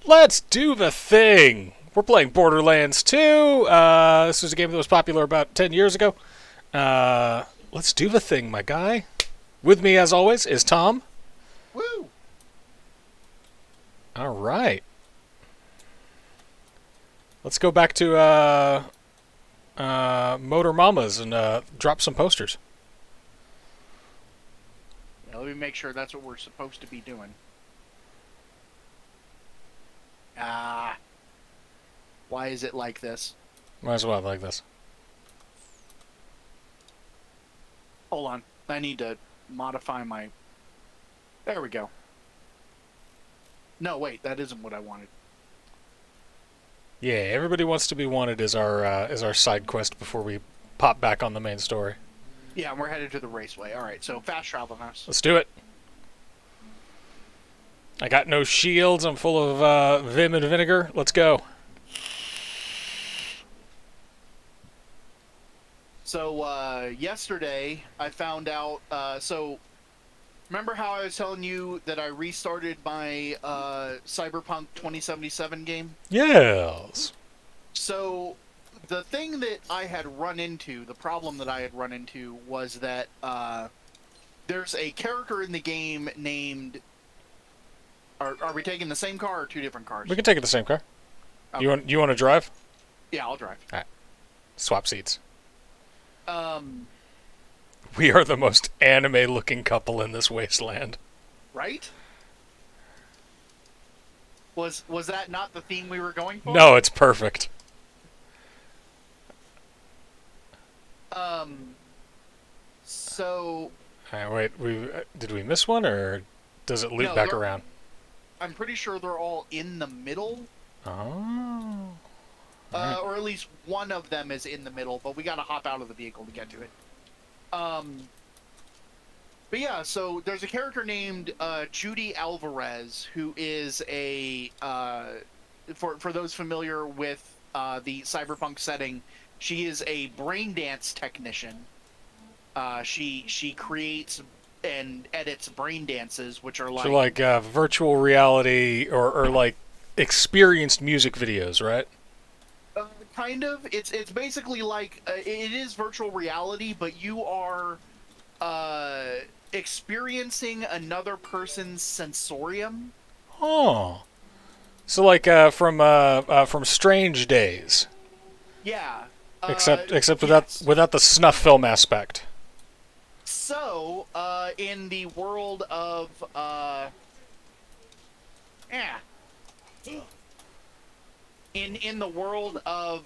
Let's do the thing! We're playing Borderlands 2. This was a game that was popular about 10 years ago. Let's do the thing, my guy. With me, as always, is Tom. Woo! All right. Let's go back to Motor Mamas and drop some posters. Yeah, let me make sure that's what we're supposed to be doing. Why is it like this? Might as well like this. Hold on. I need to modify my... There we go. No, wait, that isn't what I wanted. Yeah, everybody wants to be wanted is our side quest before we pop back on the main story. Yeah, and we're headed to the raceway. Alright, so fast travel house. Let's do it. I got no shields. I'm full of vim and vinegar. Let's go. So, yesterday, I found out, remember how I was telling you that I restarted my, Cyberpunk 2077 game? Yes. So, the thing that I had run into, the problem that I had run into, was that, there's a character in the game named... Are we taking the same car or two different cars? We can take it the same car. Okay. You want to drive? Yeah, I'll drive. All right. Swap seats. We are the most anime-looking couple in this wasteland. Right? Was that not the theme we were going for? No, it's perfect. So... All right, wait. Did we miss one, or does it loop No, back around? I'm pretty sure they're all in the middle. Oh. Right. Or at least one of them is in the middle, but we gotta hop out of the vehicle to get to it. But yeah, so there's a character named Judy Alvarez, who is a for those familiar with the cyberpunk setting, she is a brain dance technician. She creates and edits brain dances, which are like... So like virtual reality or like experienced music videos, right? Kind of. It's basically like it is virtual reality, but you are experiencing another person's sensorium. Oh. So like from Strange Days. Yeah. Except yes. without the snuff film aspect. So, in the world of in the world of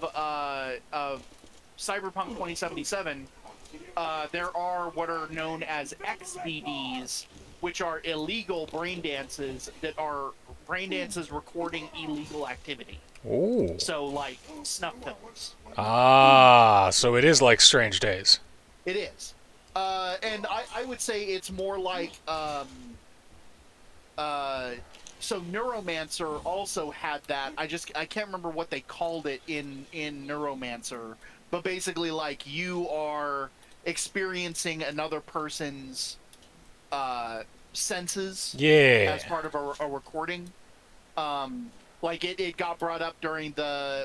Cyberpunk 2077, there are what are known as XBDs, which are illegal brain dances that are brain dances recording illegal activity. Ooh. So, like snuff films. Ah, so it is like Strange Days. It is. And I would say it's more like, so Neuromancer also had that. I can't remember what they called it in Neuromancer, but basically like you are experiencing another person's, senses. Yeah. As part of a recording. Like it got brought up during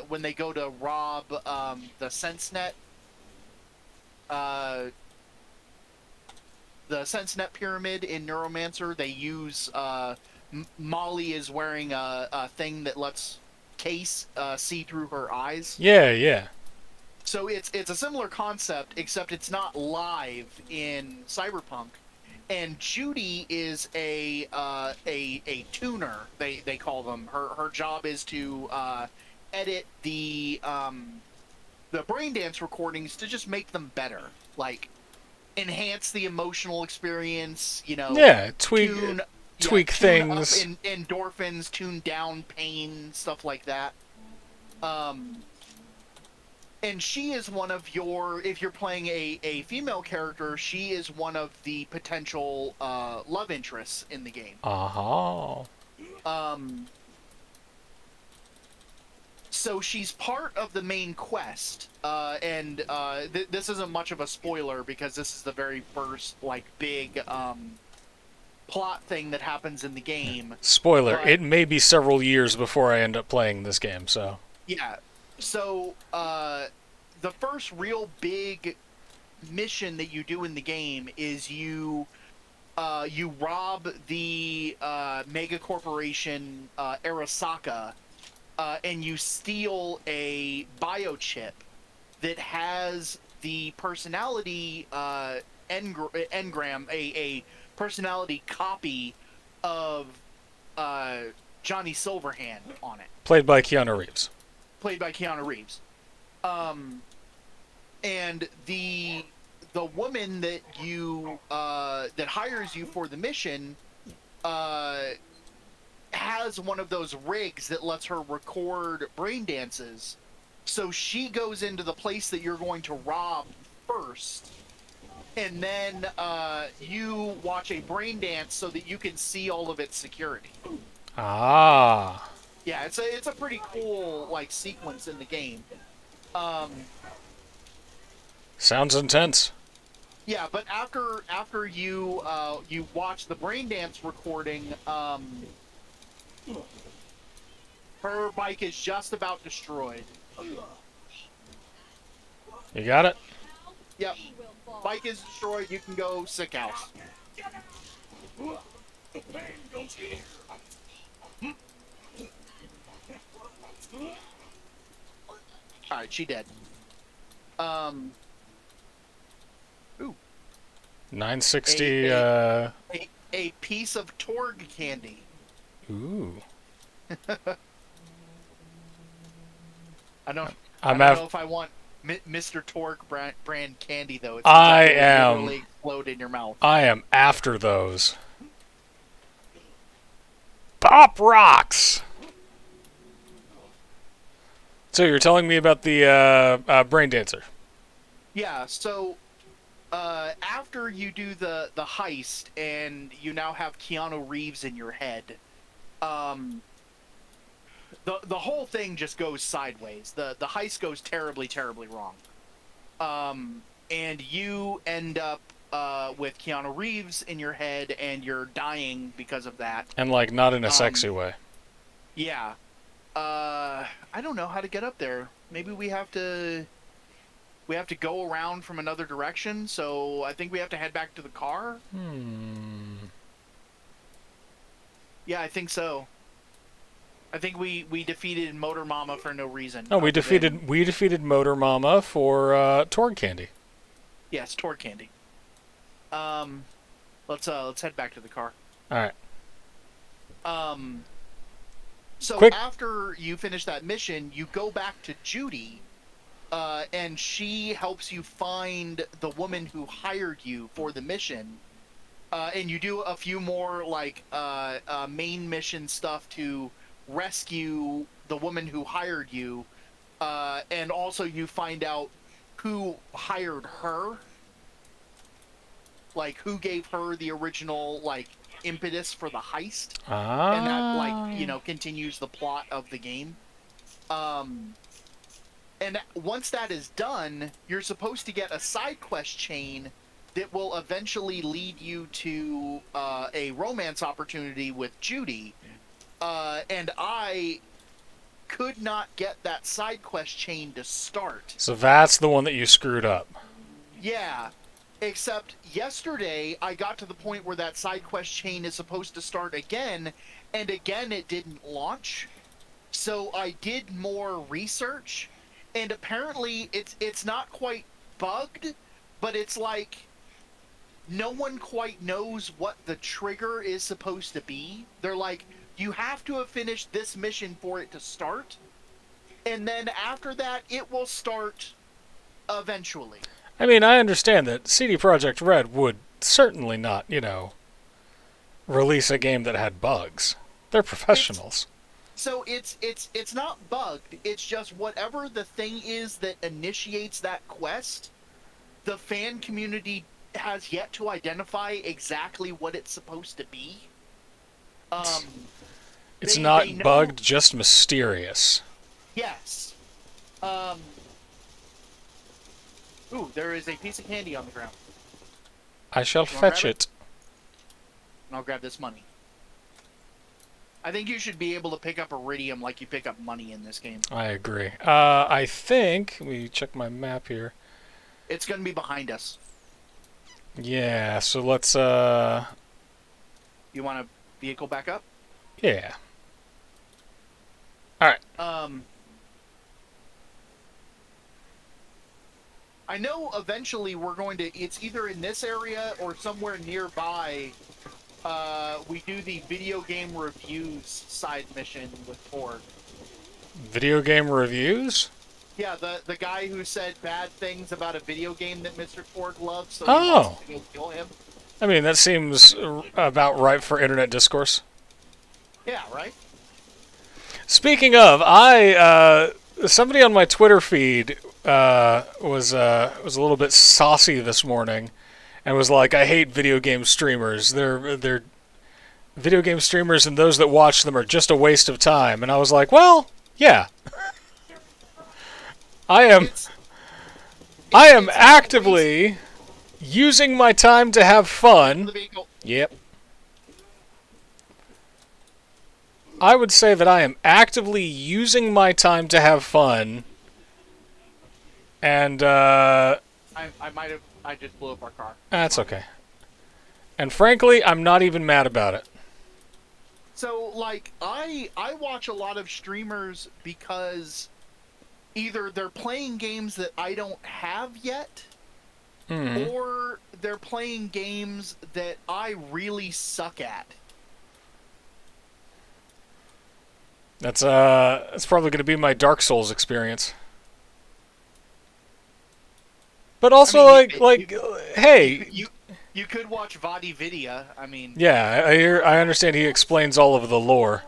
when they go to rob, the SenseNet, the SenseNet pyramid in Neuromancer. They use Molly is wearing a thing that lets Case see through her eyes. Yeah. So it's a similar concept, except it's not live in Cyberpunk. And Judy is a tuner. They call them. Her job is to edit the brain dance recordings to just make them better, like enhance the emotional experience. You know, Yeah, tweak tune things. up endorphins, tune down pain, stuff like that. And she is one of if you're playing a female character, she is one of the potential love interests in the game. Uh-huh. So she's part of the main quest, and this isn't much of a spoiler because this is the very first, like, big plot thing that happens in the game. Spoiler, But- it may be several years before I end up playing this game, so... Yeah. So, the first real big mission that you do in the game is you rob the mega corporation Arasaka, and you steal a biochip that has the personality engram, a personality copy of Johnny Silverhand on it. Played by Keanu Reeves. Played by Keanu Reeves. And the woman that you that hires you for the mission has one of those rigs that lets her record brain dances. So she goes into the place that you're going to rob first, and then you watch a brain dance so that you can see all of its security. Ah. Yeah, it's a pretty cool like sequence in the game. Sounds intense. Yeah, but after you you watch the brain dance recording, her bike is just about destroyed. You got it? Yep, bike is destroyed. You can go sick house. All right, she dead. Ooh. 960, A piece of Torg candy. Ooh. I don't I'm know if I want Mr. Torg brand candy though. It's I exactly am. literally explode in your mouth. I am after those. Pop rocks! So you're telling me about the brain dancer. Yeah, so after you do the heist and you now have Keanu Reeves in your head, the whole thing just goes sideways. The heist goes terribly, terribly wrong. And you end up with Keanu Reeves in your head, and you're dying because of that. And, like, not in a sexy way. Yeah. I don't know how to get up there. Maybe we have to go around from another direction, so I think we have to head back to the car. Yeah, I think so. I think we defeated Motor Mama for no reason. No, we defeated Motor Mama for Torg Candy. Yes, Torg Candy. Let's head back to the car. All right. So Quick. after you finish that mission, you go back to Judy, and she helps you find the woman who hired you for the mission. And you do a few more like main mission stuff to rescue the woman who hired you, and also you find out who hired her, like who gave her the original like impetus for the heist. Ah. And that, like, you know, continues the plot of the game. And once that is done, you're supposed to get a side quest chain that will eventually lead you to a romance opportunity with Judy. And I could not get that side quest chain to start. So that's the one that you screwed up. Yeah. Except yesterday, I got to the point where that side quest chain is supposed to start again, and again it didn't launch. So I did more research, and apparently it's not quite bugged, but it's like no one quite knows what the trigger is supposed to be. They're like, you have to have finished this mission for it to start, and then after that, it will start eventually. I mean, I understand that CD Projekt Red would certainly not, you know, release a game that had bugs. They're professionals. So it's not bugged. It's just whatever the thing is that initiates that quest, the fan community has yet to identify exactly what it's supposed to be. It's they not know- bugged, just mysterious. Yes. Ooh, there is a piece of candy on the ground. I shall wanna fetch grab it. and I'll grab this money. I think you should be able to pick up iridium like you pick up money in this game. I agree. I think, let me check my map here. It's going to be behind us. Yeah, so let's, You want a vehicle back up? yeah. Alright. I know eventually we're going to, it's either in this area or somewhere nearby, we do the video game reviews side mission with Ford. Video game reviews? Yeah, the guy who said bad things about a video game that Mr. Ford loves, so he wants to go kill him. I mean, that seems about right for internet discourse. Yeah, right? Speaking of, somebody on my Twitter feed was a little bit saucy this morning, and was like, "I hate video game streamers. They're video game streamers, and those that watch them are just a waste of time." And I was like, "Well, yeah, I am actively using my time to have fun." Yep. I would say that I am actively using my time to have fun, and I just blew up our car. That's okay. And frankly, I'm not even mad about it. So, like, I watch a lot of streamers because either they're playing games that I don't have yet, or they're playing games that I really suck at. That's probably going to be my Dark Souls experience. But also, hey, you could watch Vadi Vidya. I mean, yeah, I understand he explains all of the lore.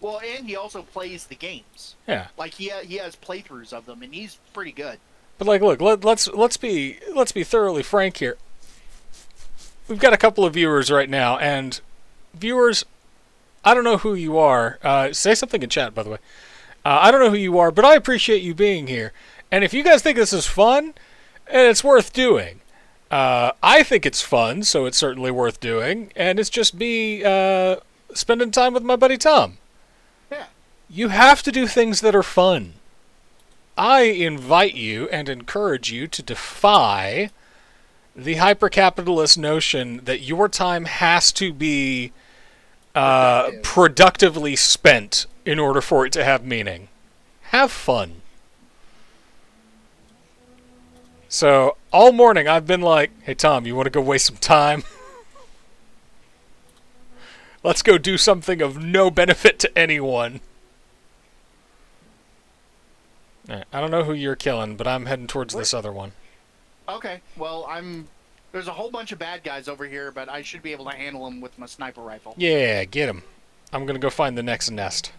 Well, and he also plays the games. Yeah, like he has playthroughs of them, and he's pretty good. But like, look, let's be thoroughly frank here. We've got a couple of viewers right now, and viewers, I don't know who you are. Say something in chat, by the way. I don't know who you are, but I appreciate you being here. And if you guys think this is fun, and it's worth doing, I think it's fun, so it's certainly worth doing. And it's just me spending time with my buddy Tom. Yeah. You have to do things that are fun. I invite you and encourage you to defy the hyper-capitalist notion that your time has to be productively spent in order for it to have meaning. Have fun. So, all morning I've been like, hey Tom, you want to go waste some time? Let's go do something of no benefit to anyone. Right, I don't know who you're killing, but I'm heading towards this other one. Okay, well, there's a whole bunch of bad guys over here, but I should be able to handle them with my sniper rifle. Yeah, get him. I'm gonna go find the next nest.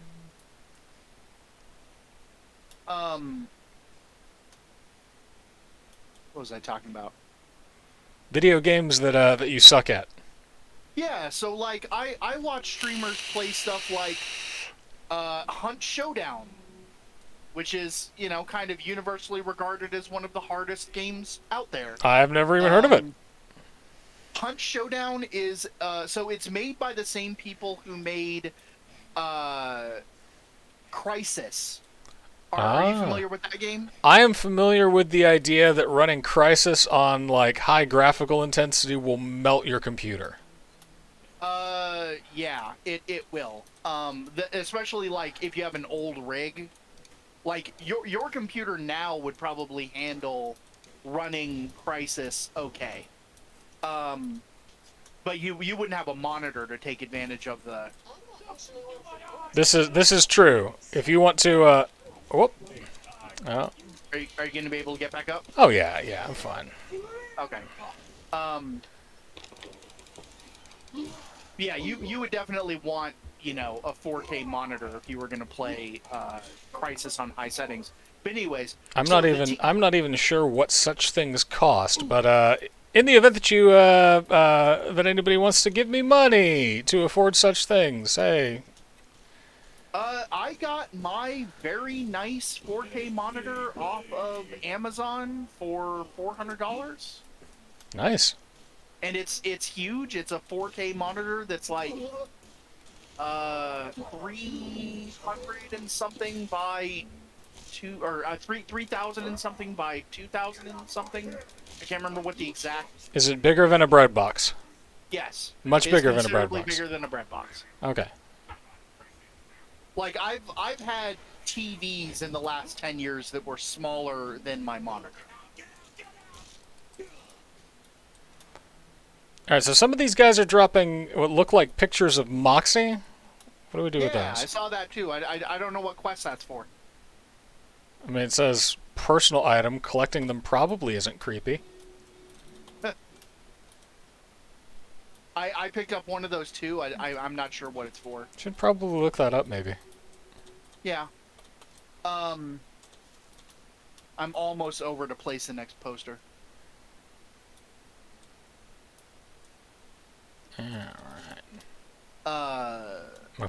What was I talking about? Video games that you suck at. Yeah, so like I watch streamers play stuff like Hunt Showdown, which is, you know, kind of universally regarded as one of the hardest games out there. I've never even heard of it. Hunt Showdown is so it's made by the same people who made Crysis. Are you familiar with that game? I am familiar with the idea that running Crysis on like high graphical intensity will melt your computer. Yeah, it will. Especially like if you have an old rig, like your computer now would probably handle running Crysis okay. But you wouldn't have a monitor to take advantage of the. This is true. If you want to, whoop. Oh. Are you going to be able to get back up? Oh yeah, I'm fine. Okay. Yeah, you would definitely want, you know, a 4K monitor if you were going to play Crysis on high settings. But anyways, I'm not even sure what such things cost, but in the event that you that anybody wants to give me money to afford such things, hey. I got my very nice 4K monitor off of Amazon for $400. Nice. and it's huge. It's a 4K monitor that's like 300 and something by 3,000 and something by 2,000 and something. I can't remember what the exact. Is it bigger than a bread box? Yes. Much bigger than a bread Considerably box. bigger than a bread box. Okay. Like I've had TVs in the last 10 years that were smaller than my monitor. All right, so some of these guys are dropping what look like pictures of Moxie. What do we do with Yeah, those? I saw that too. I don't know what quest that's for. I mean, it says personal item. Collecting them probably isn't creepy. I picked up one of those too. I'm not sure what it's for. Should probably look that up, maybe. Yeah. I'm almost over to place the next poster.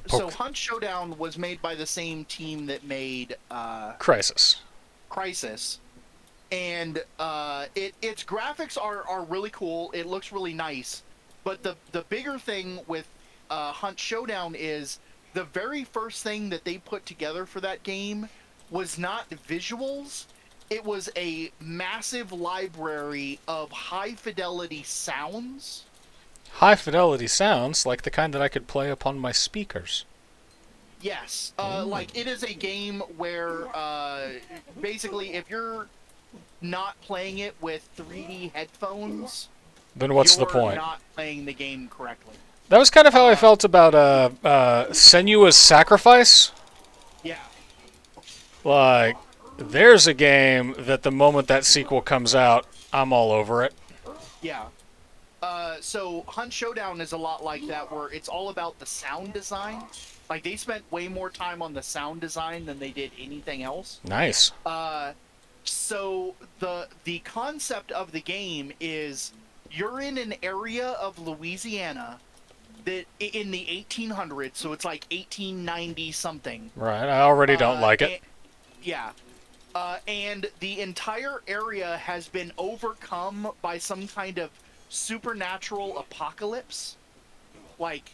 So Hunt Showdown was made by the same team that made Crisis. And its graphics are really cool. It looks really nice. But the bigger thing with Hunt Showdown is the very first thing that they put together for that game was not visuals. It was a massive library of high-fidelity sounds. High-fidelity sounds like the kind that I could play upon my speakers. Yes. Like, it is a game where, basically, if you're not playing it with 3D headphones, then what's the point? You're not playing the game correctly. That was kind of how I felt about Senua's Sacrifice. Yeah. Like, there's a game that the moment that sequel comes out, I'm all over it. Yeah. So Hunt Showdown is a lot like that, where it's all about the sound design. Like, they spent way more time on the sound design than they did anything else. Nice. So the concept of the game is you're in an area of Louisiana that in the 1800s, so it's like 1890 something. Right, I already don't like it. Yeah. And the entire area has been overcome by some kind of supernatural apocalypse. Like,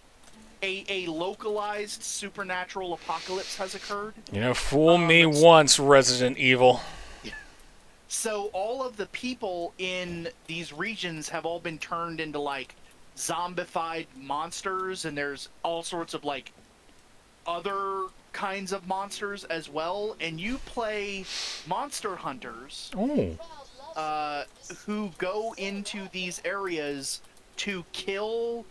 a localized supernatural apocalypse has occurred. You know, fool me once, Resident Evil. So all of the people in these regions have all been turned into, like, zombified monsters, and there's all sorts of, like, other kinds of monsters as well, and you play monster hunters who go into these areas to kill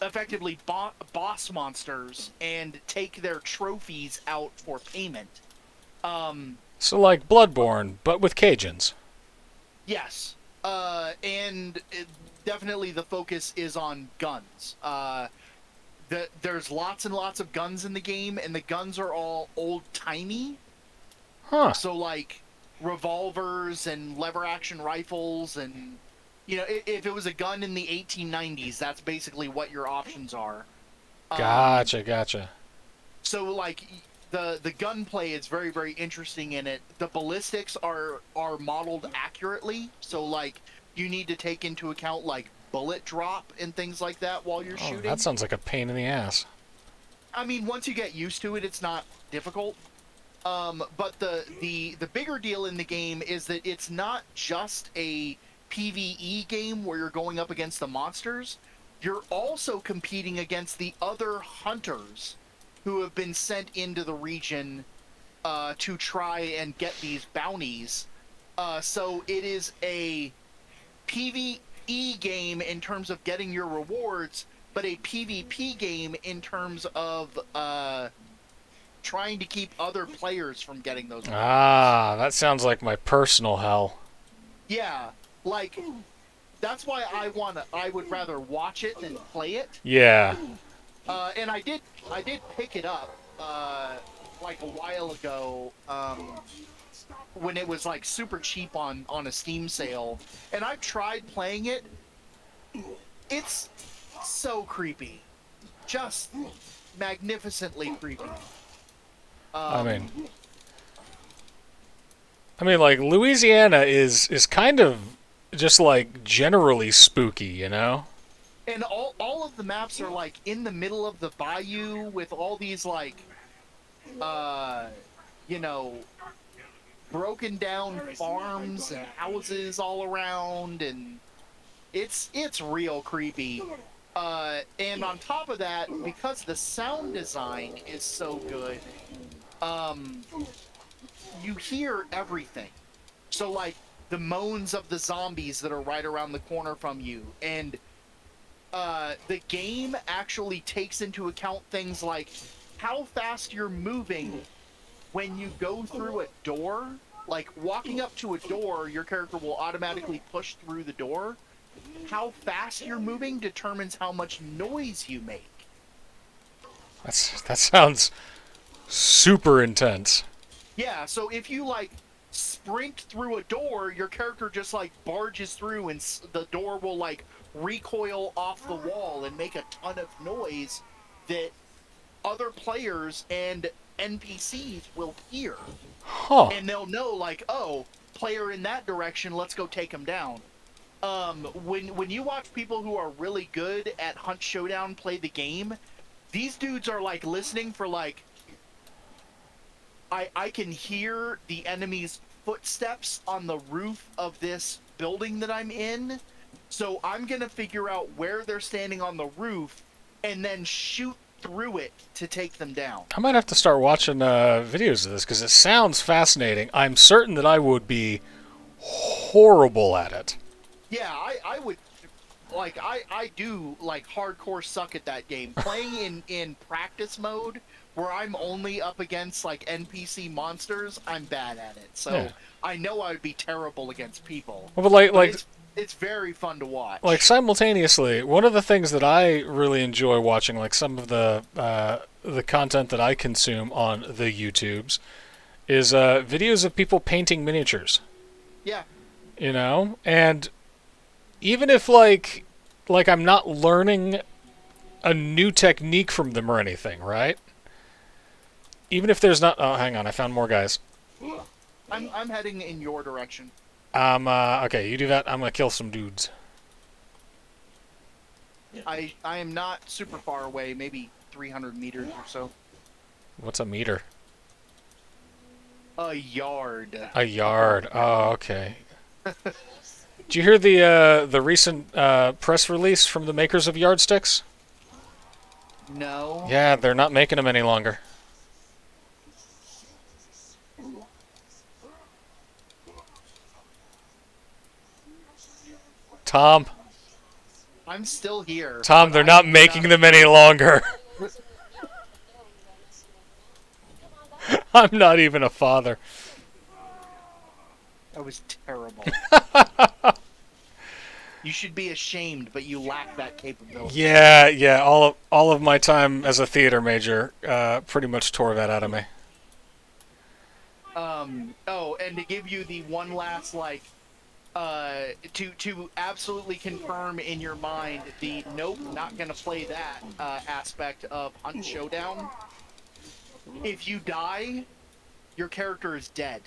effectively boss monsters and take their trophies out for payment. So like Bloodborne, but with Cajuns. Yes. And definitely the focus is on guns. There's lots and lots of guns in the game, and the guns are all old-timey. Huh. So, like, revolvers and lever-action rifles, and, you know, if it was a gun in the 1890s, that's basically what your options are. Gotcha. So, like, the gunplay is very, very interesting in it. The ballistics are modeled accurately, so, like, you need to take into account, like, bullet drop and things like that while you're shooting. That sounds like a pain in the ass. I mean, once you get used to it, it's not difficult. But the bigger deal in the game is that it's not just a PvE game where you're going up against the monsters. You're also competing against the other hunters who have been sent into the region to try and get these bounties. So it is a PvE game in terms of getting your rewards, but a PvP game in terms of trying to keep other players from getting those rewards. That sounds like my personal hell. Yeah, like, that's why I would rather watch it than play it. Yeah. And I did pick it up like a while ago, when it was like super cheap on a Steam sale, and I've tried playing it. It's so creepy, just magnificently creepy. I mean, like, Louisiana is kind of just like generally spooky, you know? And all of the maps are like in the middle of the bayou with all these like uh you know, broken down farms and houses all around, and it's real creepy. And on top of that, because the sound design is so good, um you hear everything. So like the moans of the zombies that are right around the corner from you, and the game actually takes into account things like how fast you're moving when you go through a door. Like walking up to a door, your character will automatically push through the door. How fast you're moving determines how much noise you make. That sounds super intense. Yeah, so if you like sprint through a door, your character just like barges through, and the door will like recoil off the wall and make a ton of noise that other players and NPCs will hear. Huh. And they'll know like, oh, player in that direction, let's go take him down. When you watch people who are really good at Hunt Showdown play the game, these dudes are like listening for like, I can hear the enemy's footsteps on the roof of this building that I'm in, so I'm gonna figure out where they're standing on the roof and then shoot through it to take them down. I might have to start watching videos of this because it sounds fascinating. I'm certain that I would be horrible at it. Yeah, I would, like, I do, like, hardcore suck at that game. Playing in practice mode, where I'm only up against, like, NPC monsters, I'm bad at it. So, Yeah. I know I would be terrible against people. Well, but it's very fun to watch. like simultaneously, one of the things that I really enjoy watching, like some of the content that I consume on the YouTubes, is videos of people painting miniatures. Yeah. You know, and even if like I'm not learning a new technique from them or anything, right? Even if there's not, oh, hang on, I found more guys. I'm heading in your direction. Okay, you do that. I'm gonna kill some dudes. I am not super far away, maybe 300 meters or so. What's a meter? A yard. A yard. Oh, okay. Did you hear the recent press release from the makers of yardsticks? No. Yeah, they're not making them any longer. Tom. I'm still here. Tom, they're not making them any longer. I'm not even a father. That was terrible. You should be ashamed, but you lack that capability. Yeah. All of my time as a theater major pretty much tore that out of me. Oh, and to give you the one last, like, to absolutely confirm in your mind the nope, not gonna play that aspect of Hunt Showdown. If you die, your character is dead.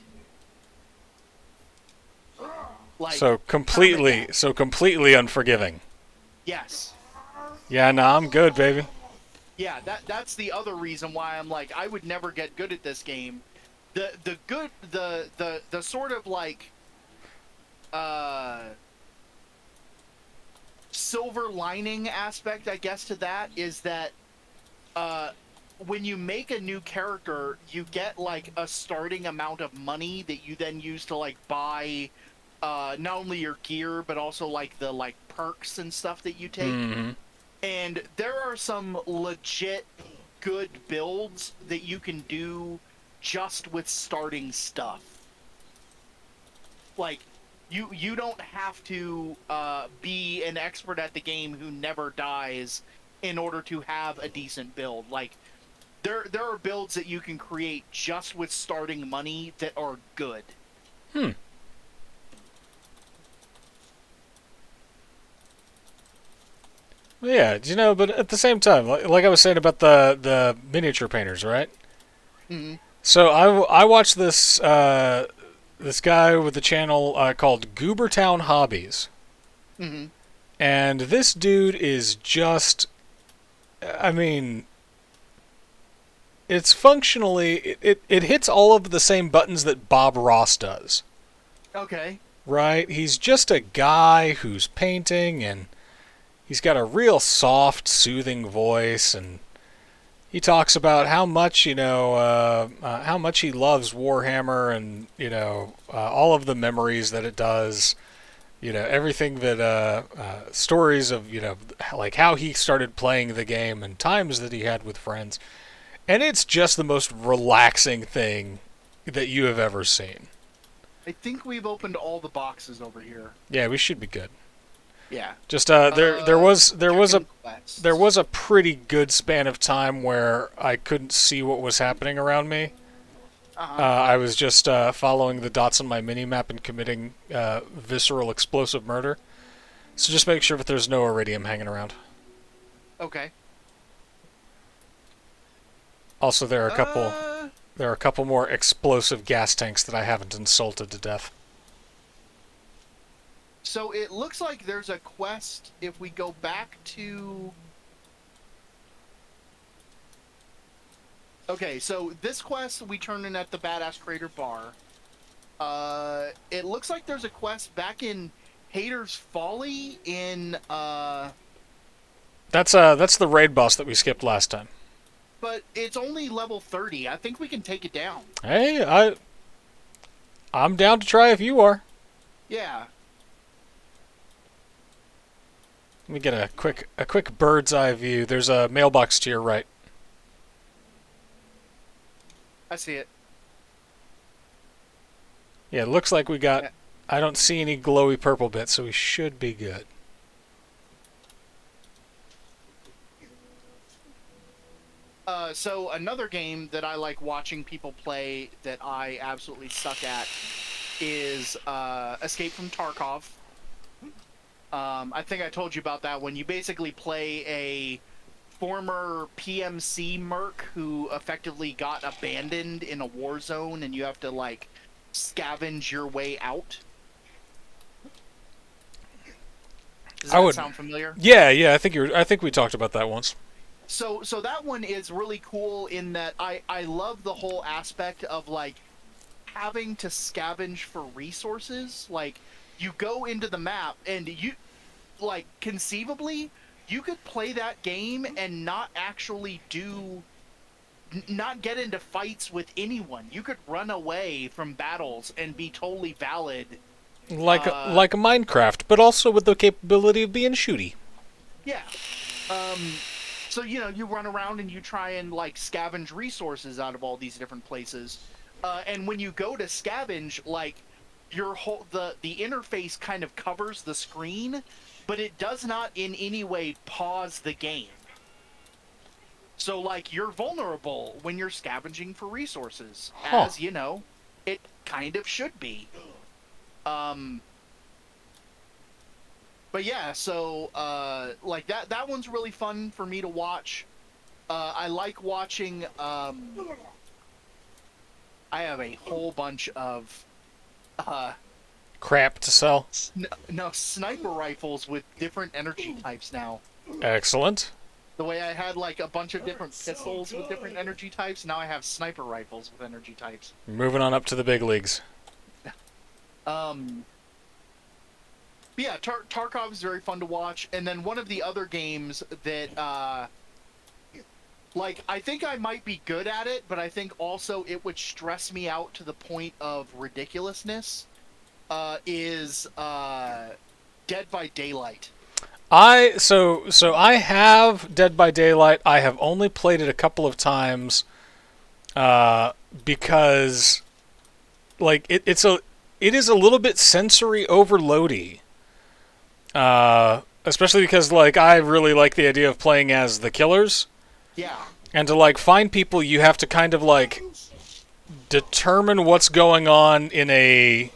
Like, So completely unforgiving. yes. Yeah, nah, I'm good, baby. Yeah, that's the other reason why I'm like, I would never get good at this game. The sort of like silver lining aspect, I guess, to that is that when you make a new character, you get like a starting amount of money that you then use to like buy not only your gear but also like the like perks and stuff that you take. Mm-hmm. And there are some legit good builds that you can do just with starting stuff. Like, you don't have to be an expert at the game who never dies in order to have a decent build. Like, there are builds that you can create just with starting money that are good. Yeah, you know, but at the same time, like I was saying about the miniature painters, right? Mm-hmm. So I watched this this guy with a channel called Goobertown Hobbies. Mm-hmm. And this dude is just, I mean, it's functionally, it hits all of the same buttons that Bob Ross does. Okay. Right? He's just a guy who's painting, and he's got a real soft, soothing voice, and he talks about how much, how much he loves Warhammer, and, all of the memories that it does. Everything that, stories of, like how he started playing the game and times that he had with friends. And it's just the most relaxing thing that you have ever seen. I think we've opened all the boxes over here. Yeah, we should be good. Yeah. Just there was quests. a pretty good span of time where I couldn't see what was happening around me. I was just following the dots on my mini-map and committing visceral explosive murder. So just make sure that there's no iridium hanging around. Okay. Also, there are a couple more explosive gas tanks that I haven't insulted to death. So it looks like there's a quest if we go back to... Okay, so this quest we turn in at the Badass Crater Bar. It looks like there's a quest back in Hater's Folly in... That's the raid boss that we skipped last time. But it's only level 30. I think we can take it down. Hey, I'm down to try if you are. Yeah. Let me get a quick bird's eye view. There's a mailbox to your right. I see it. Yeah, it looks like we got... Yeah. I don't see any glowy purple bits, so we should be good. So another game that I like watching people play that I absolutely suck at is Escape from Tarkov. I think I told you about that one. You basically play a former PMC merc who effectively got abandoned in a war zone, and you have to, like, scavenge your way out. Does that sound familiar? Yeah. I think we talked about that once. So that one is really cool in that I love the whole aspect of, like, having to scavenge for resources. Like, you go into the map and you, like, conceivably, you could play that game and not actually not get into fights with anyone. You could run away from battles and be totally valid. Like a Minecraft, but also with the capability of being shooty. Yeah. So, you run around and you try and, like, scavenge resources out of all these different places. And when you go to scavenge, like, the interface kind of covers the screen, but it does not in any way pause the game. So, like, you're vulnerable when you're scavenging for resources, as, it kind of should be. But yeah, so, like, that one's really fun for me to watch. I like watching, I have a whole bunch of, crap to sell. No, sniper rifles with different energy types now. Excellent. The way I had, like, a bunch of different pistols with different energy types, now I have sniper rifles with energy types. Moving on up to the big leagues. But yeah, Tarkov is very fun to watch. And then one of the other games that, like, I think I might be good at it, but I think also it would stress me out to the point of ridiculousness, is Dead by Daylight. So I have Dead by Daylight. I have only played it a couple of times, because, like, it is a little bit sensory overloady. Especially because, like, I really like the idea of playing as the killers. Yeah. And to, like, find people, you have to kind of, like, determine what's going on in a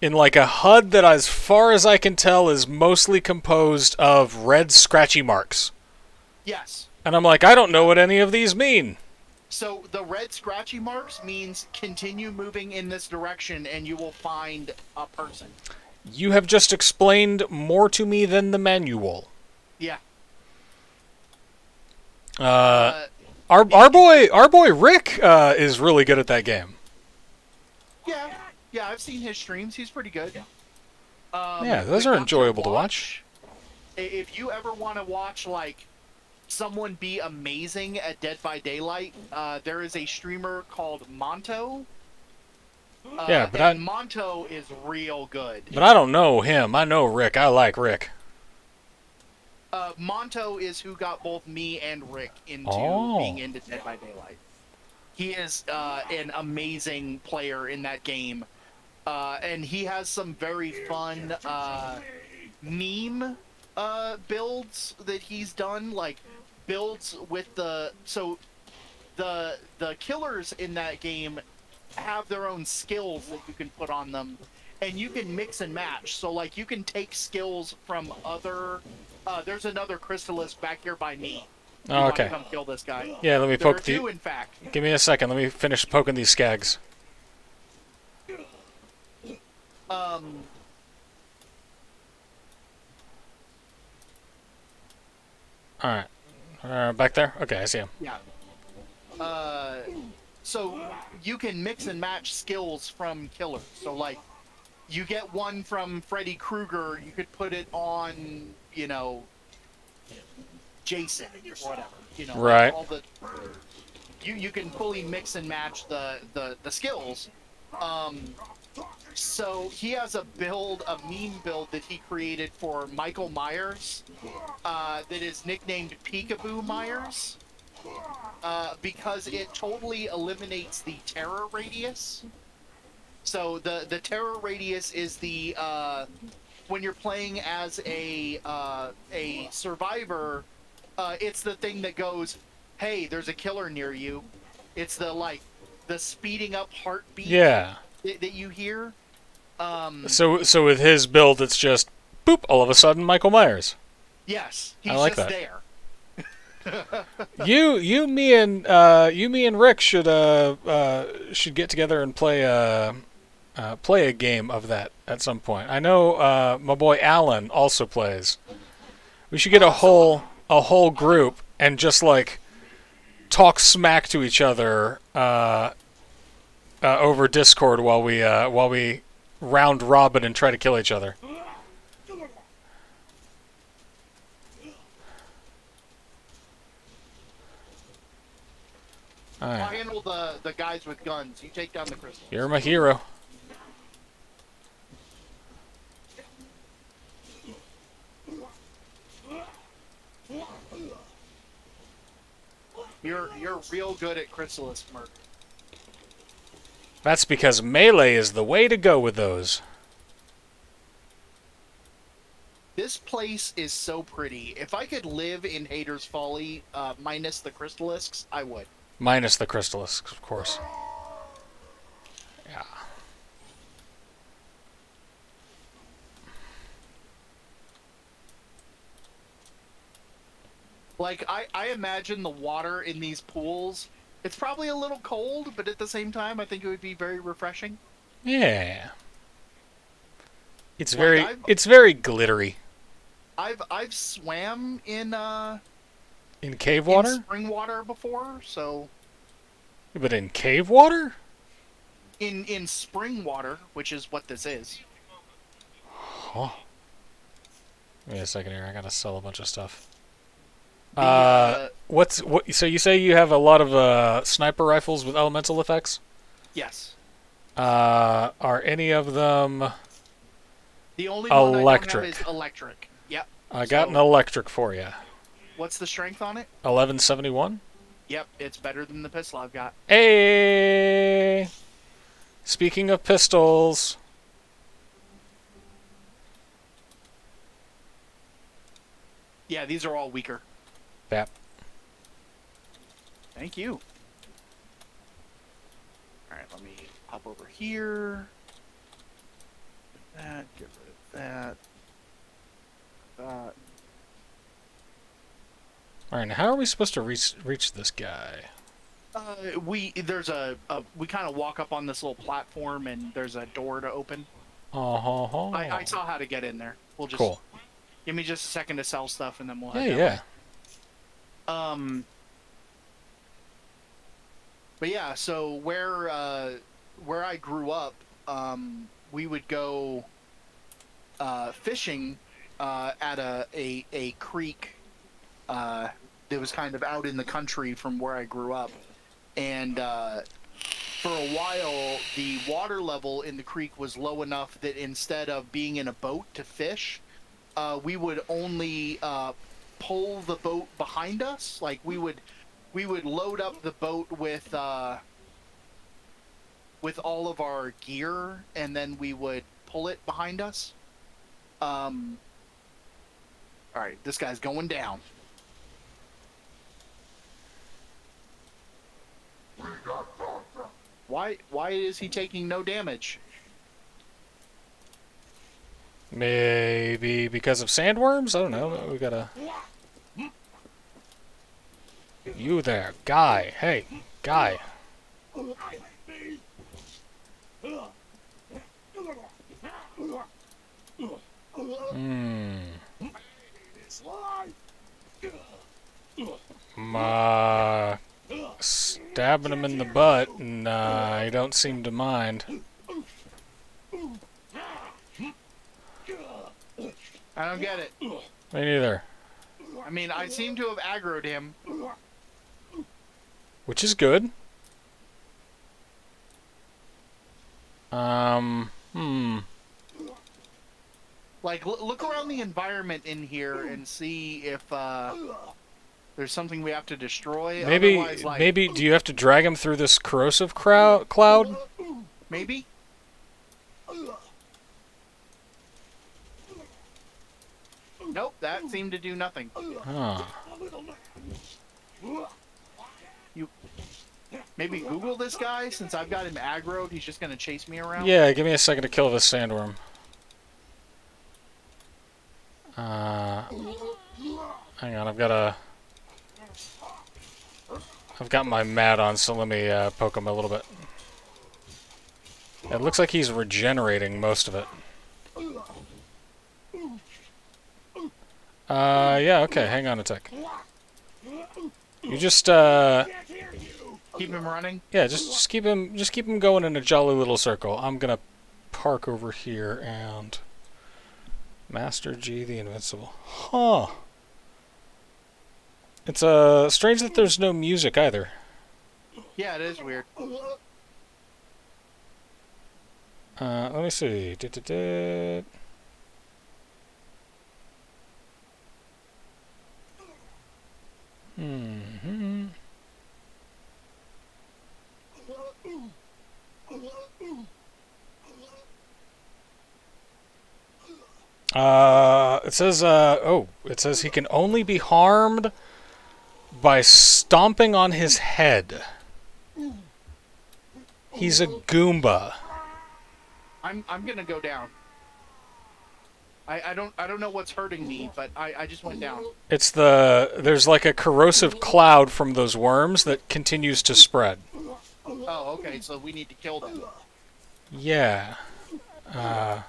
HUD that, as far as I can tell, is mostly composed of red scratchy marks. Yes. And I'm like, I don't know what any of these mean. So the red scratchy marks means continue moving in this direction and you will find a person. You have just explained more to me than the manual. Yeah. Our boy Rick is really good at that game. Yeah, I've seen his streams. He's pretty good. Yeah, those are enjoyable to watch. If you ever want to watch like someone be amazing at Dead by Daylight, there is a streamer called Monto. Yeah, but Monto is real good. But I don't know him. I know Rick. I like Rick. Monto is who got both me and Rick into being into Dead by Daylight. He is an amazing player in that game. And he has some very fun meme builds that he's done, like builds with the killers in that game have their own skills that you can put on them, and you can mix and match. So like you can take skills from other there's another Crystalist back here by me. Oh, okay. Come kill this guy. Yeah, let me poke two, in fact. Give me a second. Let me finish poking these skags. Alright. Back there? Okay, I see him. Yeah. So you can mix and match skills from killers. So like, you get one from Freddy Krueger, you could put it on, you know, Jason or whatever. You know, right. All the you can fully mix and match the skills. So he has a meme build that he created for Michael Myers that is nicknamed Peekaboo Myers because it totally eliminates the terror radius. So the terror radius is the when you're playing as a survivor, it's the thing that goes, hey, there's a killer near you. It's the speeding up heartbeat. Yeah. That you hear. So with his build, it's just boop. All of a sudden, Michael Myers. Yes, he's I like just that. there. you, me, and Rick should get together and play a game of that at some point. I know my boy Alan also plays. We should get a whole group and just like talk smack to each other over Discord while we round robin and try to kill each other. All right. I'll handle the guys with guns. You take down the crystals. You're my hero. You're real good at Crystalist murder. That's because melee is the way to go with those. This place is so pretty. If I could live in Hater's Folly, minus the Crystalisks, I would. Minus the Crystalisks, of course. Yeah. Like, I imagine the water in these pools, it's probably a little cold, but at the same time, I think it would be very refreshing. Yeah. It's Like, very glittery. I've swam in cave water? in spring water before, so But in cave water? in spring water, which is what this is. Huh. Wait a second here. I gotta sell a bunch of stuff. So you say you have a lot of sniper rifles with elemental effects? Yes. Are any of them The only one electric? I don't have is electric. Yep. I got an electric for you. What's the strength on it? 1171. Yep, it's better than the pistol I've got. Hey! Speaking of pistols. Yeah, these are all weaker. Yep. Thank you. Alright, let me hop over here. Get rid of that. Alright, now how are we supposed to reach this guy? There's we kind of walk up on this little platform and there's a door to open. I saw how to get in there. We'll just Cool. Give me just a second to sell stuff and then we'll Yeah, head yeah. that way. But yeah, so where I grew up, we would go fishing at a creek that was kind of out in the country from where I grew up, and for a while the water level in the creek was low enough that instead of being in a boat to fish, we would only pull the boat behind us. Like we would load up the boat with all of our gear, and then we would pull it behind us. All right, this guy's going down. Why is he taking no damage? Maybe because of sandworms? I don't know. We gotta... You there, guy. Hey, guy. Stabbing him in the butt, and he don't seem to mind. I don't get it. Me neither. I mean, I seem to have aggroed him. Which is good. Like, look around the environment in here and see if there's something we have to destroy. Maybe, like, maybe. Do you have to drag him through this corrosive cloud? Maybe. Nope, that seemed to do nothing. Huh. You maybe Google this guy, since I've got him aggroed. He's just gonna chase me around. Yeah, give me a second to kill this sandworm. Hang on, I've got my mat on, so let me poke him a little bit. It looks like he's regenerating most of it. Yeah, okay, hang on a sec. You just keep him running? Yeah, just keep him going in a jolly little circle. I'm gonna park over here and Master G the Invincible. Huh. It's strange that there's no music either. Yeah, it is weird. Let me see. It says he can only be harmed by stomping on his head. He's a Goomba. I'm gonna go down. I don't know what's hurting me, but I just went down. It's there's like a corrosive cloud from those worms that continues to spread. Oh, okay, so we need to kill them. Yeah. Come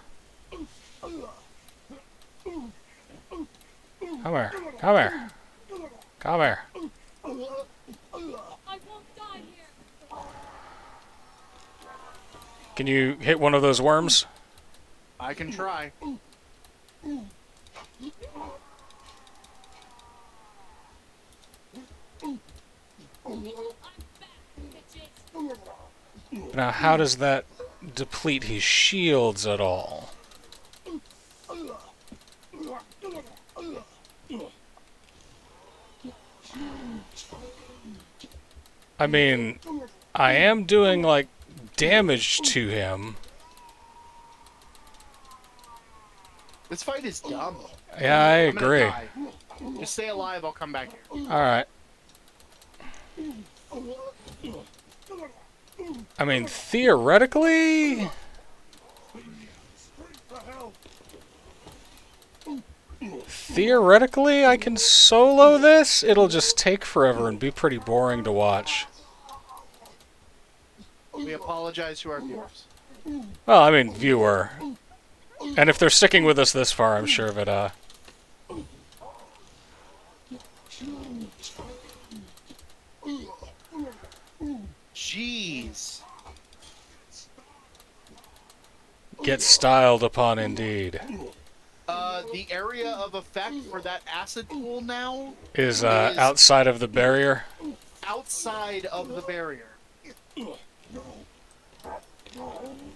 here. Come here. Come here. I won't die here. Can you hit one of those worms? I can try. Now, how does that deplete his shields at all? I mean, I am doing, like, damage to him. This fight is dumb. Yeah, I agree. Just stay alive, I'll come back here. Alright. I mean, theoretically... Theoretically, I can solo this. It'll just take forever and be pretty boring to watch. We apologize to our viewers. Well, I mean, viewer. And if they're sticking with us this far, I'm sure that, Jeez. get styled upon indeed. The area of effect for that acid pool now Is outside of the barrier. outside of the barrier.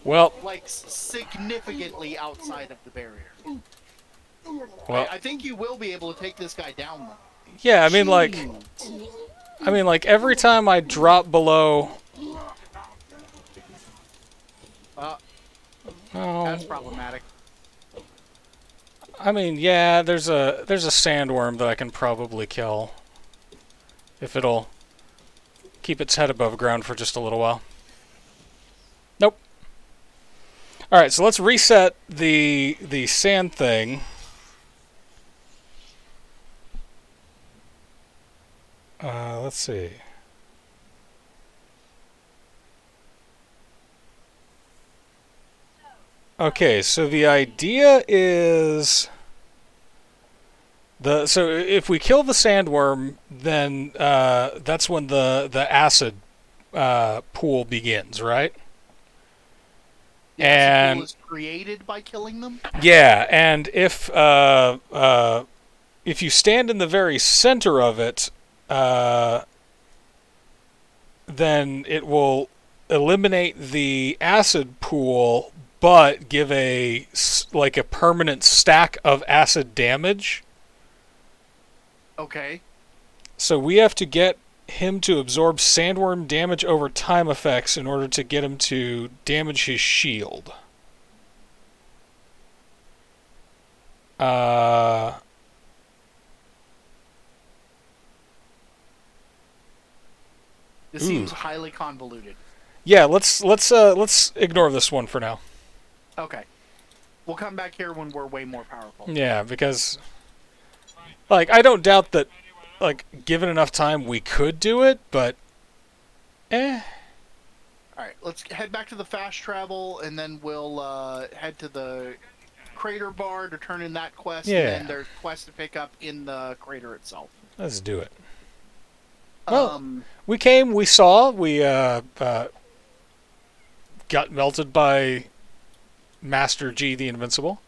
Well, Like, significantly outside of the barrier. well, I think you will be able to take this guy down, though. yeah. I mean, like every time I drop below. Oh, That's problematic. I mean, yeah. There's a sandworm that I can probably kill if it'll keep its head above ground for just a little while. Nope. All right, so let's reset the sand thing. Let's see. Okay, so the idea is so if we kill the sandworm, then that's when the acid pool begins, right? The acid pool And is created by killing them? yeah, and if you stand in the very center of it, then it will eliminate the acid pool, but give a permanent stack of acid damage. Okay. So we have to get him to absorb sandworm damage over time effects in order to get him to damage his shield. This seems highly convoluted. Yeah, let's ignore this one for now. Okay. We'll come back here when we're way more powerful. Yeah, because like I don't doubt that like given enough time we could do it, but Alright, let's head back to the fast travel, and then we'll head to the crater bar to turn in that quest, Yeah. and then there's quests to pick up in the crater itself. let's do it. Well, we came, we saw, we got melted by Master G the Invincible.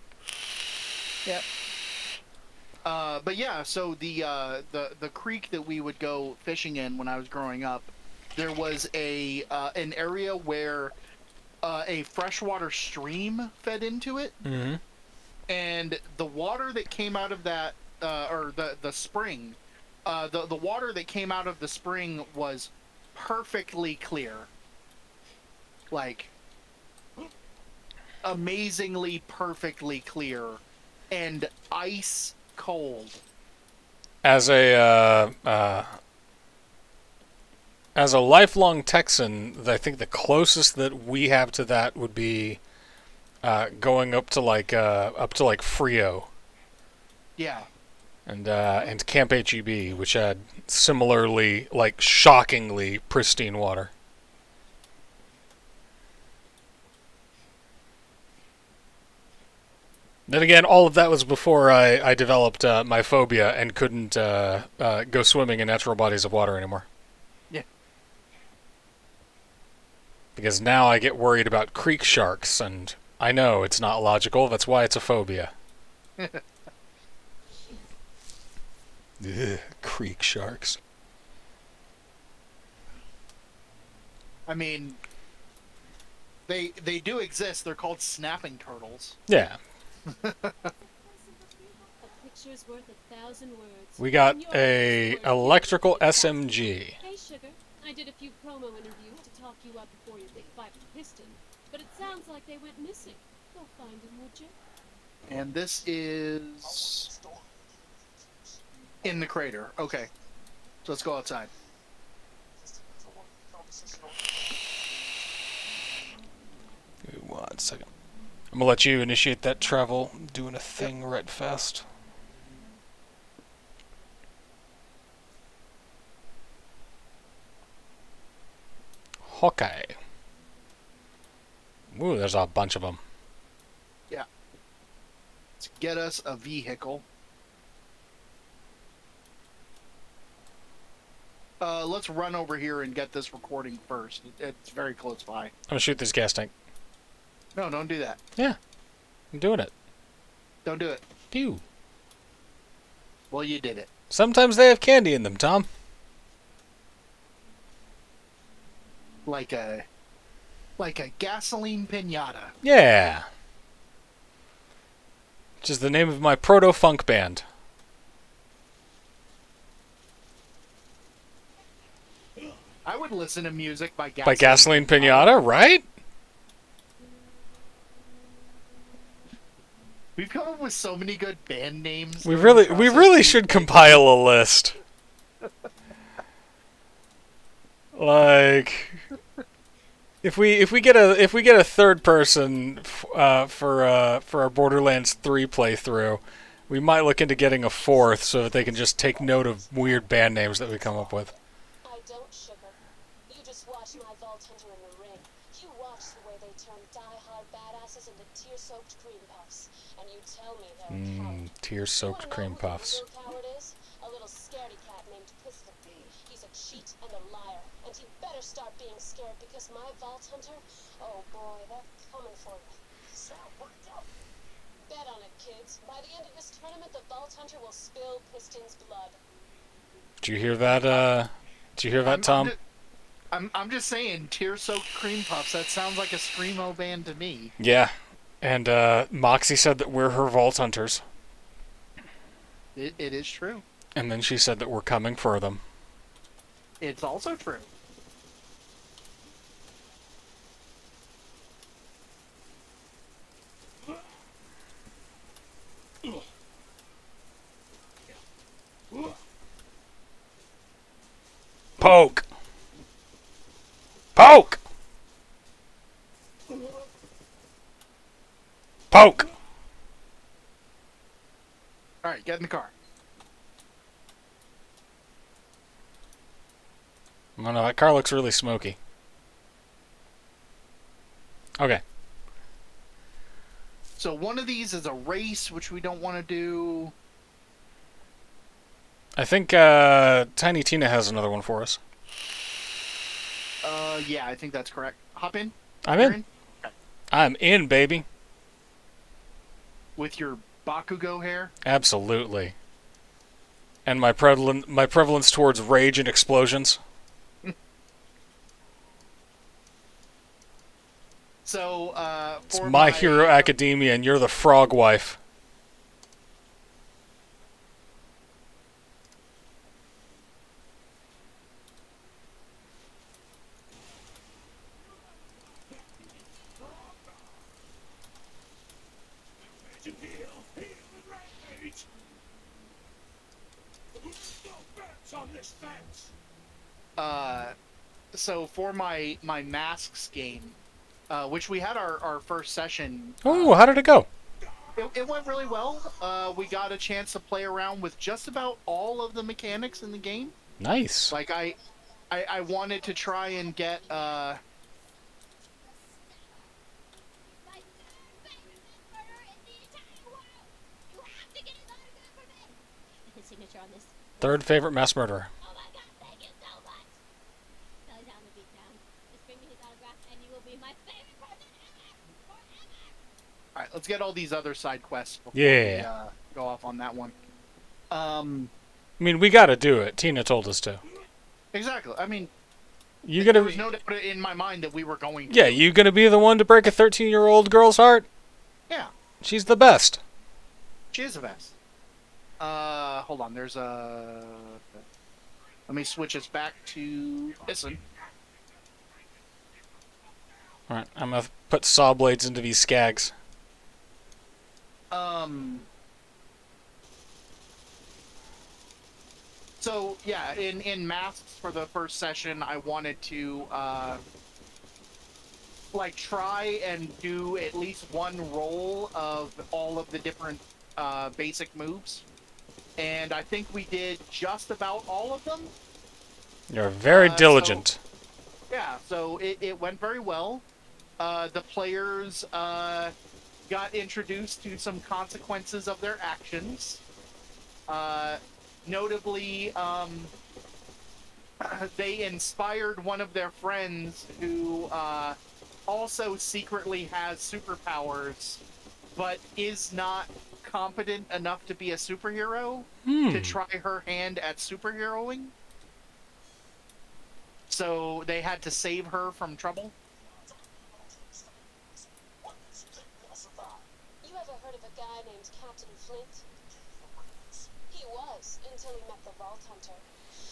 Yep. But yeah, so the creek that we would go fishing in when I was growing up, there was an area where a freshwater stream fed into it, Mm-hmm. and the water that came out of that, or the spring, the water that came out of the spring was perfectly clear, like amazingly perfectly clear, and ice cold. As a lifelong Texan, I think the closest that we have to that would be going up to like Frio. Yeah. And Camp HEB, which had similarly, like, shockingly pristine water. Then again, all of that was before I developed my phobia and couldn't go swimming in natural bodies of water anymore. Yeah. Because now I get worried about creek sharks, and I know it's not logical, that's why it's a phobia. Ugh, creek sharks. I mean, they do exist. They're called snapping turtles. Yeah. A picture's worth 1,000 words. We got And your a words worth electrical 50,000. SMG. Hey, sugar. I did a few promo interviews to talk you up before your big fight with Piston, but it sounds like they went missing. Go find them, would you? And this is in the crater. Okay. So let's go outside. Give me 1 second. I'm gonna let you initiate that travel. I'm doing a thing right fast. Hawkeye. Ooh, there's a bunch of them. Yeah. Let's get us a vehicle. Let's run over here and get this recording first. It's very close by. I'm gonna shoot this gas tank. No, don't do that. Yeah, I'm doing it. Don't do it. Pew. Well, you did it. Sometimes they have candy in them, Tom. Like a gasoline pinata. Yeah. Which is the name of my proto-funk band. I would listen to music by Gasoline Pinata, right? We've come up with so many good band names. We really should compile a list. Like, if we get a third person for our Borderlands 3 playthrough, we might look into getting a fourth so that they can just take note of weird band names that we come up with. I don't, sugar. You just watch my Vault Hunter in the ring. You watch the way they turn die-hard badasses into tear-soaked cream puffs. And you tell me they're a coward. Tear-soaked cream puffs. You wanna know who the real coward is? A little scaredy cat named Pistol. He's a cheat and a liar. And he better start being scared because my Vault Hunter, oh boy, they're coming for you. So, bet on it, kids. By the end of this tournament, the Vault Hunter will spill Piston's blood. Did you hear that? Did you hear that, Tom? I'm just saying, tear-soaked cream puffs. That sounds like a screamo band to me. Yeah, and Moxie said that we're her Vault Hunters, It is true. and then she said that we're coming for them. It's also true. Poke! Poke! Poke! All right, get in the car. I don't know, that car looks really smoky. Okay. So one of these is a race, which we don't want to do. I think Tiny Tina has another one for us. Yeah, I think that's correct. Hop in. I'm You're in. I'm in, baby. With your Bakugo hair. Absolutely. And my prevalence towards rage and explosions. So, It's for My Hero Academia, and you're the frog wife. So for my masks game, which we had our first session. Oh, how did it go? It went really well. We got a chance to play around with just about all of the mechanics in the game. Nice. Like I wanted to try and get Signature on this. Third favorite mass murderer. Oh my god, thank you so much. Tell down the beat down. Just bring me his autograph and you will be my favorite person ever! Forever! All right, let's get all these other side quests before Yeah. we go off on that one. I mean, we gotta do it. Tina told us to. Exactly. I mean, You there gonna? was no doubt in my mind that we were going to. Yeah, you gonna be the one to break a 13-year-old girl's heart? Yeah, She's the best. she is the best. Hold on. There's a. Let me switch us back to Piston. All right, I'm gonna put saw blades into these skags. So yeah, in masks for the first session, I wanted to like try and do at least one roll of all of the different basic moves, and I think we did just about all of them. You're very diligent. Yeah, so it went very well. the players got introduced to some consequences of their actions. Notably, they inspired one of their friends who also secretly has superpowers, but is not competent enough to be a superhero to try her hand at superheroing. So they had to save her from trouble. You ever heard of a guy named Captain Flint? He was, until he met the Vault Hunter.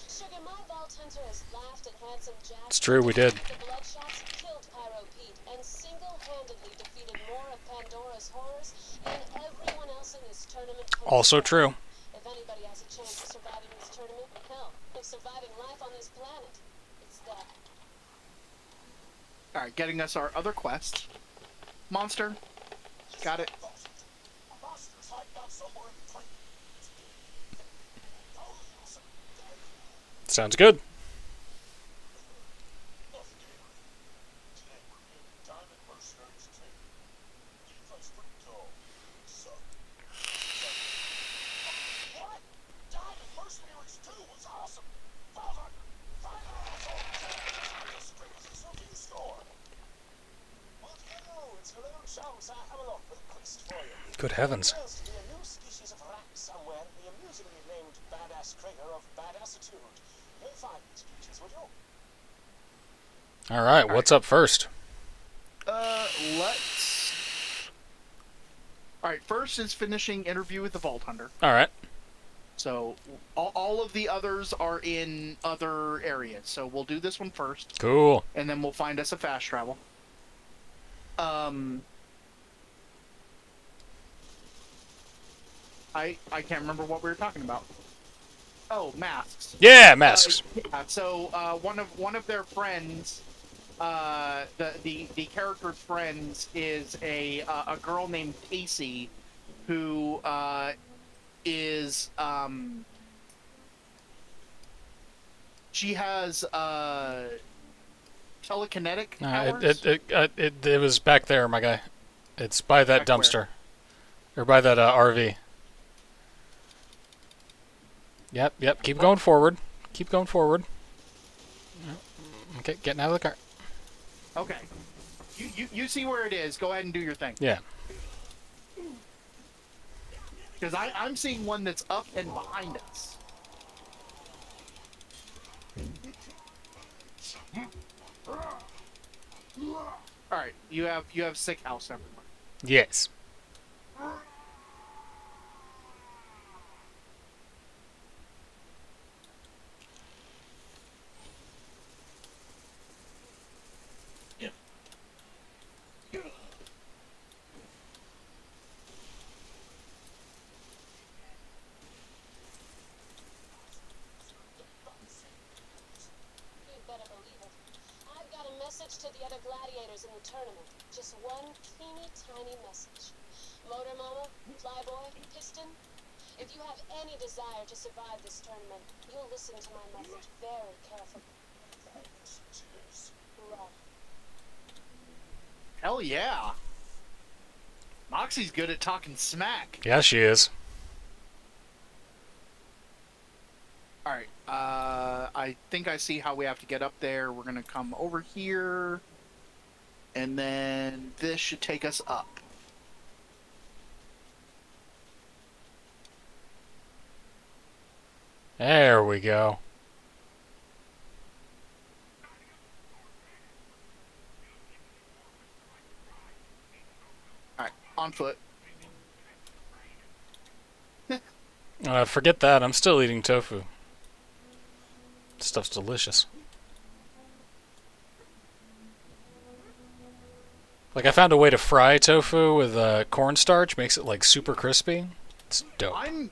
Sugar, my Vault Hunter has laughed at Handsome Jack. It's true, we did. The Bloodshots killed Pyro Pete and single-handedly defeated more of Pandora's horrors than everyone else in this tournament. Also true. If anybody has a chance of surviving this tournament, hell, of surviving life on this planet, it's that. Alright, getting us our other quest. Monster. Got it. Sounds good. Good heavens. All right, what's up first? Let's... Alright, first is finishing interview with the Vault Hunter. All right. So, all of the others are in other areas. So we'll do this one first. Cool. And then we'll find us a fast travel. I can't remember what we were talking about. Oh, masks. Yeah, masks. Yeah, so one of their friends, the character's friends is a girl named Casey, who is she has telekinetic powers. It was back there, my guy. It's by that Back dumpster, or by that RV. Yep. Keep going forward. Keep going forward. Okay, getting out of the car. Okay. You see where it is. Go ahead and do your thing. Yeah. Because I'm seeing one that's up and behind us. All right, you have sick house everywhere. Yes. To the other gladiators in the tournament. Just one teeny tiny message. Motor Mama, Flyboy, Piston, if you have any desire to survive this tournament, you'll listen to my message very carefully. Right. Hell yeah. Moxie's good at talking smack. Yeah, she is. Alright, I think I see how we have to get up there. We're gonna come over here, and then this should take us up. There we go. Alright, on foot. Forget that. I'm still eating tofu. Stuff's delicious. Like, I found a way to fry tofu with cornstarch. Makes it, like, super crispy. It's dope. I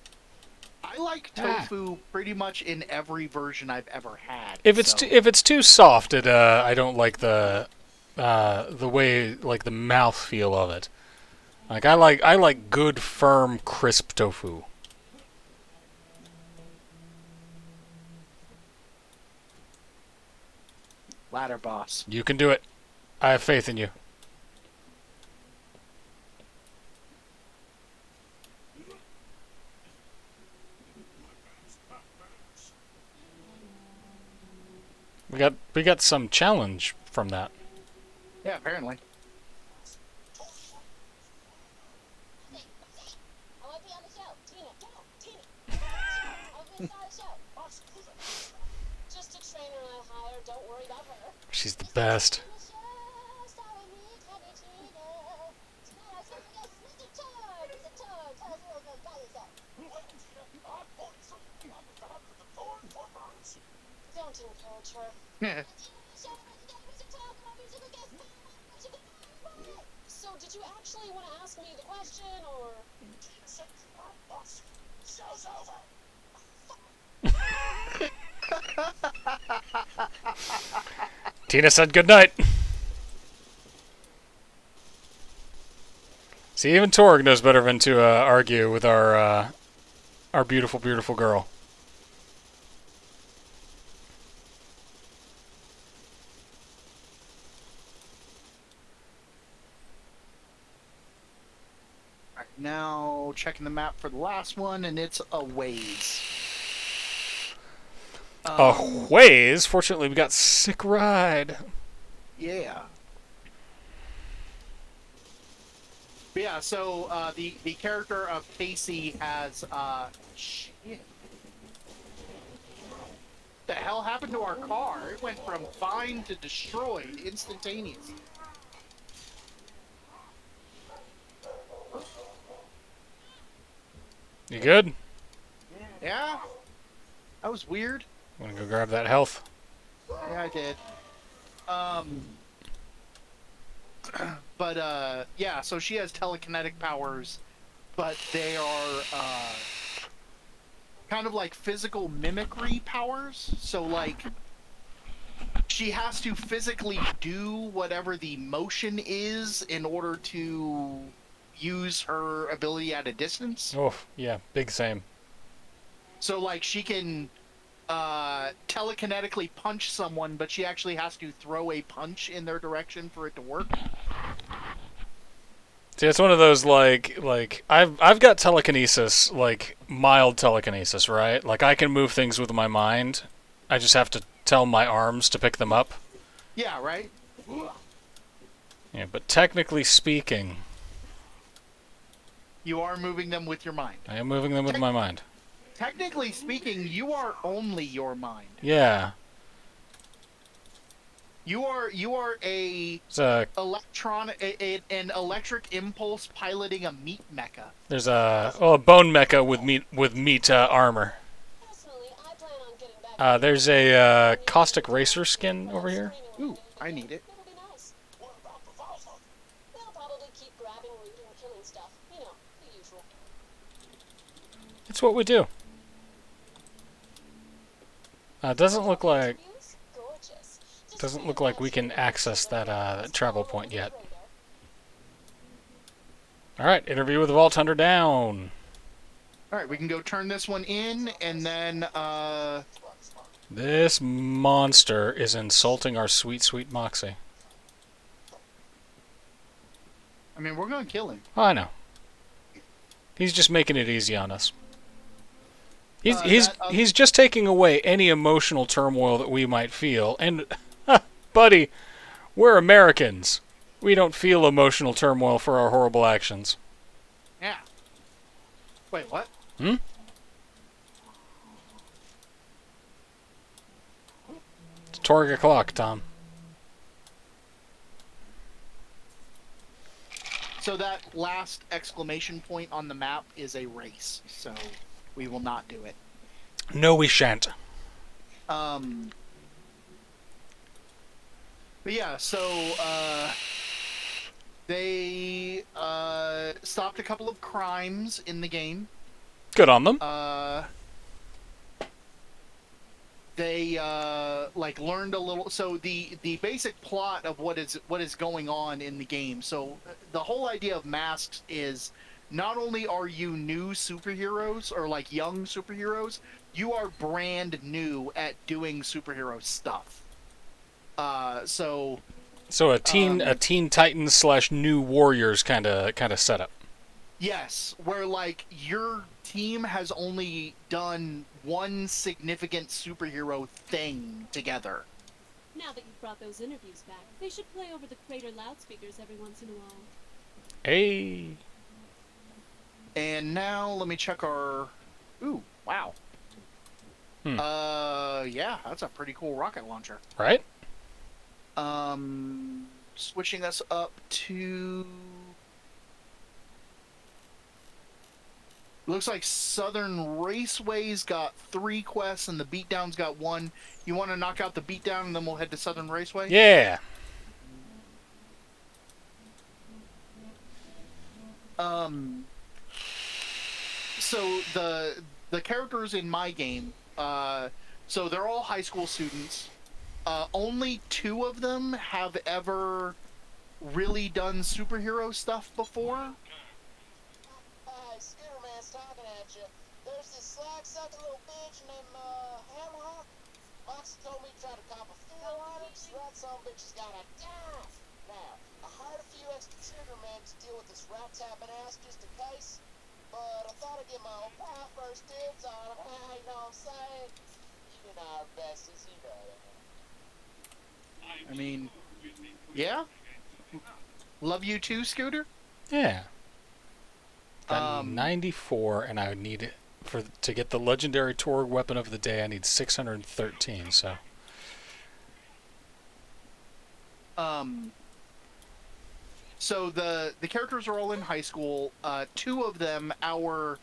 like tofu pretty much in every version I've ever had. If it's too soft, I don't like the way, like, the mouth feel of it. Like, I like good, firm, crisp tofu. Ladder boss. You can do it. I have faith in you. We got some challenge from that. Yeah, apparently. I want to be on the show. Tina. Tina. I want to be on the show. Just a trainer I hired. Don't worry about her. She's the best. Don't encourage her. Yeah. So, did you actually want to ask me the question, or? Tina said goodnight. See, even Torg knows better than to argue with our beautiful, beautiful girl. Alright, now checking the map for the last one, and it's a ways. A ways. Fortunately, we got sick ride. Yeah. But yeah, so the character of Casey has shit. The hell happened to our car? It went from fine to destroyed instantaneously. You good? Yeah? That was weird. Want to go grab that health? Yeah, I did. But yeah, so she has telekinetic powers, but they are kind of like physical mimicry powers. So like she has to physically do whatever the motion is in order to use her ability at a distance. Oh, yeah, big same. So like she can telekinetically punch someone, but she actually has to throw a punch in their direction for it to work. See, it's one of those like I've got telekinesis, like mild telekinesis, right? Like I can move things with my mind. I just have to tell my arms to pick them up. Yeah, right? Yeah, but technically speaking, You are moving them with your mind. I am moving them with my mind. Technically speaking, you are only your mind. Yeah. You are a There's a an electric impulse piloting a meat mecha. there's a bone mecha with meat armor. Personally, I plan on getting back. There's a caustic racer skin over here. Ooh, I need it. It'll be nice. They'll probably keep grabbing loot and killing stuff. You know, the usual. It's what we do. Doesn't look like Gorgeous. Just doesn't look like we can access that travel point yet. All right, interview with the Vault Hunter down. All right, we can go turn this one in, and then This monster is insulting our sweet, sweet Moxie. I mean, we're gonna kill him. Oh, I know. He's just making it easy on us. He's he's just taking away any emotional turmoil that we might feel. And, buddy, we're Americans. We don't feel emotional turmoil for our horrible actions. Yeah. Wait, what? Hmm? It's Torg o'clock, Tom. So that last exclamation point on the map is a race, so we will not do it. No, we shan't. But yeah, so they stopped a couple of crimes in the game. Good on them. They like learned a little. So the basic plot of what is going on in the game. So the whole idea of masks is not only are you new superheroes or like young superheroes, you are brand new at doing superhero stuff. So a Teen Titans / New Warriors kind of setup. yes, where like your team has only done one significant superhero thing together. Now that you've brought those interviews back, they should play over the crater loudspeakers every once in a while. Hey. And now let me check our. Ooh, wow. Yeah, that's a pretty cool rocket launcher. Right? Switching us up to. Looks like Southern Raceway's got 3 quests and the Beatdown's got 1. You want to knock out the Beatdown and then we'll head to Southern Raceway? Yeah. So the characters in my game, so they're all high school students. Only 2 of them have ever really done superhero stuff before. Hi, Scooter Man's talking at you. There's this slag-sucking little bitch named Hammerhawk. Moxie told me to try to cop a feel on it, so that son of a bitch has got to die. Now, I hired a few extra trigger men to deal with this rat-tapping ass just in case, but I thought I'd get my old pal first dibs on him. You know what I'm saying? You know our best is you know that. I mean, yeah. Love you too, Scooter. Yeah. Got 94, and I would need it to get the legendary Torg weapon of the day. I need 613. So. So the characters are all in high school. 2 of them, our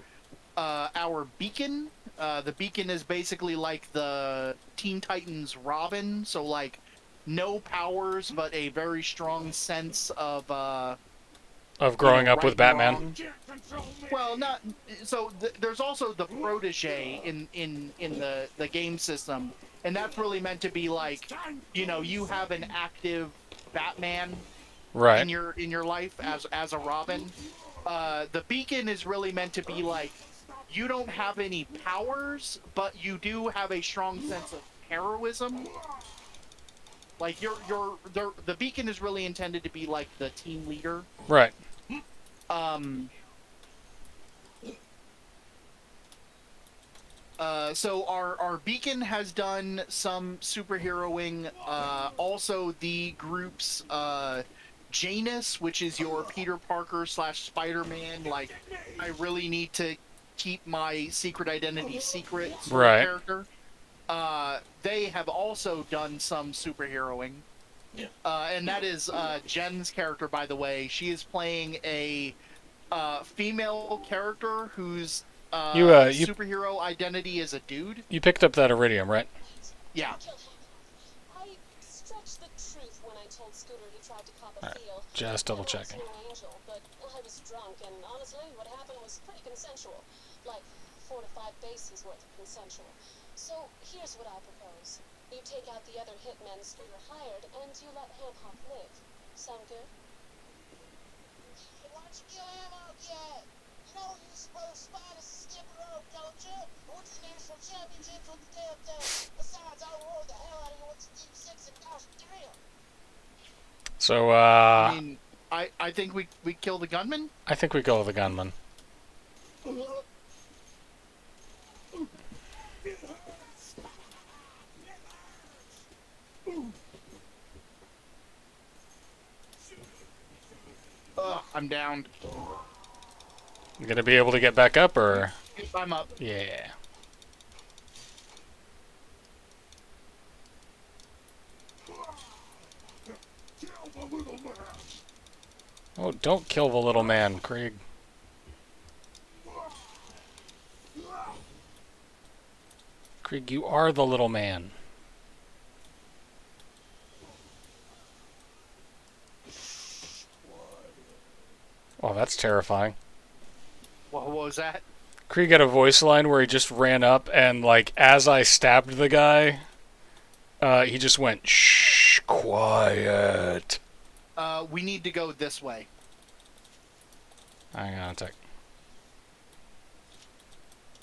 Beacon. The Beacon is basically like the Teen Titans Robin. So like, no powers, but a very strong sense of Growing up right with and Batman. wrong. Well, not so. There's also the protege in the game system, and that's really meant to be like, you have an active Batman Right. in your life as a Robin. The Beacon is really meant to be like, you don't have any powers, but you do have a strong sense of heroism. Like the Beacon is really intended to be like the team leader. Right. So our Beacon has done some superheroing. Also, the group's Janus, which is your Peter Parker / Spider-Man. Like, I really need to keep my secret identity secret sort of Right. character. They have also done some superheroing. And that is Jen's character, by the way. She is playing a female character whose You superhero identity is a dude. You picked up that iridium, right? Yeah. Kill him. I stretched the truth when I told Scooter he tried to cop a Alright, feel. just double I was checking. no angel, but I was drunk, and honestly, what happened was pretty consensual. Like 4 to 5 bases worth of consensual. So here's what I propose. You take out the other hitmen Scooter hired, and you let Hamhawk live. Sound good? Hey, why don't you kill Hammock yet? You know you're supposed to spot as a skipper rope, don't you? I went to the national championships with the damn thing. Besides, I rode the hell out of you with some deep six and gosh damn. So, I mean, I think we kill the gunman. I think we go with the gunman. Ugh, I'm down. You gonna be able to get back up, or? I'm up. Yeah. Oh, don't kill the little man, Krieg. Krieg, you are the little man. Oh, that's terrifying. What was that? Krieg had a voice line where he just ran up and, like, as I stabbed the guy, he just went, shh, quiet. We need to go this way. Hang on a sec.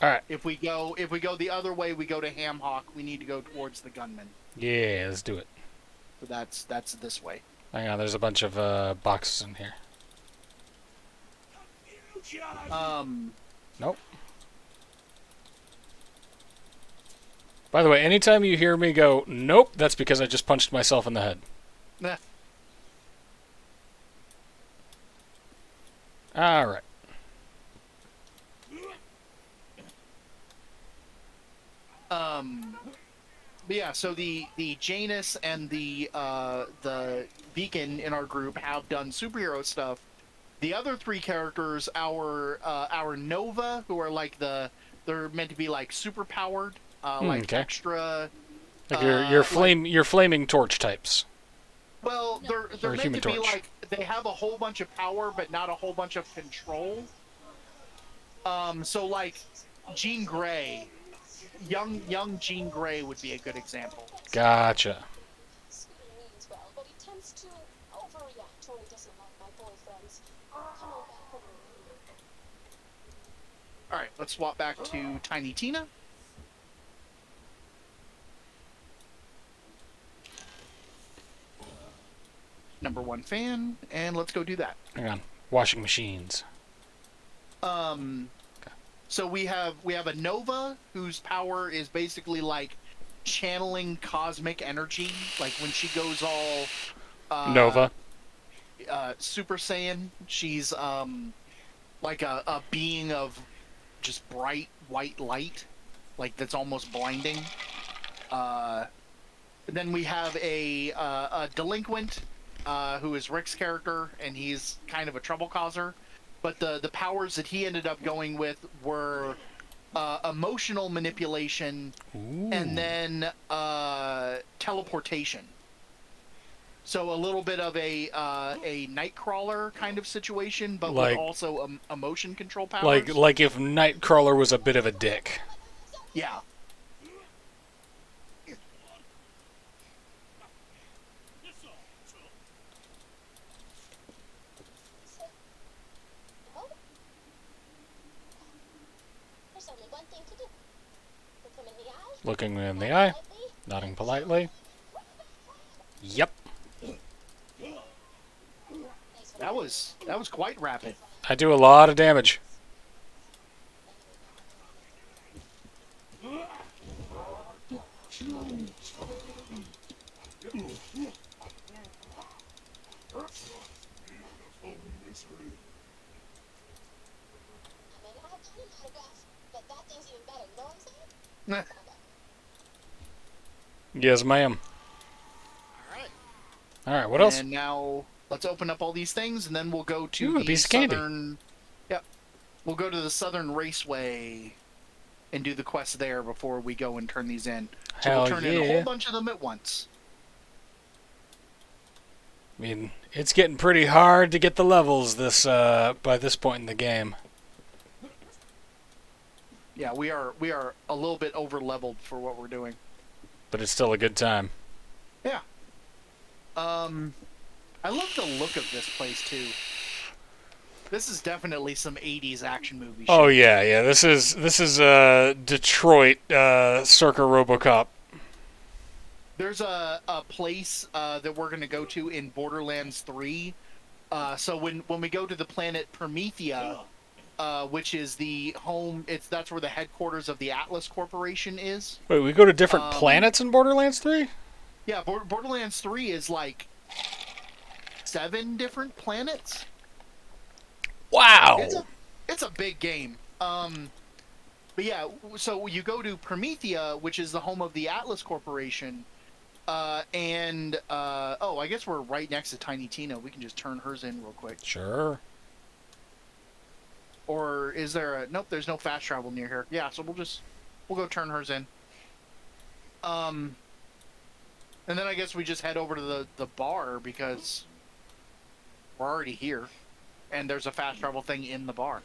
Alright. If we go the other way, we go to Hamhawk. We need to go towards the gunman. Yeah, let's do it. So that's this way. Hang on, there's a bunch of boxes in here. Nope. By the way, anytime you hear me go, nope, that's because I just punched myself in the head. Nah. Alright. But yeah, so the Janus and the Beacon in our group have done superhero stuff. The other three characters, our Nova, who are like they're meant to be like super powered, like okay. extra. Like your flaming torch types. Well, they're Or meant Human to be Torch. like they have a whole bunch of power, but not a whole bunch of control. So like Jean Grey, young Jean Grey would be a good example. Gotcha. Scooter means well, but he tends to overreact when he doesn't like my boyfriends. Come on back over here. All right, let's swap back to Tiny Tina. #1 fan, and let's go do that. Hang on. Washing machines. So we have a Nova whose power is basically like channeling cosmic energy, like when she goes all Nova. Super Saiyan. She's like a being of just bright white light, like that's almost blinding. Then we have a delinquent who is Rick's character, and he's kind of a trouble causer. But the powers that he ended up going with were emotional manipulation. Ooh. And then teleportation. So a little bit of a Nightcrawler kind of situation, but Like- with also emotion control powers. Like if Nightcrawler was a bit of a dick. Yeah. Oh? There's only one thing to do. Look him in the eye. Looking in the eye, politely. nodding politely. Yep. Thanks for That was quite rapid. I do a lot of damage. I mean, I have plenty of autographs, but that thing's even better. You know what I'm saying? Yes, ma'am. Alright. Alright, what else? And now let's open up all these things, and then we'll go to Ooh, a the piece of candy. southern. Yep. We'll go to the Southern Raceway and do the quest there before we go and turn these in. So Hell we'll turn in a yeah. whole bunch of them at once. I mean, it's getting pretty hard to get the levels this by this point in the game. Yeah, we are a little bit over leveled for what we're doing. But it's still a good time. Yeah. I love the look of this place too. This is definitely some 80s action movie shit. Oh yeah, yeah. This is Detroit circa RoboCop. There's a place that we're going to go to in Borderlands 3. So when we go to the planet Promethea, which is the home, that's where the headquarters of the Atlas Corporation is. Wait, we go to different planets in Borderlands 3? Yeah, Borderlands 3 is like 7 different planets. Wow. It's a big game. But yeah, so you go to Promethea, which is the home of the Atlas Corporation, and I guess we're right next to Tiny Tina. We can just turn hers in real quick. Sure. Or is there nope? There's no fast travel near here. Yeah, so we'll go turn hers in. And then I guess we just head over to the bar because we're already here, and there's a fast travel thing in the bar.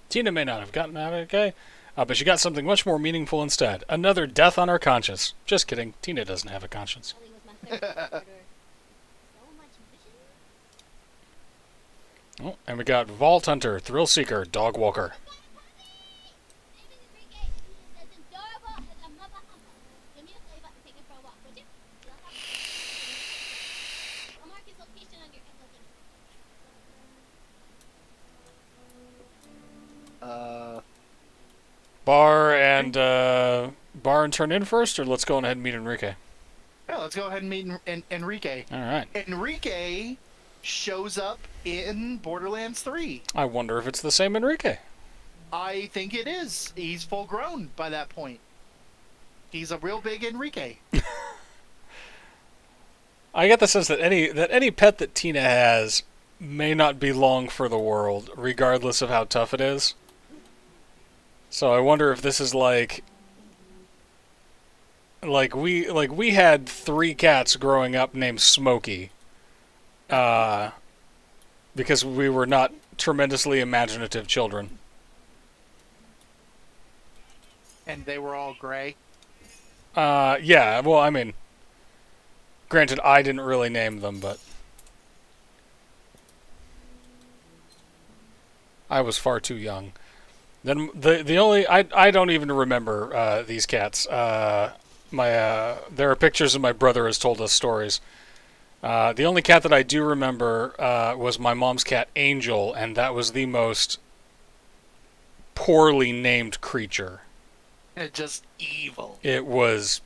Tina may not have gotten out okay, but she got something much more meaningful instead. Another death on her conscience. Just kidding. Tina doesn't have a conscience. Ellie was my favorite reporter. So much vision. Oh, and we got Vault Hunter, Thrill Seeker, Dog Walker. Bar and turn in first, or let's go on ahead and meet Enrique. Yeah, let's go ahead and meet Enrique. All right. Enrique shows up in Borderlands 3. I wonder if it's the same Enrique. I think it is. He's full grown by that point. He's a real big Enrique. I get the sense that any pet that Tina has may not be long for the world, regardless of how tough it is. So I wonder if this is like we had 3 cats growing up named Smokey, because we were not tremendously imaginative children. And they were all gray. Yeah. Well, I mean, granted, I didn't really name them, but I was far too young. Then the only I don't even remember these cats. There are pictures, and my brother has told us stories. The only cat that I do remember was my mom's cat Angel, and that was the most poorly named creature. Just evil. It was.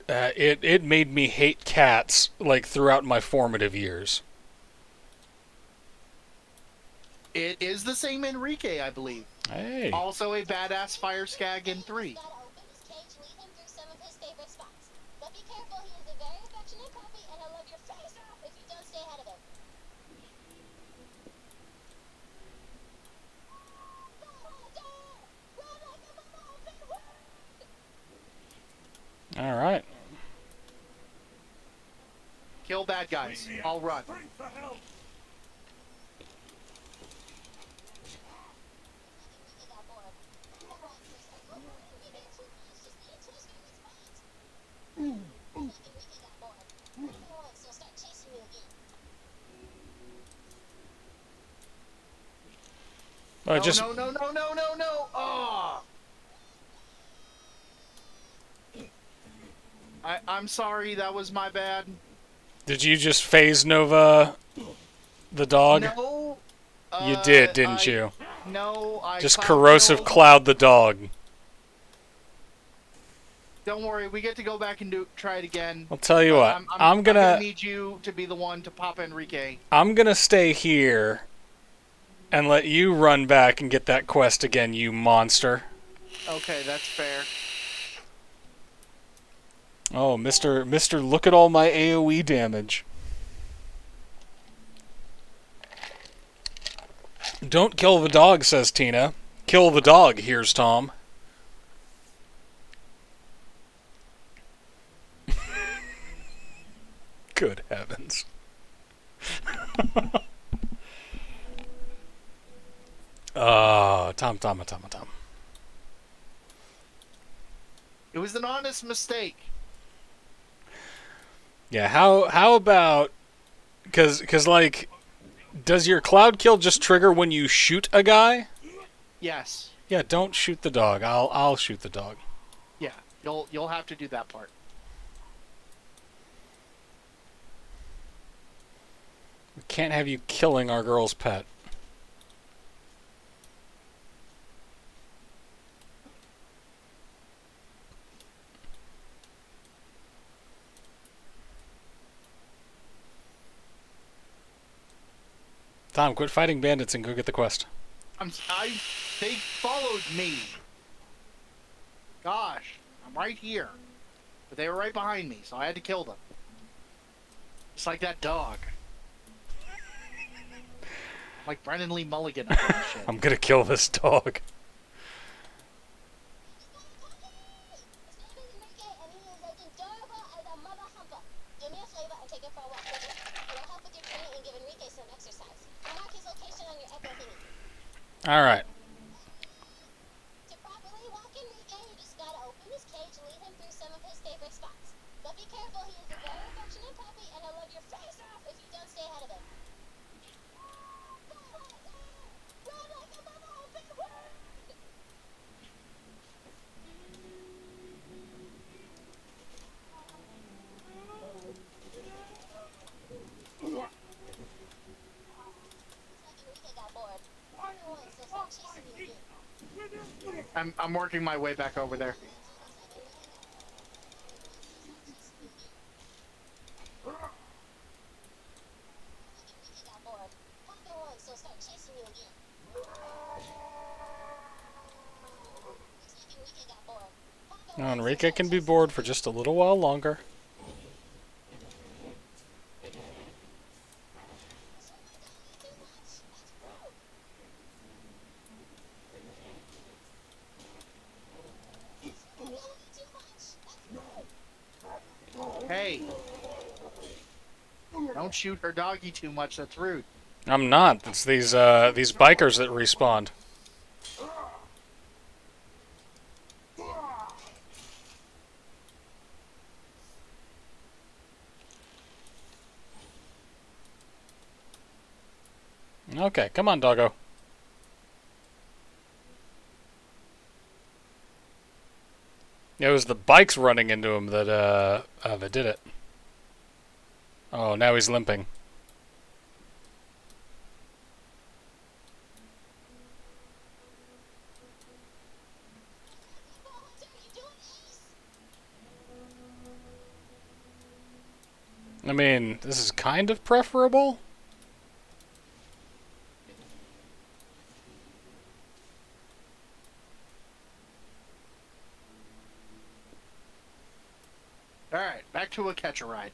It made me hate cats like throughout my formative years. It is the same Enrique, I believe. Hey. Also a badass fire skag in 3. Gotta open his cage, lead him through some of his favorite spots. But be careful, he is a very affectionate puppy, and he'll love your face off if you don't stay ahead of him. Run like a mama open world! All right. Kill bad guys. I'll run. I just No. Oh! I'm sorry, that was my bad. did you just phase Nova the dog? No. You did, didn't you? No, I Just cloud corrosive killed- cloud the dog. Don't worry, we get to go back and try it again. I'll tell you But what. I'm gonna gonna need you to be the one to pop Enrique. stay here and let you run back and get that quest again, you monster. Okay, that's fair. Oh, Mr. Look at all my AoE damage. Don't kill the dog, says Tina. Kill the dog, here's Tom. Good heavens. Tom. It was an honest mistake. Yeah, how about... Because, like, does your cloud kill just trigger when you shoot a guy? Yes. Yeah, don't shoot the dog. I'll shoot the dog. Yeah, you'll have to do that part. We can't have you killing our girl's pet. Tom, quit fighting bandits and go get the quest. They followed me. Gosh, I'm right here. But they were right behind me, so I had to kill them. Just like that dog. Like Brennan Lee Mulligan on that shit. I'm gonna kill this dog. His name is Enrique, and he is as adorable as a mother humper. Do me a favor and take him for a walk with you. It'll help with your training and give Enrique some exercise. Mark his location on your echo thingy. Alright. To properly walk Enrique, you just gotta open his cage and lead him through some of his favorite spots. But be careful, he is a very affectionate puppy, and he'll love your face off if you don't stay ahead of him. Run like a mama open world! Enrique got bored. Everyone still start chasing I'm working my way back over there. Got bored. Pop it once, so start chasing you again. Looks like Enrique got bored. Pop it Now, once, Enrique can be bored for just a little while longer. Hey. Don't shoot her doggy too much, that's rude. I'm not. It's these bikers that respawned. Okay, come on, doggo. It was the bikes running into him that did it. Oh, now he's limping. I mean, this is kind of preferable. Alright, back to a catch-a-ride.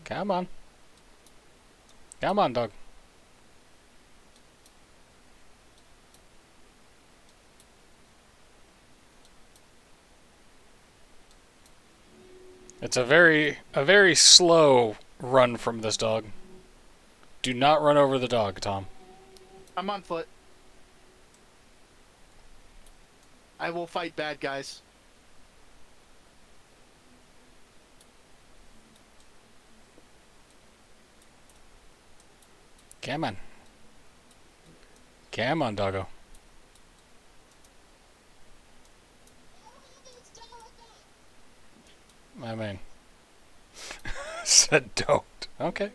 Come on. Come on, dog. It's a very slow run from this dog. Do not run over the dog, Tom. I'm on foot. I will fight bad guys. Come on. Come on, doggo. I mean, said don't. Okay.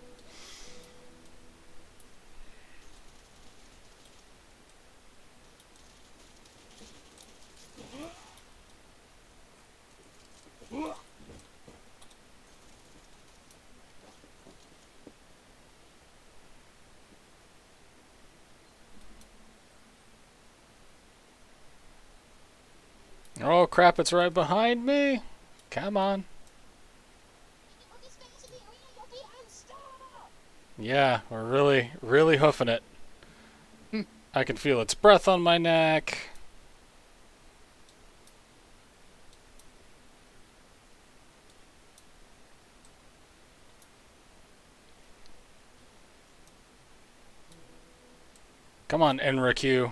Oh crap, it's right behind me. Come on. Yeah, we're really hoofing it. I can feel its breath on my neck. Come on, Enrique.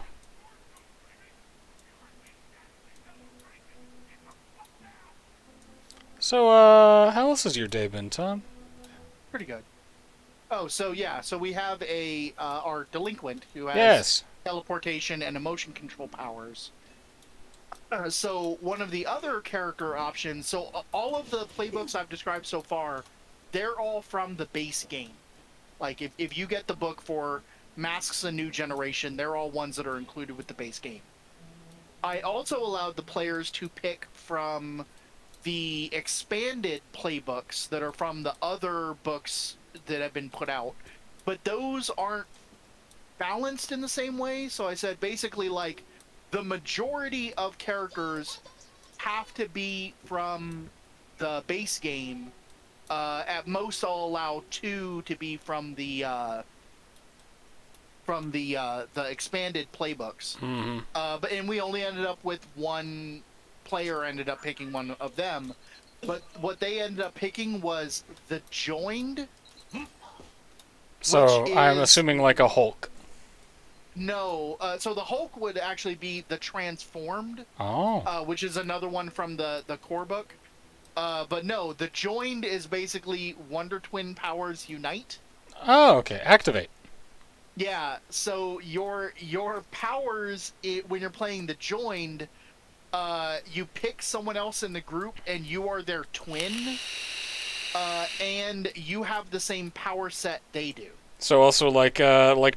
So, how else has your day been, Tom? Pretty good. Oh, so yeah, so we have our delinquent who has Yes. teleportation and emotion control powers. So one of the other character options, so all of the playbooks I've described so far, they're all from the base game. Like, if you get the book for Masks a New Generation, they're all ones that are included with the base game. I also allowed the players to pick from the expanded playbooks that are from the other books that have been put out, but those aren't balanced in the same way. So I said basically, like, the majority of characters have to be from the base game. At most, I'll allow 2 to be from the expanded playbooks. Mm-hmm. And we only ended up with one player ended up picking one of them. But what they ended up picking was the joined. So which I'm is- assuming like a Hulk. No, so the Hulk would actually be the transformed, Oh. which is another one from the core book. But no, the joined is basically Wonder Twin powers unite. Oh, okay. Activate. Yeah, so your powers, when you're playing the joined, you pick someone else in the group and you are their twin. and you have the same power set they do. So also like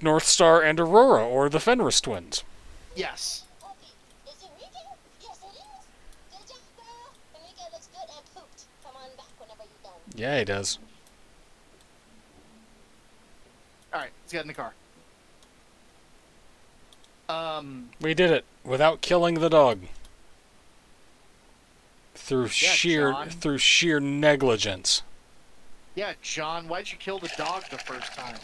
North Star and Aurora, or the Fenris twins. Yes. Poppy, is it Enrique? Yes, it is. Good job, girl. Enrique looks good and pooped. Come on back whenever you're done. Yeah, he does. All right, let's get in the car. We did it without killing the dog. Through sheer negligence. Yeah, John, why'd you kill the dog the first time?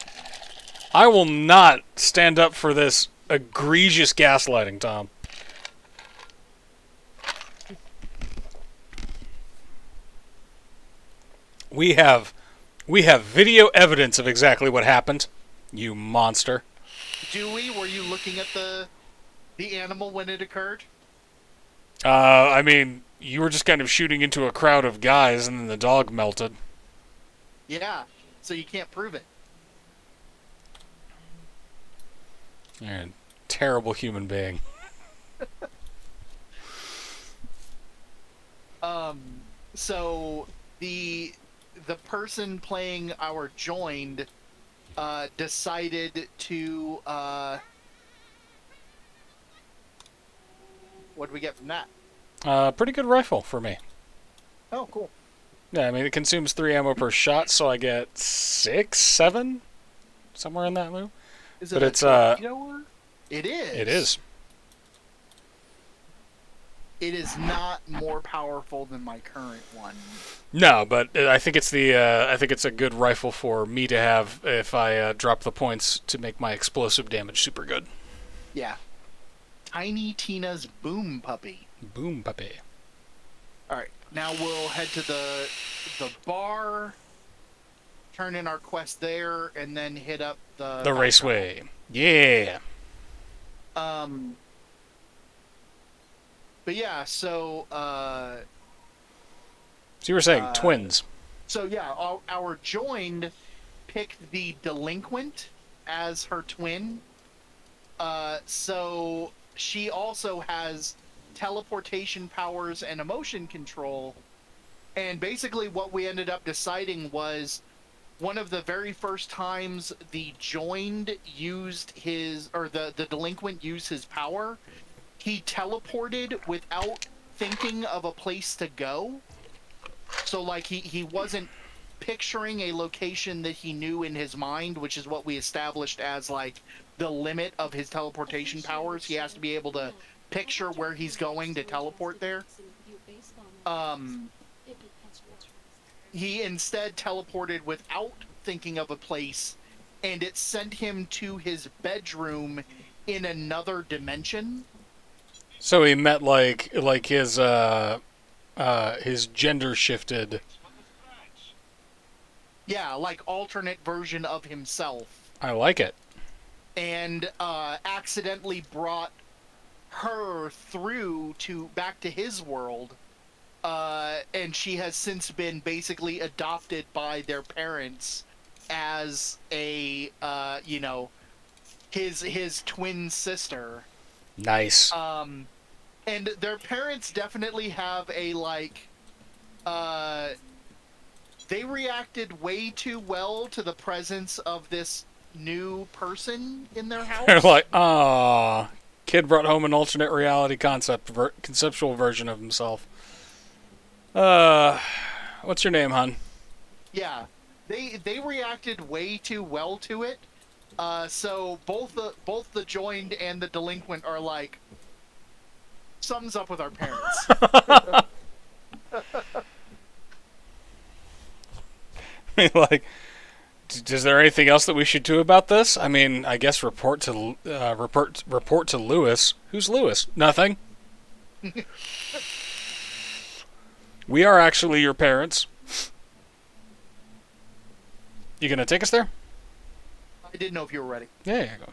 I will not stand up for this egregious gaslighting, Tom. We have video evidence of exactly what happened. You monster. Do we? Were you looking at the animal when it occurred? I mean, you were just kind of shooting into a crowd of guys, and then the dog melted. Yeah, so you can't prove it. You're a terrible human being. So the person playing our joined decided to what do we get from that? Pretty good rifle for me. Oh, cool. Yeah, I mean, it consumes 3 ammo per shot, so I get 6, 7? Somewhere in that loop. Is it But a it's, torpedo? It is. It is. It is not more powerful than my current one. No, but I think it's a good rifle for me to have if I drop the points to make my explosive damage super good. Yeah. Tiny Tina's Boom Puppy. Boom, puppy. All right, now we'll head to the bar, turn in our quest there, and then hit up The raceway. Yeah. But yeah, so So you were saying twins. so yeah, our joined picked the delinquent as her twin. So she also has teleportation powers and emotion control. And basically what we ended up deciding was one of the very first times the joined used his, or the delinquent used his power, he teleported without thinking of a place to go. So like he wasn't picturing a location that he knew in his mind, which is what we established as like the limit of his teleportation powers. He has to be able to picture where he's going to teleport there. He instead teleported without thinking of a place, and it sent him to his bedroom in another dimension. So he met like his gender shifted. Yeah, like alternate version of himself. I like it. And accidentally brought her through back to his world. And she has since been basically adopted by their parents as a, his twin sister. Nice. And their parents definitely have a, they reacted way too well to the presence of this new person in their house. They're like, ah, kid brought home an alternate reality conceptual version of himself. What's your name, hon? Yeah, they reacted way too well to it. So both the joined and the delinquent are like, something's up with our parents. Like, is there anything else that we should do about this? I mean, I guess report to Lewis. Who's Lewis? Nothing. We are actually your parents. You gonna take us there? I didn't know if you were ready. Yeah, go.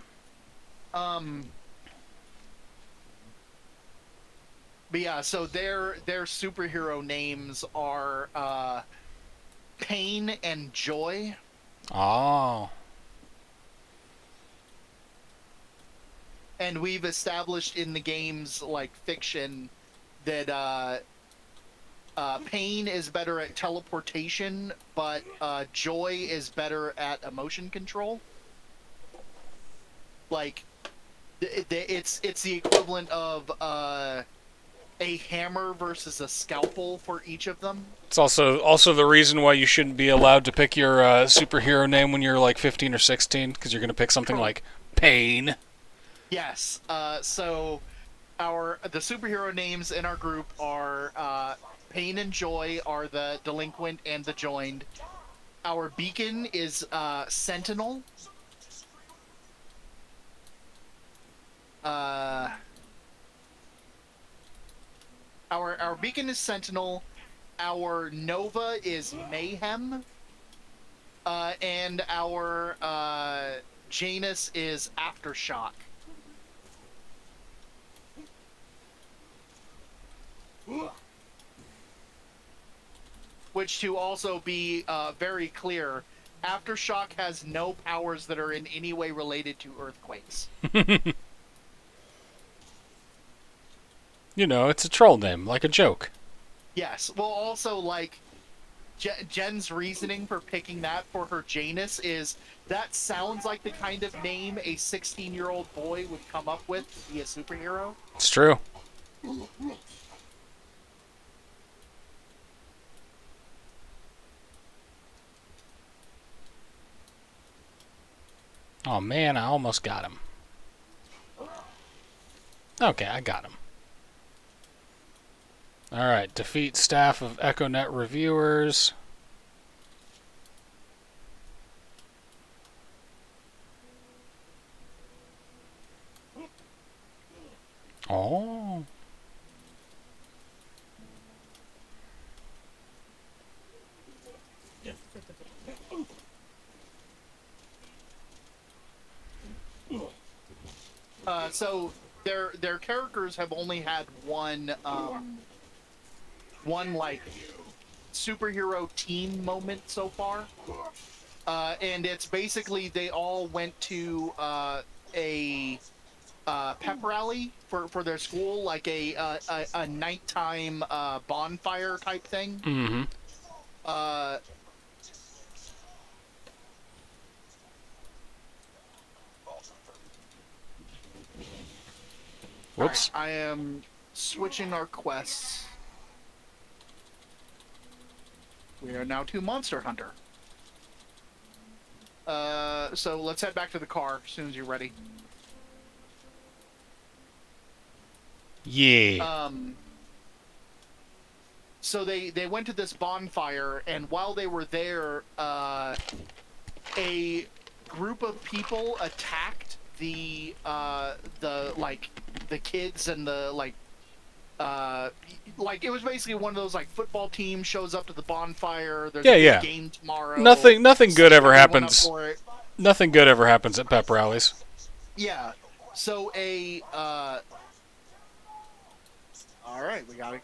But yeah, so their superhero names are Pain and Joy. Oh. And we've established in the game's like fiction that Pain is better at teleportation, but Joy is better at emotion control. Like, it's the equivalent of a hammer versus a scalpel for each of them. It's also the reason why you shouldn't be allowed to pick your superhero name when you're like 15 or 16, because you're going to pick something like Pain. Yes. So the superhero names in our group are Pain and Joy are the delinquent and the joined. Our beacon is Sentinel. Our beacon is Sentinel. Our Nova is Mayhem. And our Janus is Aftershock. Which, to also be very clear, Aftershock has no powers that are in any way related to earthquakes. You know, it's a troll name, like a joke. Yes. Well, also, like, Jen's reasoning for picking that for her Janus is that sounds like the kind of name a 16-year-old boy would come up with to be a superhero. It's true. Oh man, I almost got him. Okay, I got him. Alright, defeat staff of EchoNet reviewers. Oh. So their characters have only had one like superhero team moment so far, and it's basically they all went to a pep rally for their school, like a nighttime bonfire type thing. Mm-hmm. Whoops. Right, I am switching our quests. We are now to Monster Hunter. So let's head back to the car as soon as you're ready. Yeah. So they went to this bonfire, and while they were there, a group of people attacked the kids and the it was basically one of those like football team shows up to the bonfire. There's a big game tomorrow. Nothing good ever Everyone went happens. up for it. Nothing good ever happens at pep rallies. Yeah. So all right, we got it.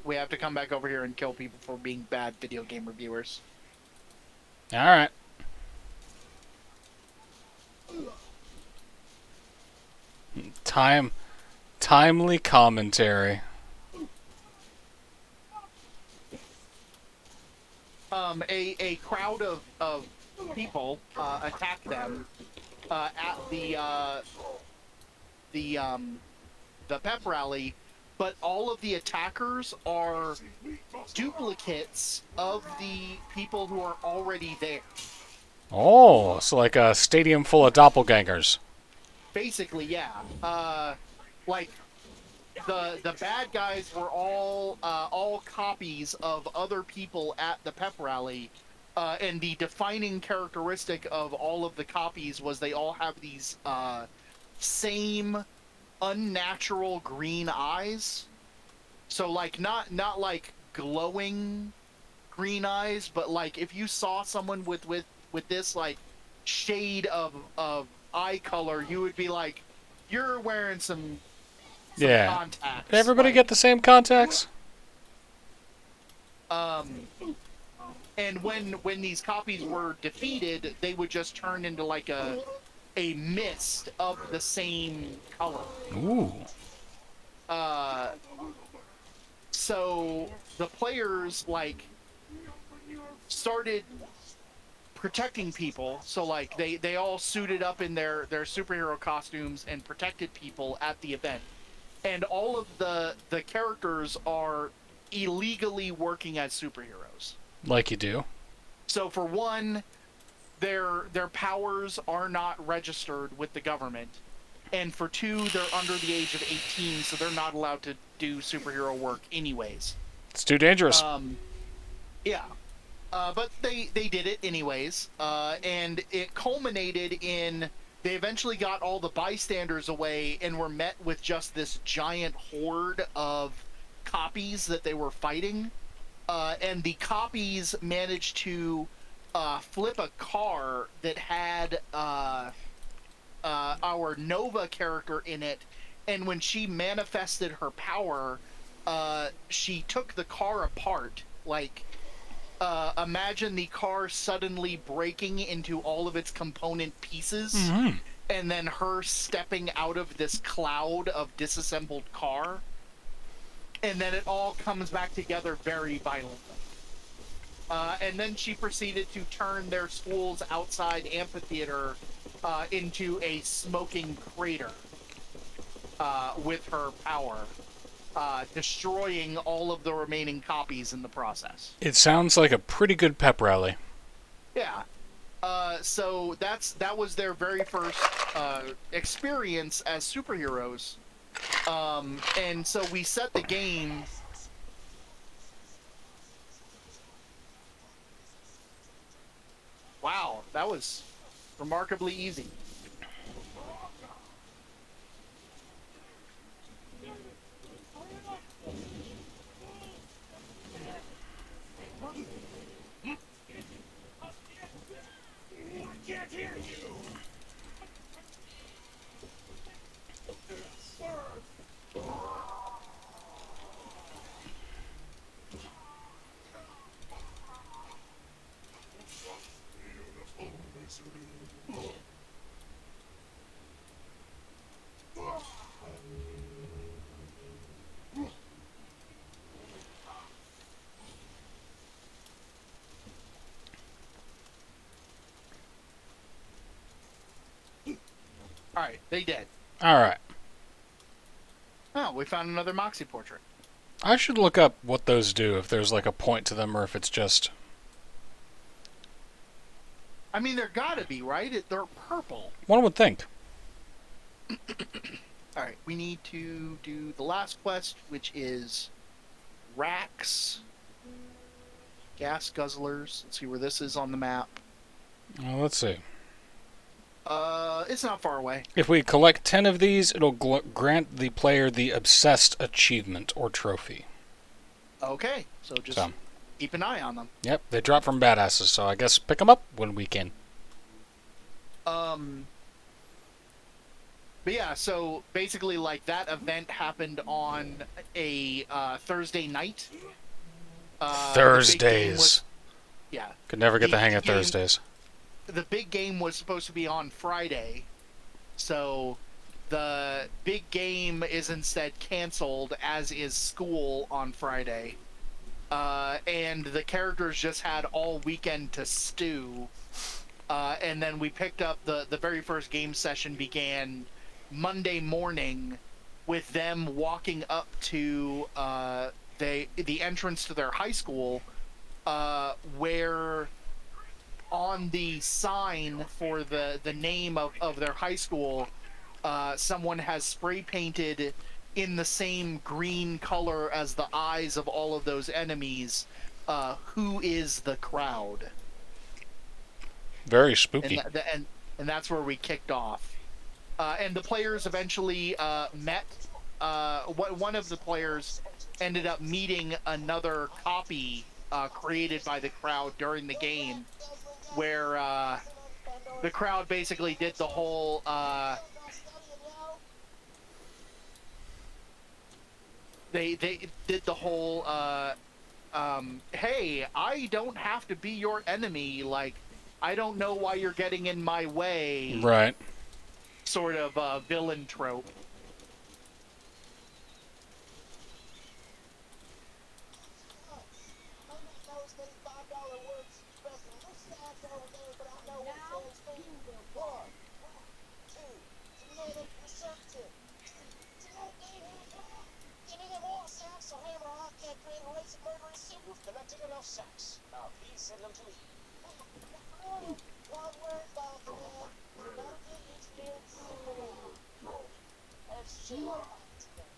We have to come back over here and kill people for being bad video game reviewers. All right. Timely commentary. A crowd of people attacked them at the pep rally, but all of the attackers are duplicates of the people who are already there. Oh, so like a stadium full of doppelgangers. Basically, yeah. Like the bad guys were all copies of other people at the pep rally, and the defining characteristic of all of the copies was they all have these same unnatural green eyes. So like not like glowing green eyes, but like if you saw someone with this like shade of eye color, you would be like, you're wearing some contacts. Did everybody get the same contacts? And when these copies were defeated, they would just turn into like a a mist of the same color. Ooh. So the players like started protecting people. So like they all suited up in their superhero costumes and protected people at the event. And all of the characters are illegally working as superheroes. Like you do. So for one, their powers are not registered with the government. And for two, they're under the age of 18, so they're not allowed to do superhero work anyways. It's too dangerous. Yeah. But they did it anyways. And it culminated in they eventually got all the bystanders away and were met with just this giant horde of copies that they were fighting. And the copies managed to flip a car that had our Nova character in it, and when she manifested her power, she took the car apart. Like, imagine the car suddenly breaking into all of its component pieces, and then her stepping out of this cloud of disassembled car, and then it all comes back together very violently. And then she proceeded to turn their school's outside amphitheater into a smoking crater with her power, destroying all of the remaining copies in the process. It sounds like a pretty good pep rally. Yeah. So that was their very first experience as superheroes. And so we set the game. Wow, that was remarkably easy. All right, they did. All right. Oh, we found another Moxie portrait. I should look up what those do, if there's like a point to them or if it's just... I mean, there gotta be, right? They're purple. One would think. All right, we need to do the last quest, which is racks, gas guzzlers. Let's see where this is on the map. Well, let's see. It's not far away. If we collect 10 of these, it'll grant the player the Obsessed Achievement or Trophy. Okay, so just keep an eye on them. Yep, they drop from badasses, so I guess pick them up when we can. But yeah, so basically, like, that event happened on a Thursday night. Thursdays. Yeah. Could never get the hang of game- Thursdays. The big game was supposed to be on Friday, so the big game is instead canceled, as is school on Friday. And the characters just had all weekend to stew. And then we picked up the very first game session began Monday morning with them walking up to the entrance to their high school, where on the sign for the name of their high school, someone has spray painted in the same green color as the eyes of all of those enemies, who is the crowd. Very spooky. And that's where we kicked off. And the players eventually met. One of the players ended up meeting another copy created by the crowd during the game, where the crowd basically did the whole they did the whole hey, I don't have to be your enemy, like, I don't know why you're getting in my way. Right. sort of villain trope. I might know as many $5 words expressed in mustache over there, but I know what stands for. One, two, to know that you're certain. To know game who's wrong. Giving him all sacks so Hammerhawk can't create a race of murderous suit. You've collected enough sacks. Now please send them to me. One word, Baltimore. That'll get each beard super well. That's chill.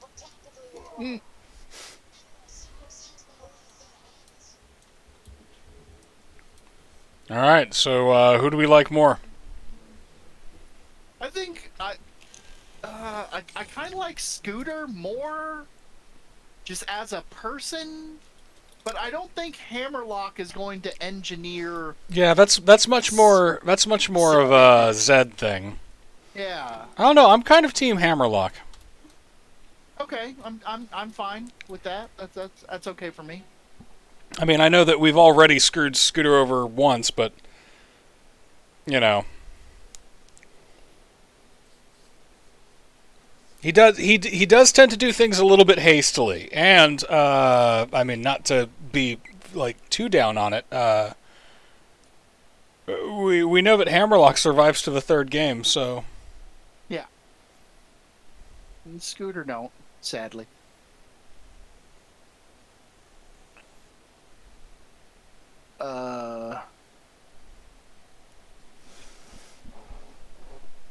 But tactically it's wrong. All right, so who do we like more? I think I kind of like Scooter more, just as a person. But I don't think Hammerlock is going to engineer. Yeah, that's much more of a Zed thing. Yeah. I don't know. I'm kind of Team Hammerlock. Okay, I'm fine with that. That's okay for me. I mean, I know that we've already screwed Scooter over once, but you know, he does tend to do things a little bit hastily, and I mean, not to be like too down on it. We know that Hammerlock survives to the third game, so Yeah. And Scooter don't, sadly.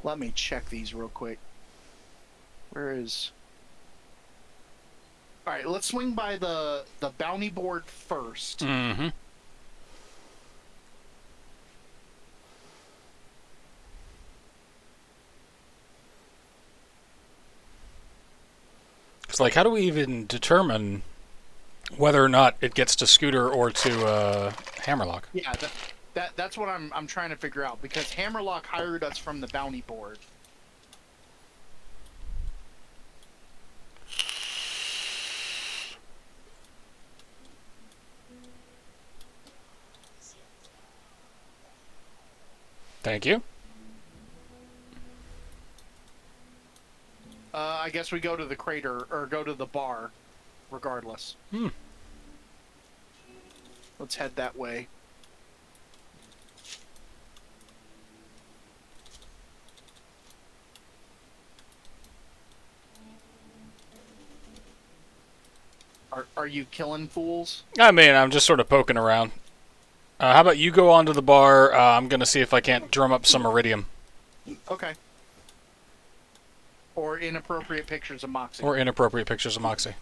Let me check these real quick. Where is... Alright, let's swing by the bounty board first. mm-hmm. It's like, how do we even determine whether or not it gets to Scooter or to Hammerlock? Yeah, that's what I'm trying to figure out, because Hammerlock hired us from the bounty board. Thank you. I guess we go to the crater, or go to the bar, regardless. Let's head that way. Are you killing fools? I mean, I'm just sort of poking around. How about you go on to the bar? I'm going to see if I can't drum up some iridium. Okay. Or inappropriate pictures of Moxie. Or inappropriate pictures of Moxie.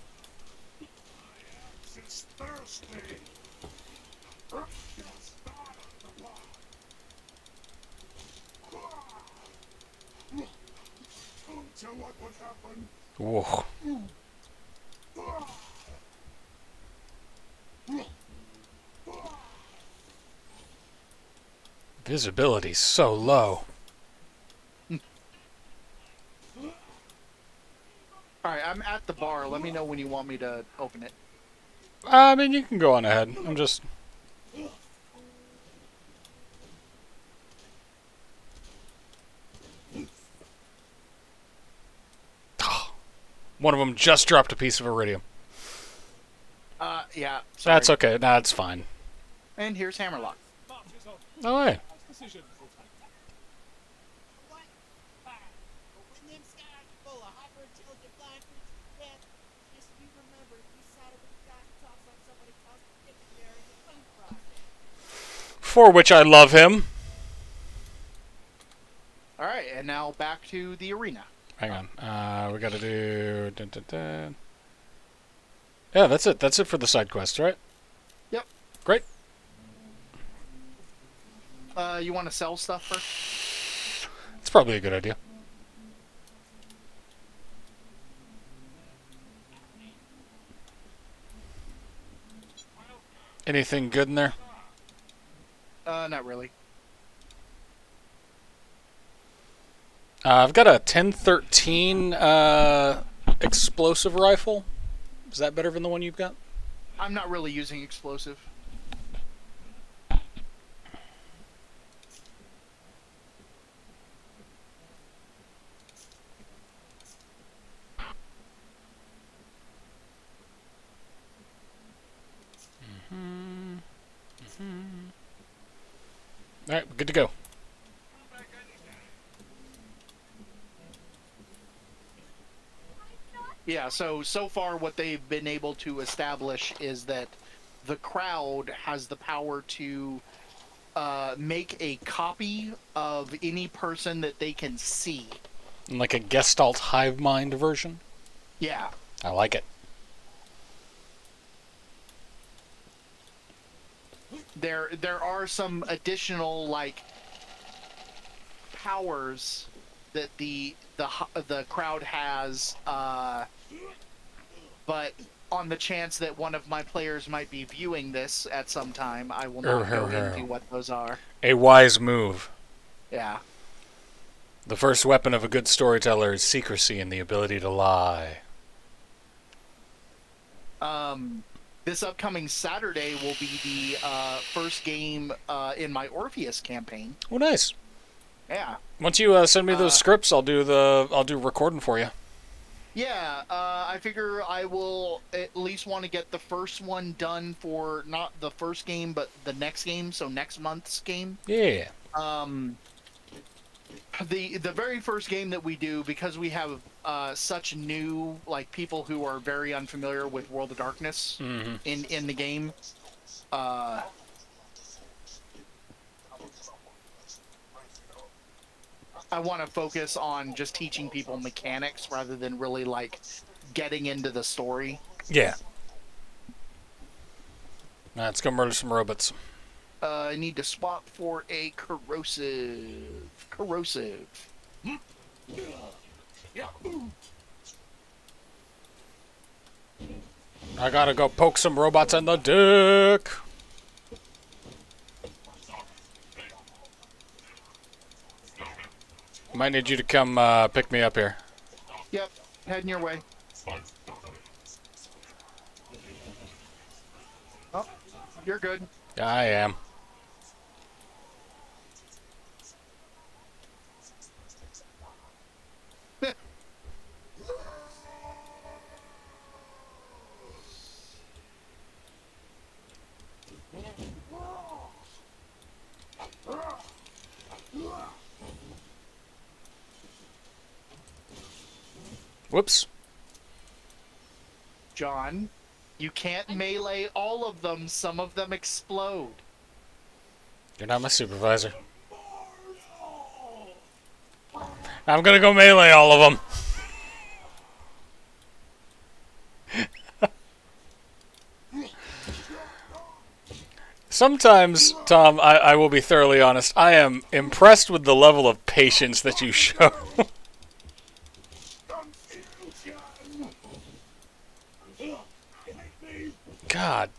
Whoa. Visibility's so low. Alright, I'm at the bar. Let me know when you want me to open it. I mean, you can go on ahead. I'm just... One of them just dropped a piece of iridium. Yeah. Sorry. That's okay. That's fine. And here's Hammerlock. Oh, hey. For which I love him. Alright, and now back to the arena. Hang on. We gotta do... Dun, dun, dun. Yeah, that's it. That's it for the side quest, right? Yep. Great. You want to sell stuff first? It's probably a good idea. Anything good in there? Not really. I've got a 1013 explosive rifle. Is that better than the one you've got? I'm not really using explosive. All right, good to go. Yeah, so far what they've been able to establish is that the crowd has the power to make a copy of any person that they can see. Like a Gestalt hive mind version? Yeah. I like it. There are some additional like powers that the crowd has, but on the chance that one of my players might be viewing this at some time, I will not go into what those are. A wise move. Yeah. The first weapon of a good storyteller is secrecy and the ability to lie. This upcoming Saturday will be the first game in my Orpheus campaign. Oh, nice. Yeah. Once you send me those scripts, I'll do recording for you. Yeah, I figure I will at least want to get the first one done for not the first game, but the next game, so next month's game. Yeah. The very first game that we do, because we have such new like people who are very unfamiliar with World of Darkness in the game. I want to focus on just teaching people mechanics rather than really like getting into the story. Yeah. Let's go murder some robots. I need to swap for a corrosive. I gotta go poke some robots in the dick. Might need you to come pick me up here. Yep, heading your way. Oh, you're good. I am. Whoops. John, you can't melee all of them. Some of them explode. You're not my supervisor. I'm gonna go melee all of them. Sometimes, Tom, I will be thoroughly honest, I am impressed with the level of patience that you show. God.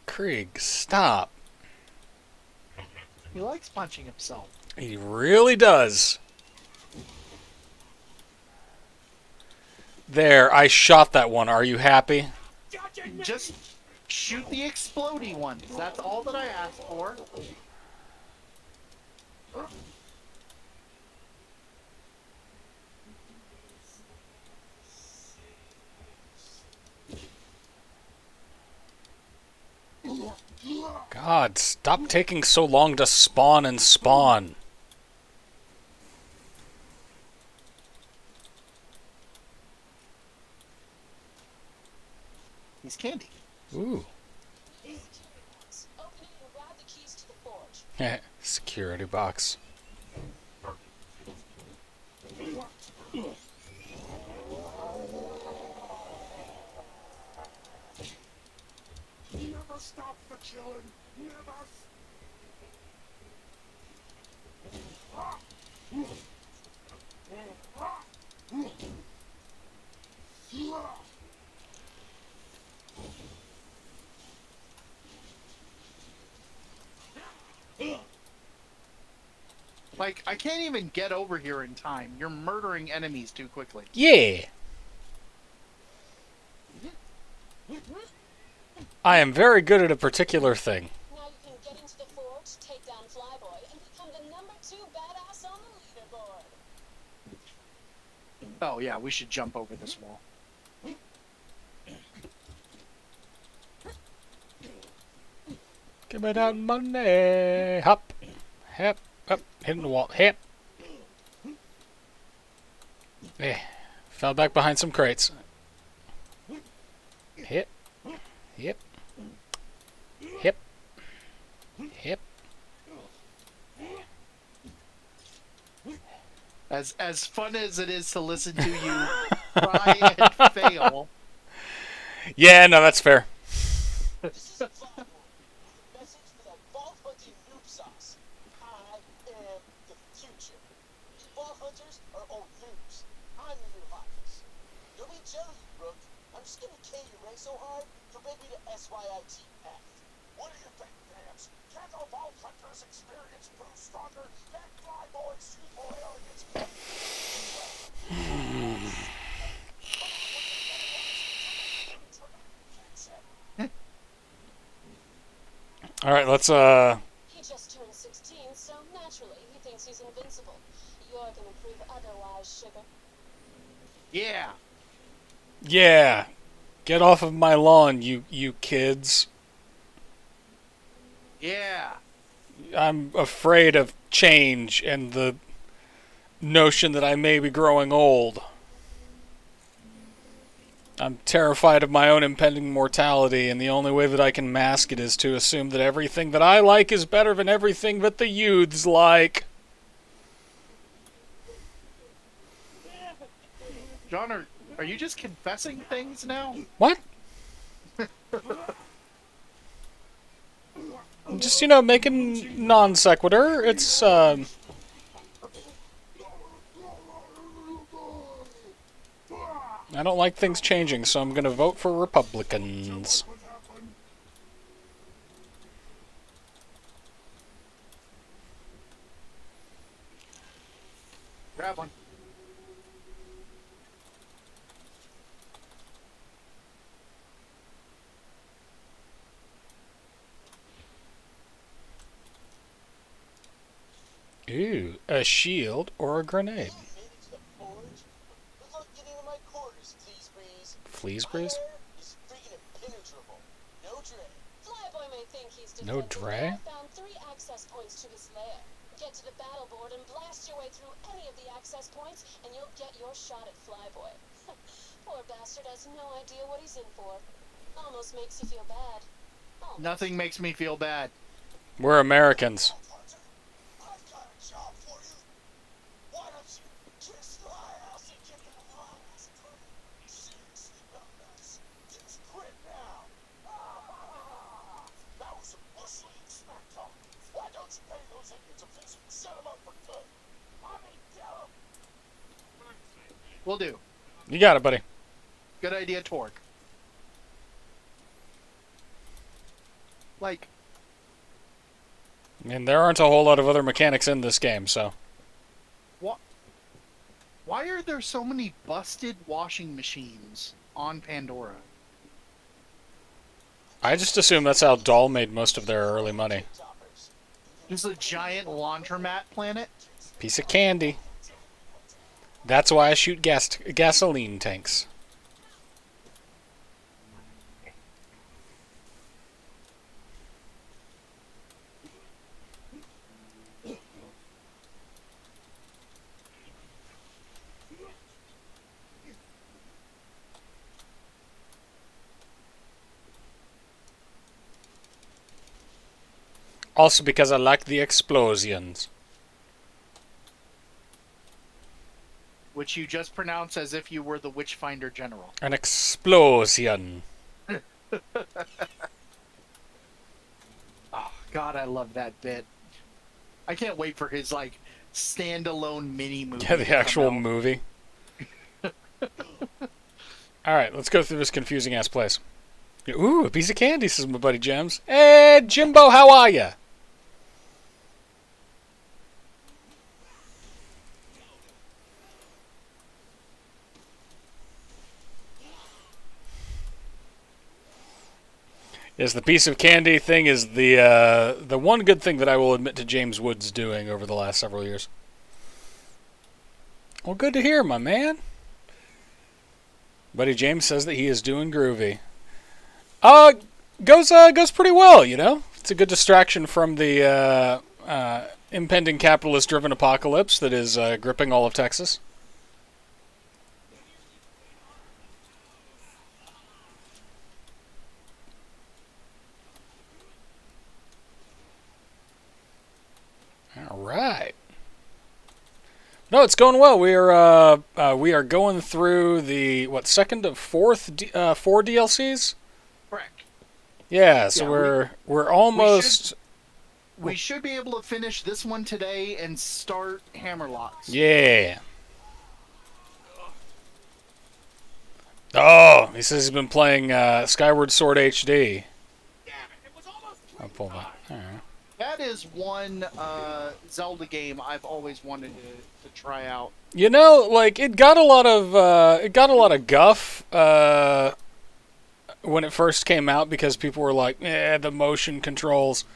Krieg, stop. He likes punching himself. He really does. There, I shot that one. Are you happy? Just shoot the explodey ones. That's all that I asked for. God, stop taking so long to spawn and spawn. He's candy. Ooh. Open it and grab the keys to the forge. Security box. Never stop the killing. Never. Like, I can't even get over here in time. You're murdering enemies too quickly. Yeah. I am very good at a particular thing. Now you can get into the forge, take down Flyboy, and become the #2 badass on the leaderboard. Oh, yeah, we should jump over this wall. Give me that money. Hop. Hep. Up. Hitting the wall. Hep. Fell back behind some crates. Hip. Hip. Hip. Hip. As fun as it is to listen to you try and fail. Yeah, no, that's fair. This is a fire message for that vault hunting noob sauce. I am the future. You vault hunters are old noobs. I'm your new hotness. You'll be jelly, Rook. I'm just gonna K your rank so hard, forbid me to SYITF. What do you think, fans? Can the vault hunters' experience prove stronger than Flyboy's youthful arrogance? All right, let's He just turned 16, so naturally he thinks he's invincible. You're gonna prove otherwise, sugar. Yeah. yeah. Get off of my lawn, you kids. Yeah. I'm afraid of change and the notion that I may be growing old. I'm terrified of my own impending mortality, and the only way that I can mask it is to assume that everything that I like is better than everything that the youths like. John, are you just confessing things now? What? Just, you know, making non sequitur. It's, I don't like things changing, so I'm gonna vote for Republicans. Grab one. Ooh, a shield or a grenade? Made it to the forge. Good luck getting to my quarters, please, Breeze. Fleas breeze? Fire is freaking impenetrable. No dread. Flyboy may think he's No defensive, dray? but I found 3 access points to his lair. Get to the battle board and blast your way through any of the access points, and you'll get your shot at Flyboy. Poor bastard has no idea what he's in for. Almost makes you feel bad. Almost. Nothing makes me feel bad. We're Americans. I've got a job for you. Why don't you kiss my ass and get the ass? Seriously, numbnuts. Just quit now. That was some bushling smack talk. Why don't you pay those idiots a visit and set them up for good? I mean, tell them. Will do. You got it, buddy. Good idea, Torque. Like, I mean, there aren't a whole lot of other mechanics in this game, so. why are there so many busted washing machines on Pandora? I just assume that's how Doll made most of their early money. Just a giant laundromat planet? Piece of candy. That's why I shoot gasoline tanks. Also because I like the explosions. Which you just pronounce as if you were the Witchfinder General. An explosion. Oh, God, I love that bit. I can't wait for his, like, standalone mini movie. Yeah, the to come actual out. movie. Alright, let's go through this confusing ass place. Ooh, a piece of candy, says my buddy Gems. Hey, Jimbo, how are ya? Yes, the piece of candy thing is the one good thing that I will admit to James Woods doing over the last several years. Well, good to hear, my man. Buddy James says that he is doing groovy. Goes pretty well, you know. It's a good distraction from the impending capitalist-driven apocalypse that is gripping all of Texas. All right. No, it's going well. We are going through the second of four DLCs. Correct. Yeah, so we're almost. We should be able to finish this one today and start Hammerlocks. Yeah. Oh, he says he's been playing Skyward Sword HD. I'll pull that. All right. That is one Zelda game I've always wanted to try out. You know, like it got a lot of guff when it first came out because people were like, the motion controls.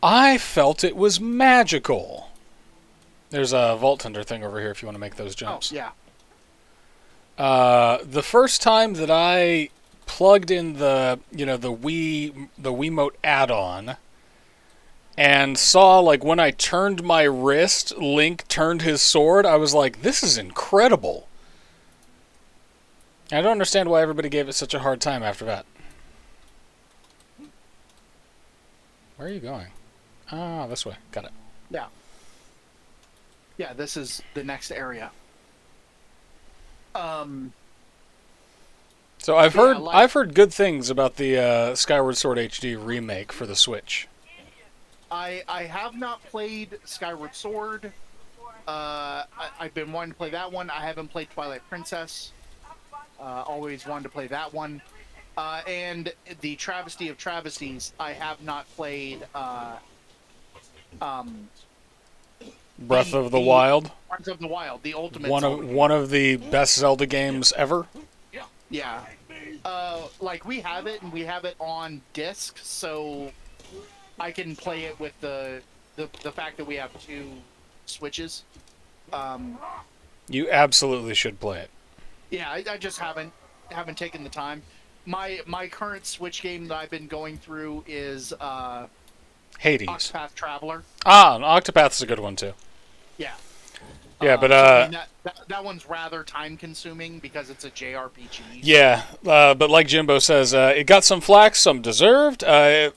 I felt it was magical. There's a Vault Hunter thing over here if you want to make those jumps. Oh, yeah. The first time that I plugged in the Wiimote add-on and saw, like, when I turned my wrist, Link turned his sword, I was like, this is incredible. I don't understand why everybody gave it such a hard time after that. Where are you going? Ah, this way. Got it. Yeah. Yeah, this is the next area. So I've heard good things about the Skyward Sword HD remake for the Switch. I have not played Skyward Sword. I've been wanting to play that one. I haven't played Twilight Princess. Always wanted to play that one. And the Travesty of Travesties, I have not played. Breath of the Wild. Breath of the Wild, the ultimate. One of the best Zelda games ever. Yeah. Like we have it, and we have it on disc, so I can play it with the fact that we have two Switches. You absolutely should play it. Yeah, I just haven't taken the time. My current Switch game that I've been going through is Hades. Octopath Traveler. Ah, Octopath's a good one too. Yeah. Yeah, but I mean, that one's rather time consuming because it's a JRPG. Yeah, but like Jimbo says, it got some flack, some deserved. But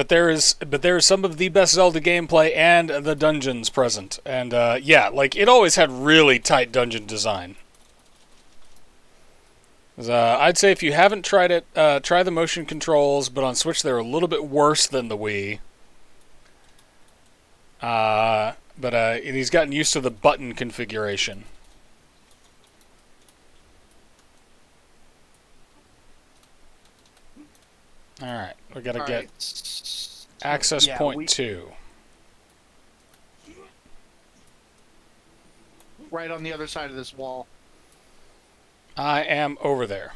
there is some of the best Zelda gameplay and the dungeons present, and yeah, like it always had really tight dungeon design. I'd say if you haven't tried it, try the motion controls, but on Switch they're a little bit worse than the Wii. But he's gotten used to the button configuration. Alright, we gotta get access point 2. Right on the other side of this wall. I am over there.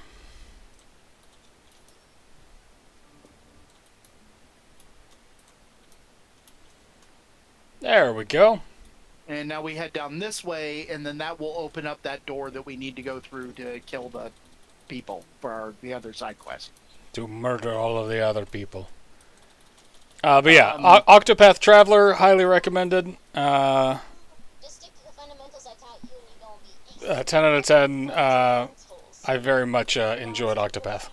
There we go. And now we head down this way, and then that will open up that door that we need to go through to kill the people for the other side quest. To murder all of the other people. But yeah, Octopath Traveler, highly recommended. Just stick to the fundamentals I taught you and you're gonna be easy. 10 out of 10. I very much enjoyed Octopath.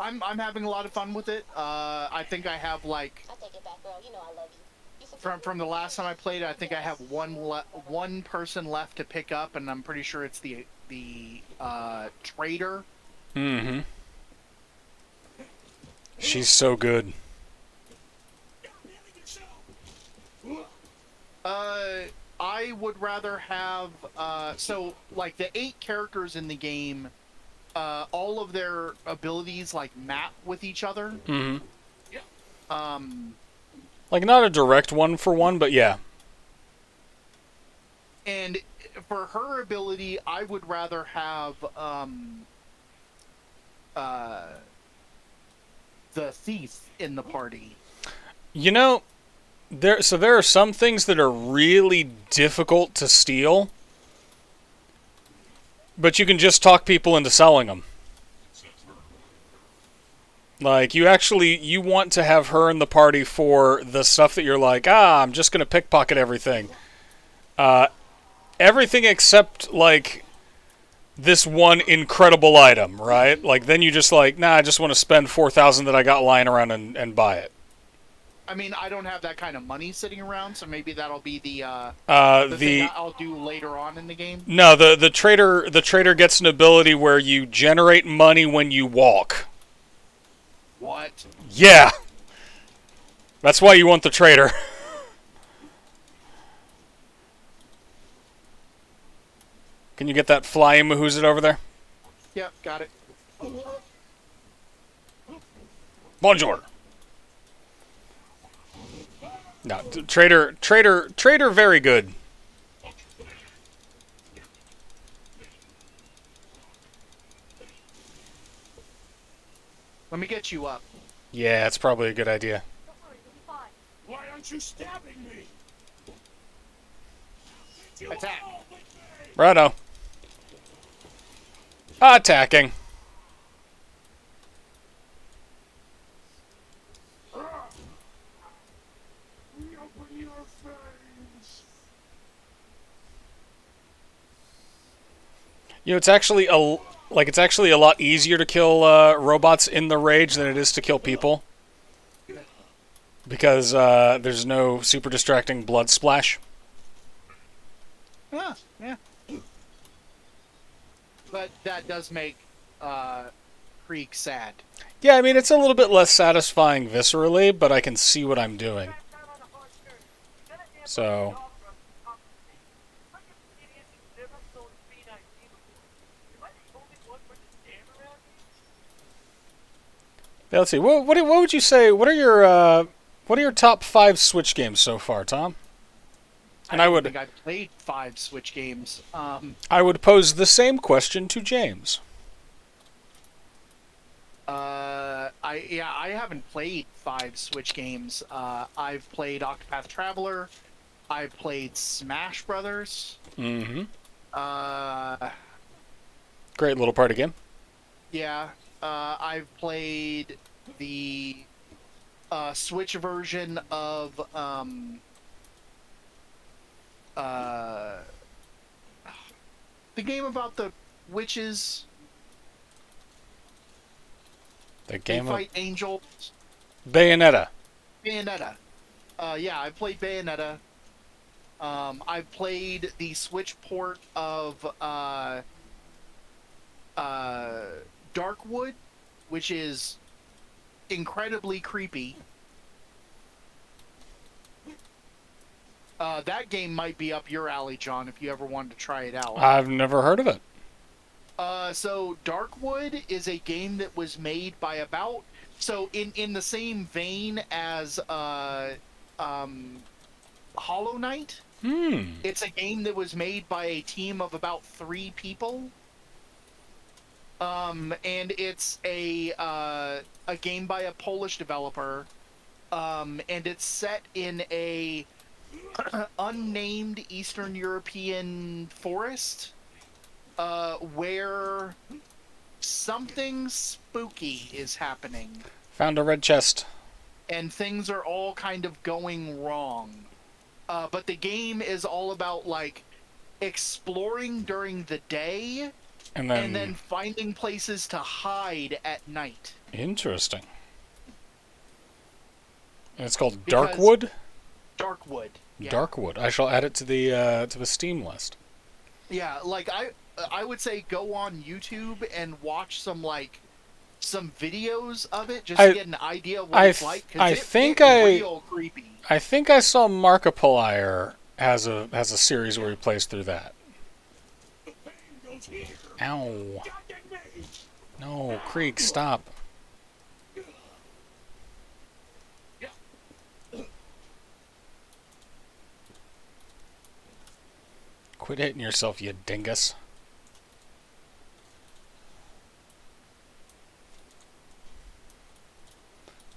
I'm having a lot of fun with it. I think I have like I take it back, girl. You know I love you. from the last time I played, I think I have one person left to pick up, and I'm pretty sure it's the trader. Mm-hmm. She's so good. I would rather have so like the 8 characters in the game, all of their abilities like map with each other. Mm-hmm. Like not a direct one for one, but yeah. And for her ability, I would rather have the thief in the party. You know, there are some things that are really difficult to steal, but you can just talk people into selling them. Like, you want to have her in the party for the stuff that you're like, I'm just going to pickpocket everything. Everything except, like, this one incredible item, right? Like, then you just like, nah, I just want to spend 4,000 that I got lying around and buy it. I mean, I don't have that kind of money sitting around, so maybe that'll be the thing I'll do later on in the game. No, the trader gets an ability where you generate money when you walk. What? Yeah. That's why you want the trader. Can you get that flying Mahoozit over there? Yep, got it. Bonjour. No, trader, very good. Let me get you up. Yeah, it's probably a good idea. Why aren't you stabbing me? Attack. Righto. Attacking. Open your face. You know, it's actually a lot easier to kill robots in the rage than it is to kill people, because there's no super distracting blood splash. Yeah. But that does make Krieg sad. Yeah, I mean, it's a little bit less satisfying viscerally, but I can see what I'm doing. So... Yeah, let's see. What would you say? What are your top 5 Switch games so far, Tom? And I think I've played 5 Switch games. I would pose the same question to James. I haven't played 5 Switch games. I've played Octopath Traveler. I've played Smash Brothers. Mm-hmm. Great little party game. Yeah. I've played the Switch version of the game about the witches. The game they fight angels. Bayonetta. Bayonetta. Yeah, I played Bayonetta. I've played the Switch port of Darkwood, which is incredibly creepy. That game might be up your alley, John, if you ever wanted to try it out. I've never heard of it. So Darkwood is a game that was made by about... So in the same vein as Hollow Knight, it's a game that was made by a team of about 3 people. And it's a game by a Polish developer, and it's set in a unnamed Eastern European forest, where something spooky is happening. Found a red chest. And things are all kind of going wrong. But the game is all about, like, exploring during the day, and then finding places to hide at night. Interesting. And it's called Darkwood? Darkwood. Yeah. Darkwood. I shall add it to the Steam list. Yeah, like I would say go on YouTube and watch some videos of it just to get an idea of what it's like. It's real creepy. I think I saw Markiplier has a series where he plays through that. Ow. No, Krieg, stop. Quit hitting yourself, you dingus.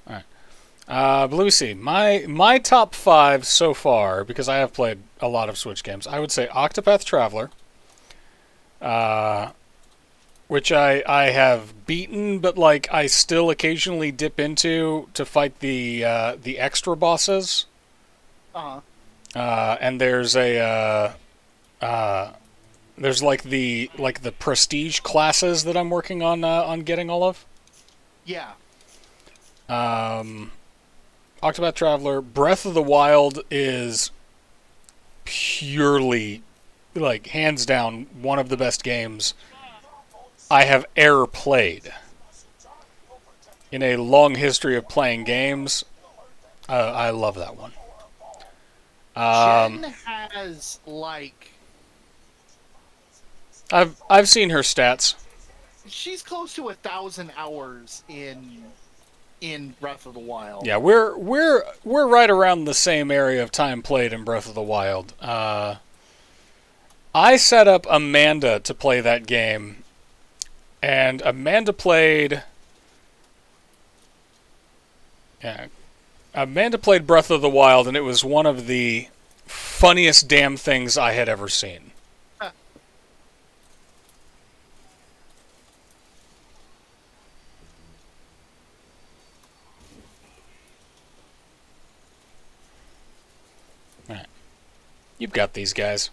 Alright. But let me see. My top 5 so far, because I have played a lot of Switch games, I would say Octopath Traveler, which I have beaten, but like I still occasionally dip into to fight the extra bosses. Uh-huh. And there's there's like the prestige classes that I'm working on getting all of. Yeah. Octopath Traveler, Breath of the Wild is purely, like, hands down, one of the best games I have ever played. In a long history of playing games, I love that one. Jen has, like... I've seen her stats. She's close to 1,000 hours in Breath of the Wild. Yeah, we're right around the same area of time played in Breath of the Wild. I set up Amanda to play that game, and Amanda played. Yeah, Amanda played Breath of the Wild, and it was one of the funniest damn things I had ever seen. Alright. You've got these guys.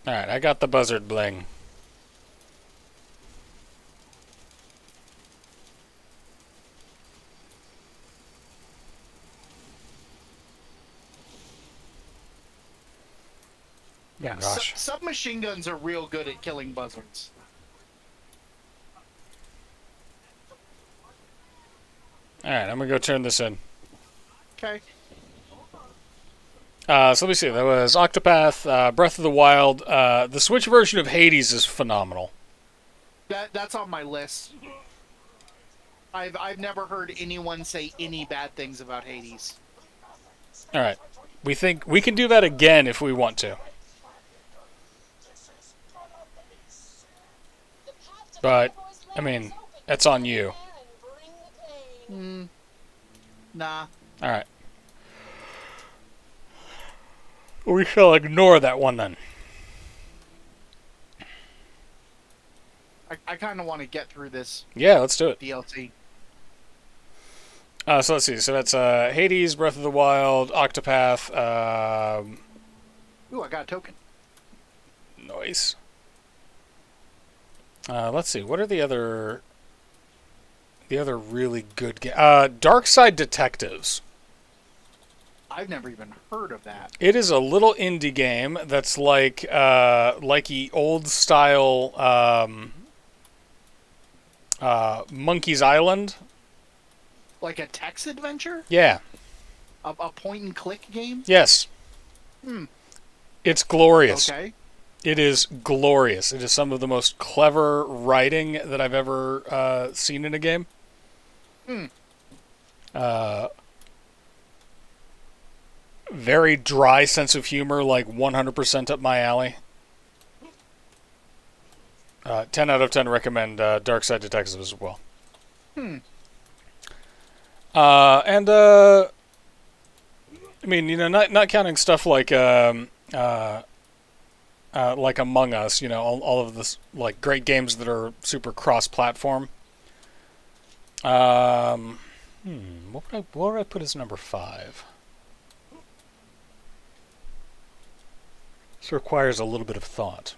Alright, I got the buzzard bling. Yeah, oh, gosh. Submachine guns are real good at killing buzzards. Alright, I'm gonna go turn this in. Okay. So let me see. That was Octopath, Breath of the Wild. The Switch version of Hades is phenomenal. That's on my list. I've never heard anyone say any bad things about Hades. Alright. We think we can do that again if we want to. But, I mean, that's on you. Nah. Alright. We shall ignore that one then. I kind of want to get through this Yeah, let's do it. DLC. So let's see. So that's Hades, Breath of the Wild, Octopath. Ooh, I got a token. Nice. Let's see. What are the other really good games? Dark Side Detectives. I've never even heard of that. It is a little indie game that's like the old style Monkey's Island. Like a text adventure? Yeah. A point and click game? Yes. It's glorious. Okay. It is glorious. It is some of the most clever writing that I've ever seen in a game. Very dry sense of humor, like 100% up my alley. 10 out of 10 recommend Dark Side Detectives as well. I mean, you know, not counting stuff like Among Us, you know, all of this, like, great games that are super cross-platform. What would I put as number 5? This requires a little bit of thought.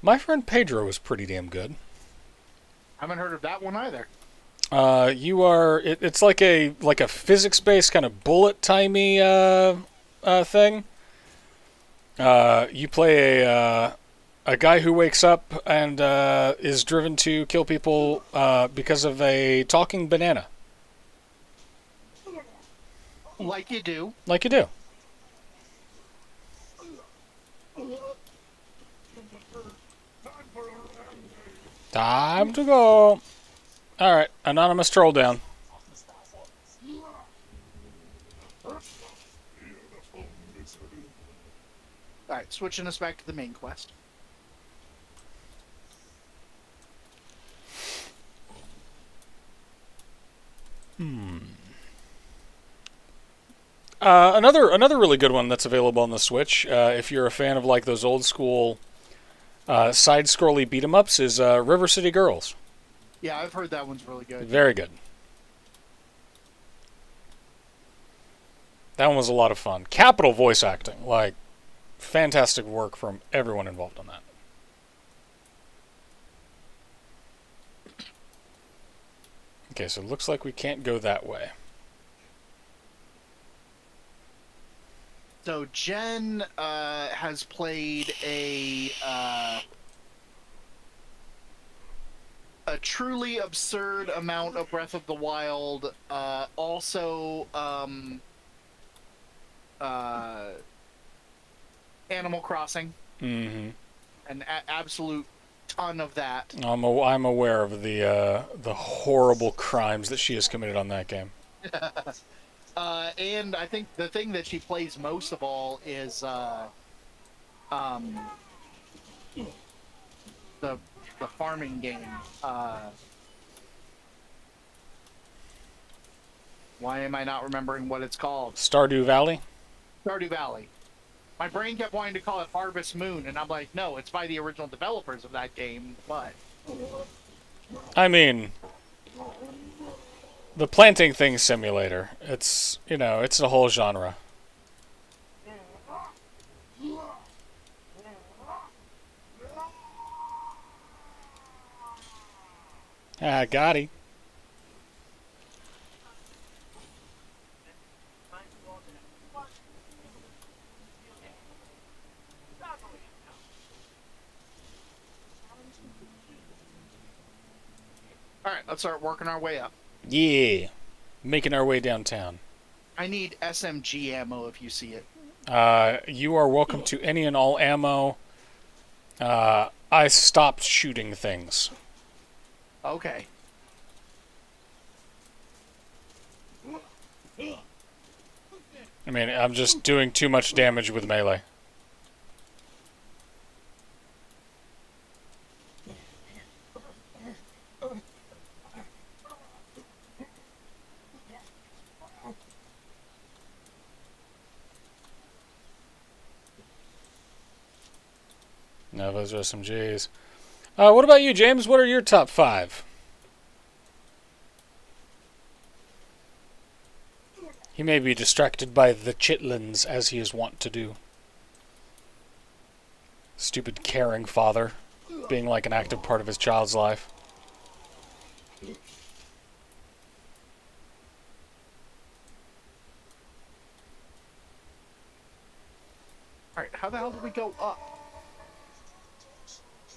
My Friend Pedro was pretty damn good. Haven't heard of that one either. It's like a physics-based kind of bullet-timey thing. You play a guy who wakes up and is driven to kill people because of a talking banana. Like you do. Like you do. Time to go. Alright, anonymous troll down. Alright, switching us back to the main quest. Another really good one that's available on the Switch, if you're a fan of like those old school side-scrolly beat 'em ups, is River City Girls. Yeah, I've heard that one's really good. Very good. That one was a lot of fun. Capital voice acting, like fantastic work from everyone involved on that. Okay, so it looks like we can't go that way. So Jen has played a truly absurd amount of Breath of the Wild. Also, Animal Crossing. Mm-hmm. An absolute ton of that. I'm aware of the horrible crimes that she has committed on that game. And I think the thing that she plays most of all is the farming game. Why am I not remembering what it's called? Stardew Valley? Stardew Valley. My brain kept wanting to call it Harvest Moon, and I'm like, no, it's by the original developers of that game, but... I mean, the planting thing simulator. It's, you know, it's a whole genre. Ah, Gotti. Alright, let's start working our way up. Yeah. Making our way downtown. I need SMG ammo if you see it. You are welcome to any and all ammo. I stopped shooting things. Okay. I mean, I'm just doing too much damage with melee. No, those are SMGs. What about you, James? What are your top 5? He may be distracted by the chitlins, as he is wont to do. Stupid caring father, being like an active part of his child's life. Alright, how the hell do we go up?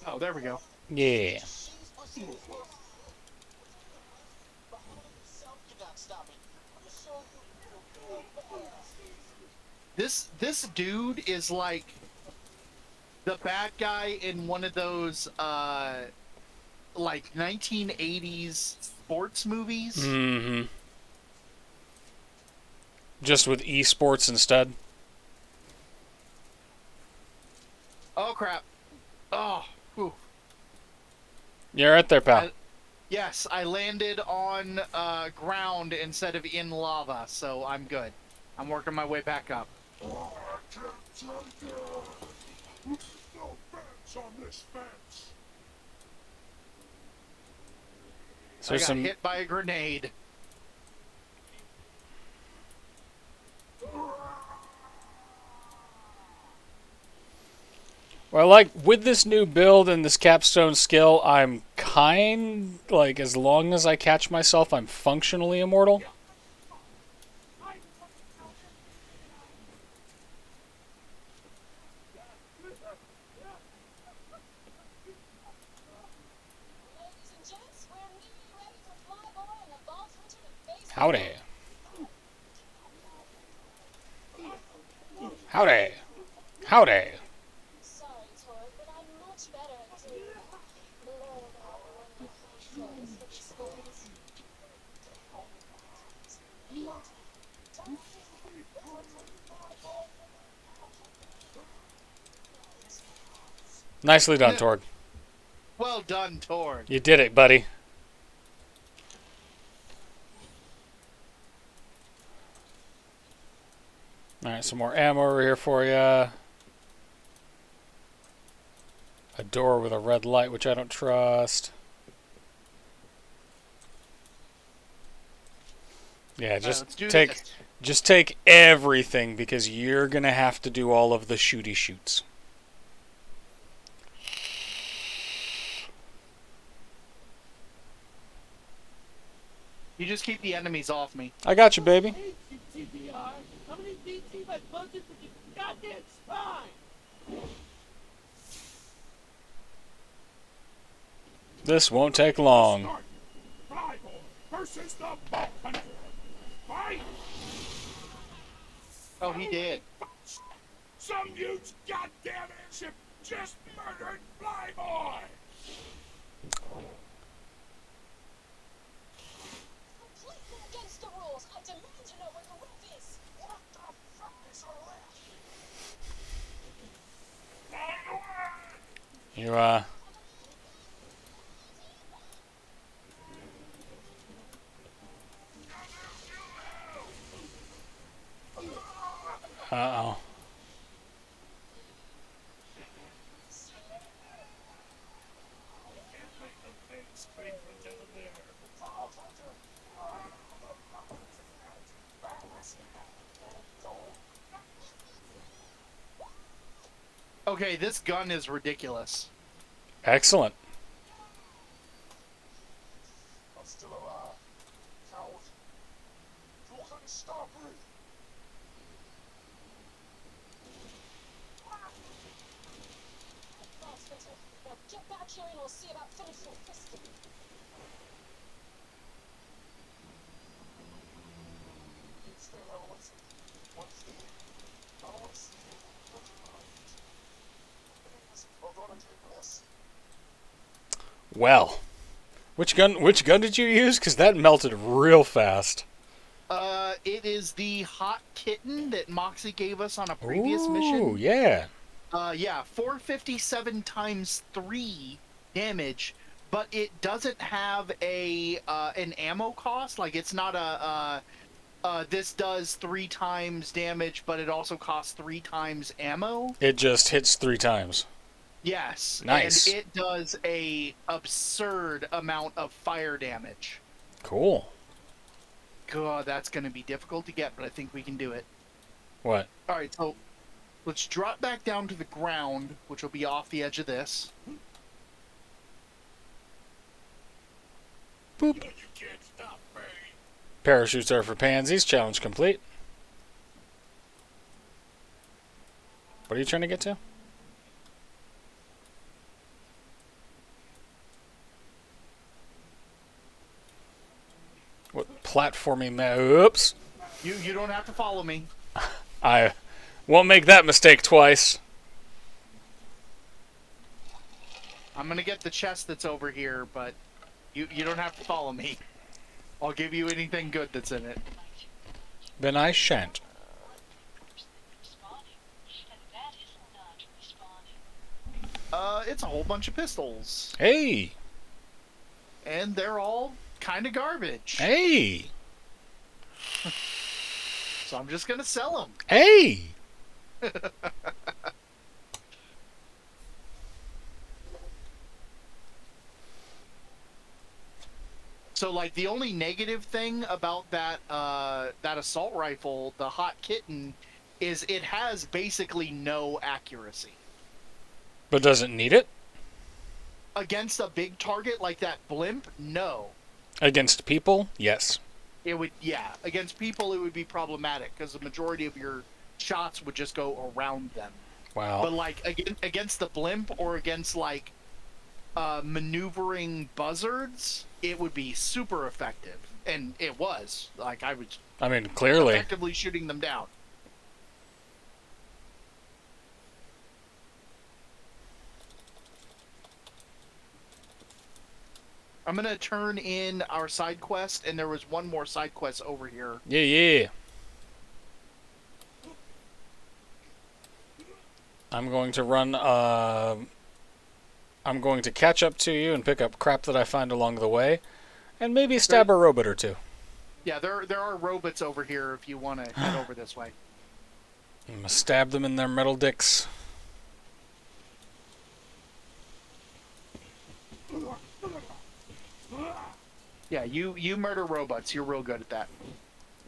Oh, there we go. Yeah. This dude is like the bad guy in one of those like 1980s sports movies. Mm-hmm. Just with esports instead. Oh crap. Oh, whew. You're right there, pal. Yes, I landed on ground instead of in lava, so I'm good. I'm working my way back up. Oh, I can't take it. No fence on this fence. So I got some hit by a grenade. Well, like, with this new build and this capstone skill, I'm like, as long as I catch myself, I'm functionally immortal. Ladies and gents, we're nearly ready for Flyboy and the Vault Hunter to face Howdy. Howdy. Howdy. Sorry, Tor, but I'm much better at doing blow Nicely done, Torg. Well done, Torg. You did it, buddy. Got some more ammo over here for you. A door with a red light, which I don't trust. Yeah, Let's do take this. just take everything because you're gonna have to do all of the shooty shoots. You just keep the enemies off me. I got you, baby. Hate you, TBI. How many DT my budget with your goddamn spine? This won't take long. Start. Flyboy versus the Vault Hunter. Fight! Oh, he did. Some huge goddamn airship just murdered Flyboy! Completely against the rules. I demand to know where the roof is. What the fuck is all that? You Uh-oh. Can't make the thing scream from down there. Vault Hunter! Okay, this gun is ridiculous. Excellent. I'm still alive. Coward. You couldn't stop me. Thanks, Hunter. Now get back here and we'll see about finishing Piston. Stay out of what's one thing. I don't want to see you. I'm gonna take this. Well, which gun did you use? Because that melted real fast. It is the hot kitten that Moxie gave us on a previous mission. Ooh, yeah. Yeah, 457 times 3 damage, but it doesn't have a an ammo cost. Like, it's not this does 3 times damage, but it also costs 3 times ammo. It just hits 3 times. Yes. Nice. And it does a absurd amount of fire damage. Cool. God, that's going to be difficult to get, but I think we can do it. What? All right, so let's drop back down to the ground, which will be off the edge of this. Boop. You can't stop me. Parachutes are for pansies. Challenge complete. What are you trying to get to? What platforming? Oops. You don't have to follow me. I won't make that mistake twice. I'm gonna get the chest that's over here, but you don't have to follow me. I'll give you anything good that's in it. Then I shan't. It's a whole bunch of pistols, Hey. and they're all kind of garbage. Hey. So I'm just gonna sell them. Hey. So, like, the only negative thing about that that assault rifle, the Hot Kitten, is it has basically no accuracy. But doesn't need it? Against a big target like that blimp, no. Against people? Yes. It would, yeah. Against people, it would be problematic because the majority of your shots would just go around them. Wow. But like against the blimp or against like maneuvering buzzards, it would be super effective, and it was. Like I was I mean, clearly. effectively shooting them down. I'm gonna turn in our side quest, and there was one more side quest over here. Yeah, yeah. I'm going to run, I'm going to catch up to you and pick up crap that I find along the way, and maybe stab a robot or two. Yeah, there are robots over here if you want to head over this way. I'm gonna stab them in their metal dicks. Yeah, you murder robots. You're real good at that.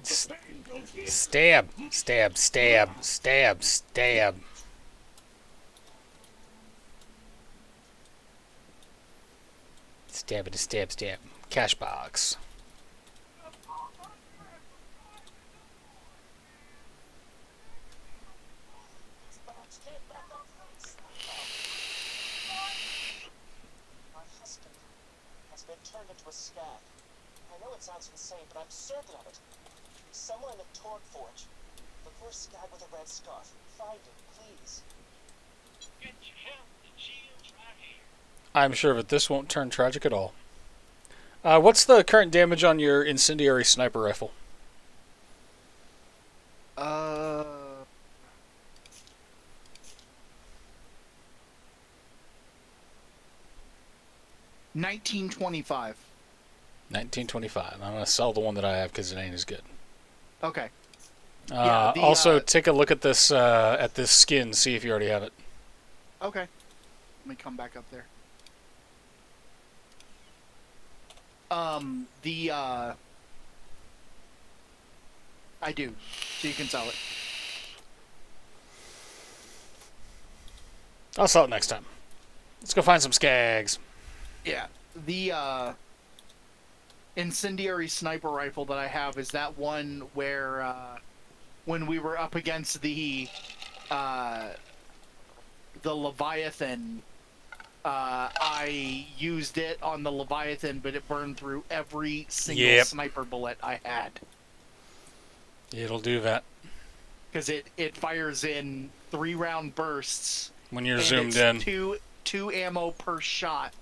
Stab, stab, stab, stab, stab. Stab it, stab, stab. Cash box. My husband has been turned into a skag. I know it sounds insane, but I'm certain of it. Somewhere in the Torque Forge. Look for a skag with a red scarf. Find him, please. Get your help. The shield's right here. I'm sure that this won't turn tragic at all. What's the current damage on your incendiary sniper rifle? 1925. 1925. I'm gonna sell the one that I have because it ain't as good. Okay. Also, take a look at this skin. See if you already have it. Okay. Let me come back up there. I do. So you can sell it. I'll sell it next time. Let's go find some skags. Yeah. The incendiary sniper rifle that I have is that one where when we were up against the Leviathan, I used it on the Leviathan, but it burned through every single sniper bullet I had. It'll do that. Because it fires in 3-round bursts. When you're and zoomed it's in. two ammo per shot.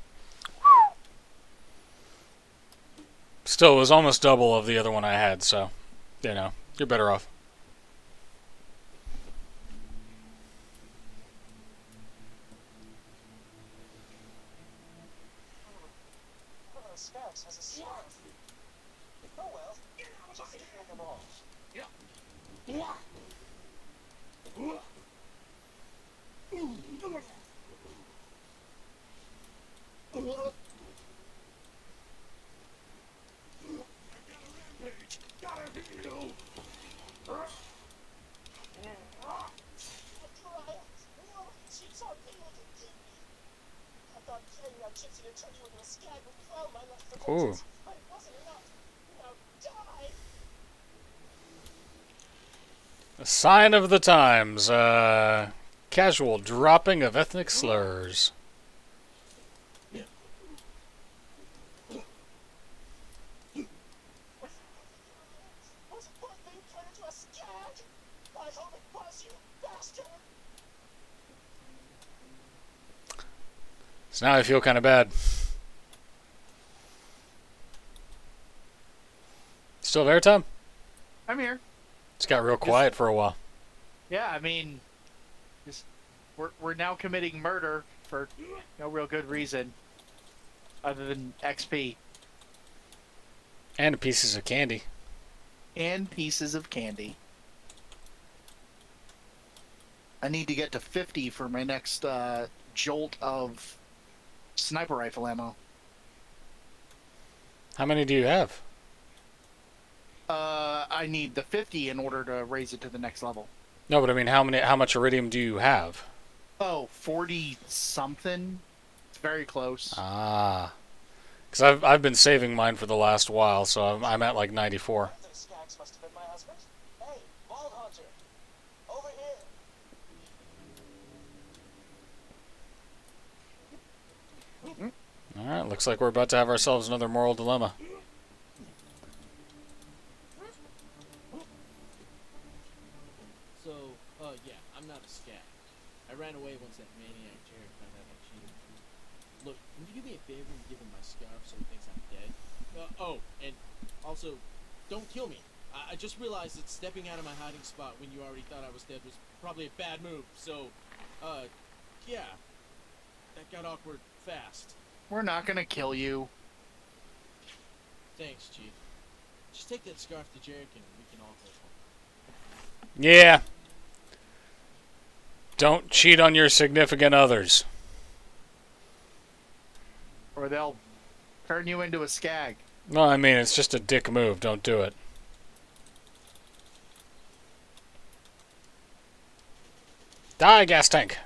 Still, it was almost double of the other one I had, so, you know, you're better off. One of those skags has a scarf. Oh well. Just kill them all. Gotta heal. She's on me like a kid. I thought carrying out gypsy to turn you into a skag would cloud my lust for Ooh. vengeance, but it wasn't enough. Now die! A sign of the times. Casual dropping of ethnic slurs. Was it worth being turned into a skag? I hope it was, you bastard! So now I feel kind of bad. Still there, Tom? I'm here. It's got real quiet for a while. Yeah, I mean, just we're now committing murder for no real good reason, other than XP And pieces of candy. and pieces of candy. I need to get to 50 for my next jolt of sniper rifle ammo. How many do you have? I need the 50 in order to raise it to the next level. No, but I mean, how much iridium do you have? Oh, 40 something. It's very close. Ah. Because I've been saving mine for the last while, so I'm at like 94. Those skags must have been my husband. Hey, Bald Hunter! Over here! Alright, looks like we're about to have ourselves another moral dilemma. So, yeah, I'm not a skag. I ran away once that maniac Jared found out I cheated. Look, can you do me a favor and give him my scarf so he thinks I'm dead? Oh, and also, don't kill me. I just realized that stepping out of my hiding spot when you already thought I was dead was probably a bad move, so, yeah. That got awkward fast. We're not gonna kill you. Thanks, Chief. Just take that scarf to Jared and we can all go home. Yeah. Don't cheat on your significant others. Or they'll turn you into a skag. No, I mean, it's just a dick move. Don't do it. Die, gas tank.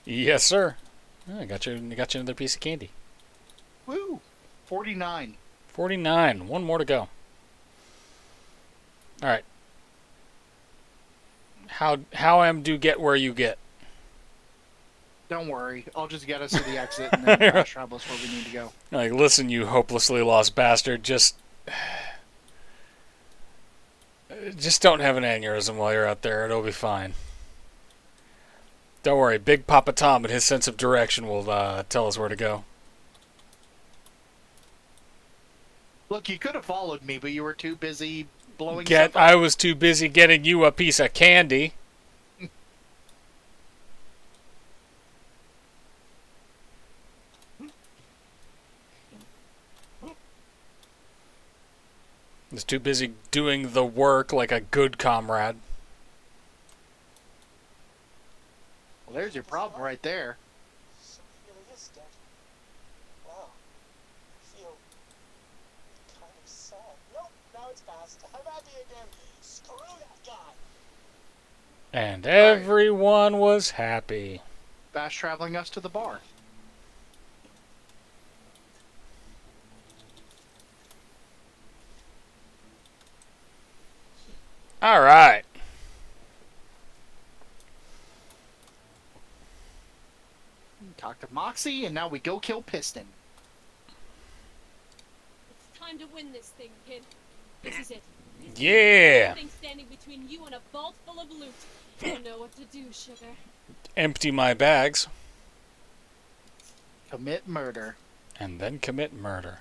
Yes, sir. Oh, I got you another piece of candy. Woo! 49. 49. One more to go. All right. How am do get where you get? Don't worry. I'll just get us to the exit and then fast travel us where we need to go. Like, listen, you hopelessly lost bastard. Just don't have an aneurysm while you're out there. It'll be fine. Don't worry. Big Papa Tom and his sense of direction will tell us where to go. Look, you could have followed me, but you were too busy blowing stuff up. I was too busy getting you a piece of candy. I was too busy doing the work like a good comrade. Well, there's your problem right there. So he really is dead. Wow. I feel kind of sad. Nope, now it's past. I'm happy again. Screw that guy. And everyone was happy. Fast traveling us to the bar. All right. Talk to Moxie, and now we go kill Piston. It's time to win this thing, kid. This is it. Yeah. Nothing standing between you and a vault full of loot. You know what to do, sugar. Empty my bags. Commit murder. And then commit murder.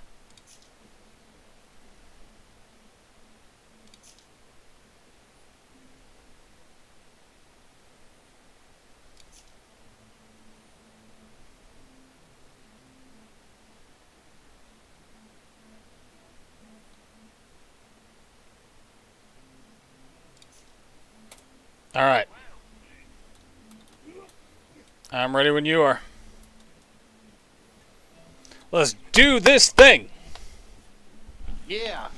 All right. I'm ready when you are. Let's do this thing. Yeah.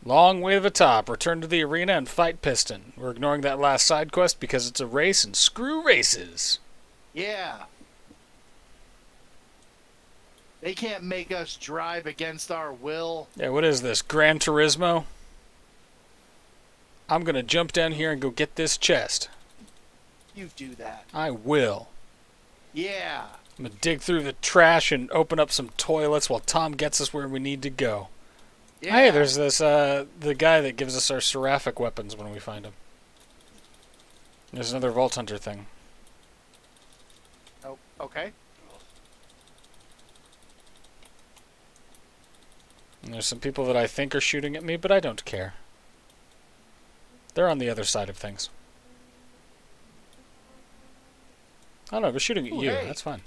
Long way to the top. Return to the arena and fight Piston. We're ignoring that last side quest because it's a race and screw races. Yeah. They can't make us drive against our will. Yeah, what is this? Gran Turismo? I'm gonna jump down here and go get this chest. You do that. I will. Yeah. I'm gonna dig through the trash and open up some toilets while Tom gets us where we need to go. Yeah. Hey, there's this, the guy that gives us our seraphic weapons when we find him. There's another Vault Hunter thing. Oh, okay. And there's some people that I think are shooting at me, but I don't care. They're on the other side of things. Oh no, they're shooting at Ooh, you. hey. That's fine.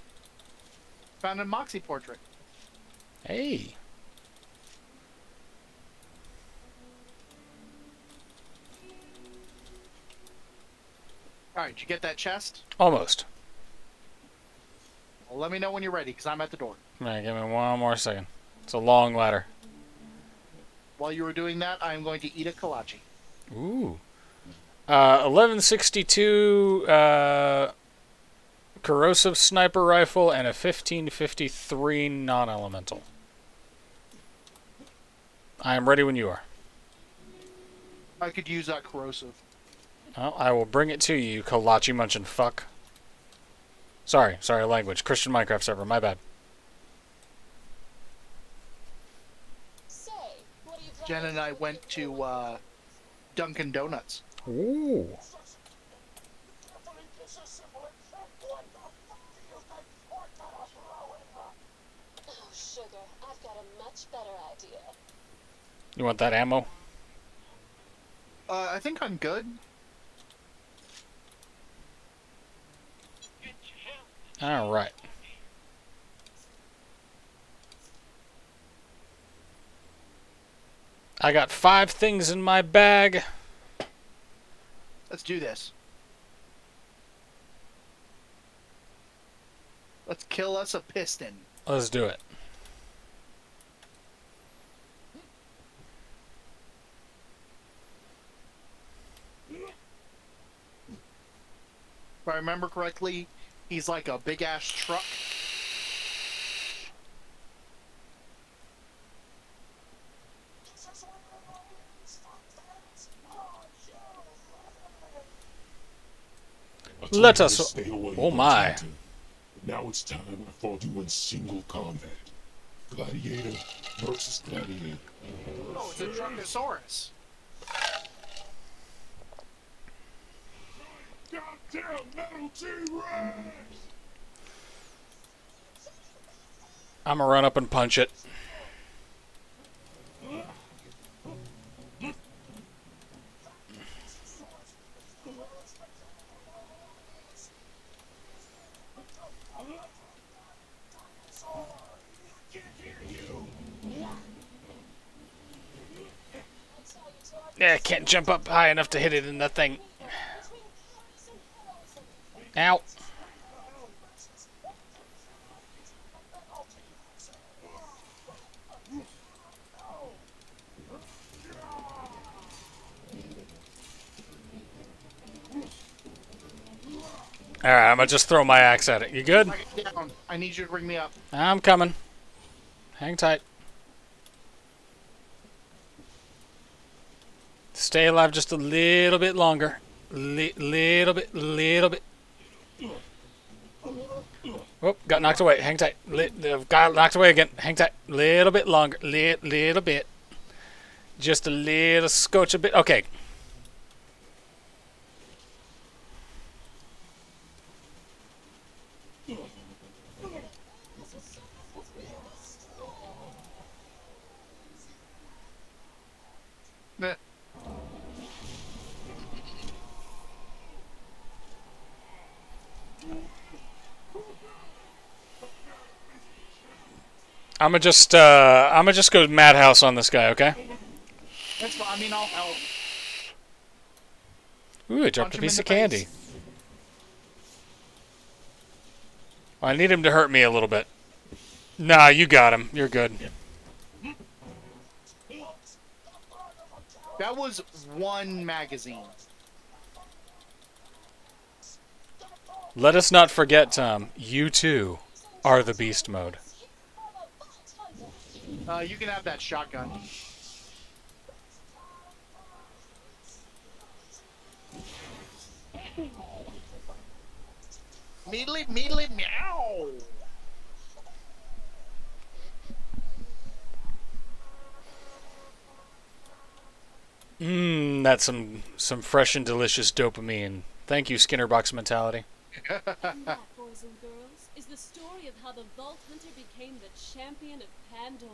Found a Moxie portrait. Hey. Alright, did you get that chest? Almost. Well, let me know when you're ready, because I'm at the door. Alright, give me one more second. It's a long ladder. While you were doing that, I'm going to eat a kolache. Ooh. 1162 corrosive sniper rifle and a 1553 non-elemental. I am ready when you are. I could use that corrosive. Well, I will bring it to you, you kolache munchin' fuck. Sorry language. Christian Minecraft server, my bad. Say, what are you Jen and I went to Dunkin' Donuts. Ooh. Carefully, this is simple. What the fuck do you think we're gonna throw in the... Oh, sugar, I've got a much better idea. You want that ammo? I think I'm good. Get your help. All right. I got 5 things in my bag. Let's do this. Let's kill us a piston. Let's do it. If I remember correctly, he's like a big ass truck. I told Let you us- to stay away oh from my. Titan. Now it's time I fought you in single combat. Gladiator versus gladiator. Oh, it's a Truckosaurus. Goddamn metal T-Rex! I'm gonna run up and punch it. Yeah, I can't jump up high enough to hit it in the thing. Ow. Alright, I'm gonna just throw my axe at it. You good? Get down. I need you to bring me up. I'm coming. Hang tight. Stay alive just a little bit longer. Little bit. Oh, got knocked away. Hang tight. Got knocked away again. Hang tight. Little bit longer. Little bit. Just a little scotch a bit. Okay. Meh. I'm gonna just go madhouse on this guy, okay? That's fine. I mean, I'll help. Ooh, I dropped Punch a him piece in of the candy. face. Well, I need him to hurt me a little bit. Nah, you got him. You're good. That was one magazine. Let us not forget, Tom, you too are the beast mode. You can have that shotgun. Meedly, meow. That's some fresh and delicious dopamine. Thank you, Skinner Box Mentality. And that, boys and girls, is the story of how the Vault Hunter became the champion of Pandora.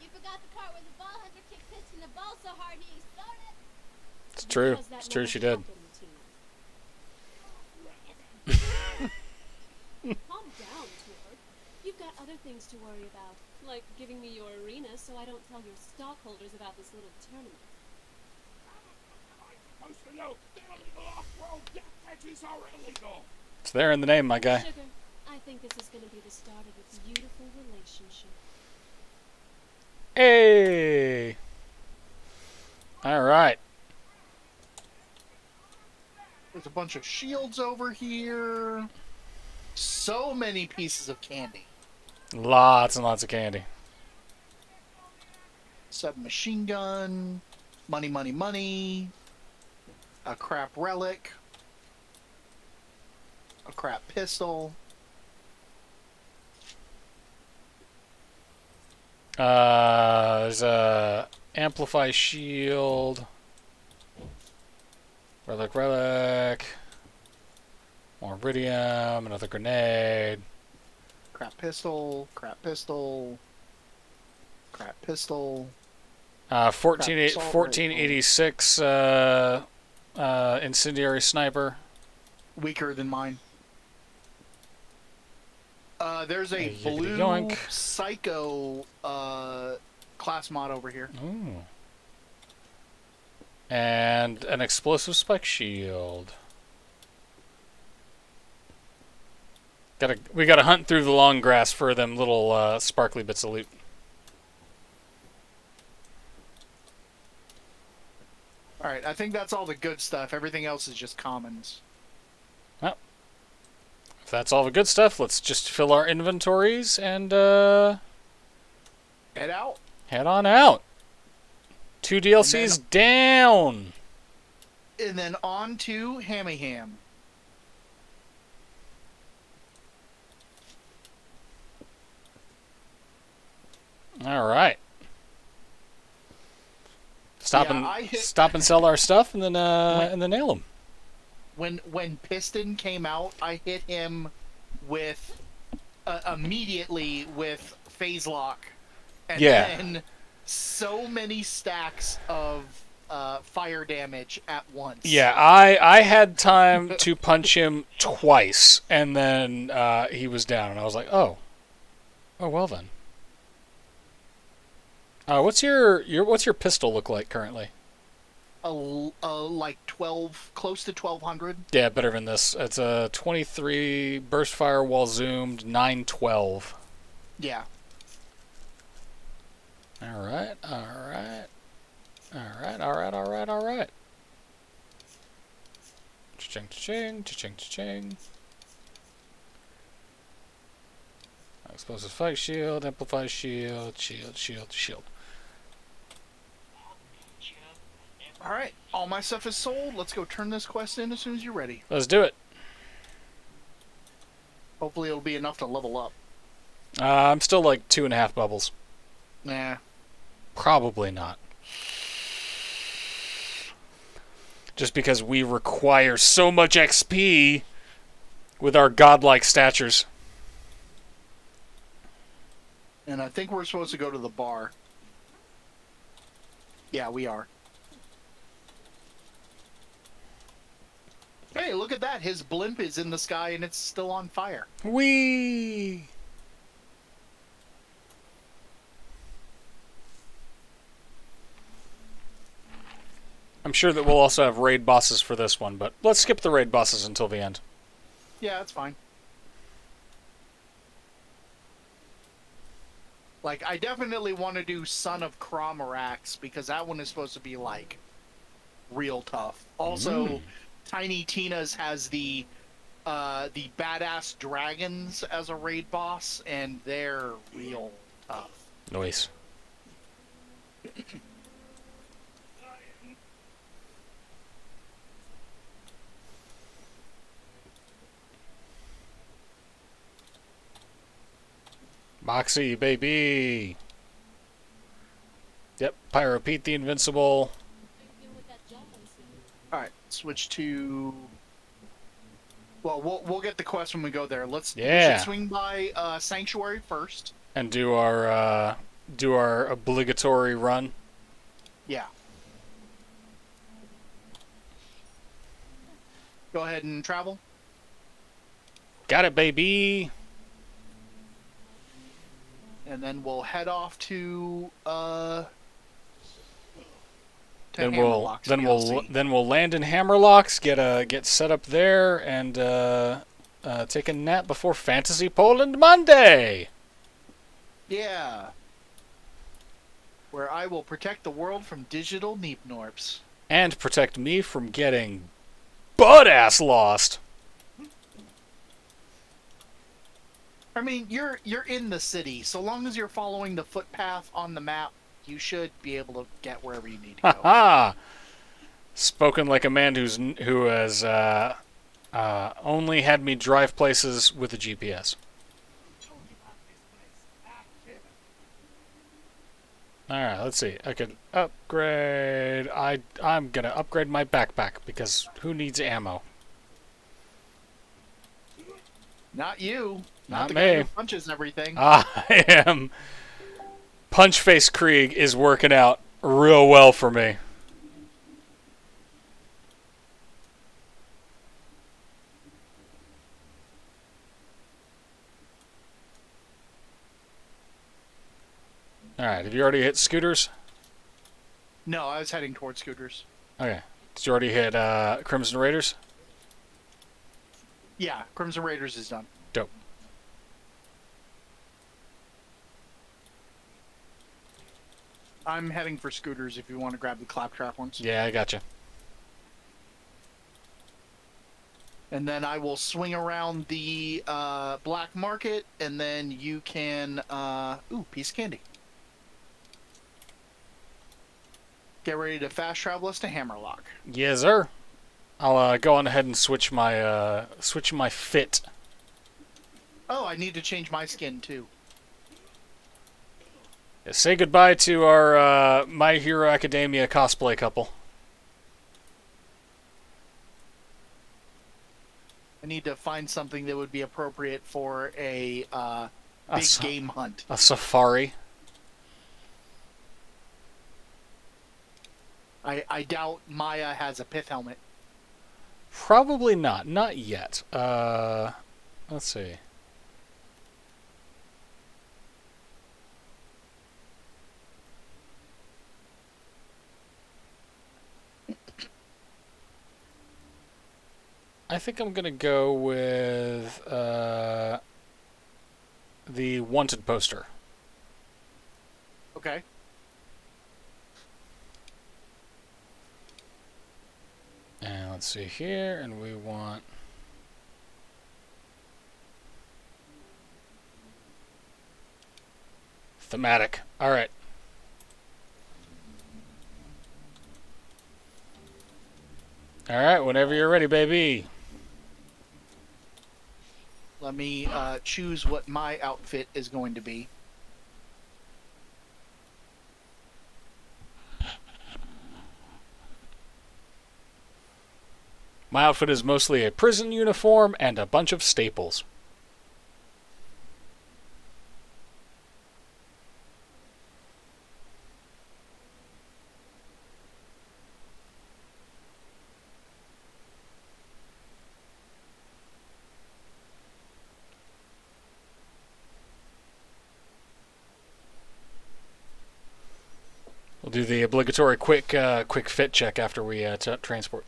You forgot the part where the ball hunter kicked Piston the ball so hard he exploded. It's true. Because that It's true. never She did. happened, Tina. Calm down, Twerp. You've got other things to worry about, like giving me your arena so I don't tell your stockholders about this little tournament. Supposed to know that illegal off-road death matches are illegal. It's there in the name, my guy. Sugar, I think this is going to be the start of a beautiful relationship. Hey! Alright. There's a bunch of shields over here. So many pieces of candy. Lots and lots of candy. Submachine gun. Money. A crap relic. A crap pistol. There's a amplify shield. Relic. More iridium, another grenade. Crap pistol. 1486 incendiary sniper. Weaker than mine. There's a Yiggity blue yoink. psycho class mod over here. Ooh. And an explosive spike shield. We gotta hunt through the long grass for them little sparkly bits of loot. Alright, I think that's all the good stuff. Everything else is just commons. Well, if that's all the good stuff, let's just fill our inventories and Head out. head on out. 2 DLCs down. And then on to Hammy Ham. All right. Stop and sell our stuff, and then nail them. When Piston came out, I hit him with immediately with phase lock, and then so many stacks of fire damage at once. Yeah, I had time to punch him twice, and then he was down, and I was like, oh well then. What's your pistol look like currently? Like 12, close to 1200. Yeah, better than this. It's a 23 burst fire while zoomed 912. Yeah. All right. Cha-ching, cha-ching, cha-ching, cha-ching. Explosive fight shield, amplify shield. Alright, all my stuff is sold. Let's go turn this quest in as soon as you're ready. Let's do it. Hopefully it'll be enough to level up. I'm still like 2.5 bubbles. Nah. Probably not. Just because we require so much XP with our godlike statures. And I think we're supposed to go to the bar. Yeah, we are. Hey, look at that. His blimp is in the sky and it's still on fire. Whee! I'm sure that we'll also have raid bosses for this one, but let's skip the raid bosses until the end. Yeah, that's fine. Like, I definitely want to do Son of Cromarax because that one is supposed to be, like, real tough. Also, Tiny Tina's has the badass dragons as a raid boss, and they're real tough. Nice. Moxie, baby! Yep, Pyro Pete the Invincible. Alright, switch to... Well, we'll get the quest when we go there. We should swing by Sanctuary first. And do our obligatory run. Yeah. Go ahead and travel. Got it, baby! And then we'll head off to Then we'll land in Hammerlocks, get set up there, and take a nap before Fantasy Poland Monday. Yeah. Where I will protect the world from digital Neepnorps. And protect me from getting butt-ass lost. I mean, you're in the city. So long as you're following the footpath on the map, you should be able to get wherever you need to go. Ha! Spoken like a man who has only had me drive places with a GPS. Alright, let's see. I could upgrade... I'm gonna upgrade my backpack, because who needs ammo? Not you. Not the me. guy who punches everything. I am... Punch Face Krieg is working out real well for me. Alright, have you already hit scooters? No, I was heading towards scooters. Okay. Did you already hit Crimson Raiders? Yeah, Crimson Raiders is done. Dope. I'm heading for scooters if you want to grab the claptrap ones. Yeah, I gotcha. And then I will swing around the black market, and then you can... ooh, piece of candy. Get ready to fast travel us to Hammerlock. Yes, sir. I'll go on ahead and switch my fit. Oh, I need to change my skin, too. Yeah, say goodbye to our My Hero Academia cosplay couple. I need to find something that would be appropriate for a big game hunt. A safari. I doubt Maya has a pith helmet. Probably not. Not yet. Let's see. I think I'm gonna go with the wanted poster. Okay. And let's see here, and we want... thematic. Alright. Alright, whenever you're ready, baby. Let me choose what my outfit is going to be. My outfit is mostly a prison uniform and a bunch of staples. We'll do the obligatory quick fit check after we transport.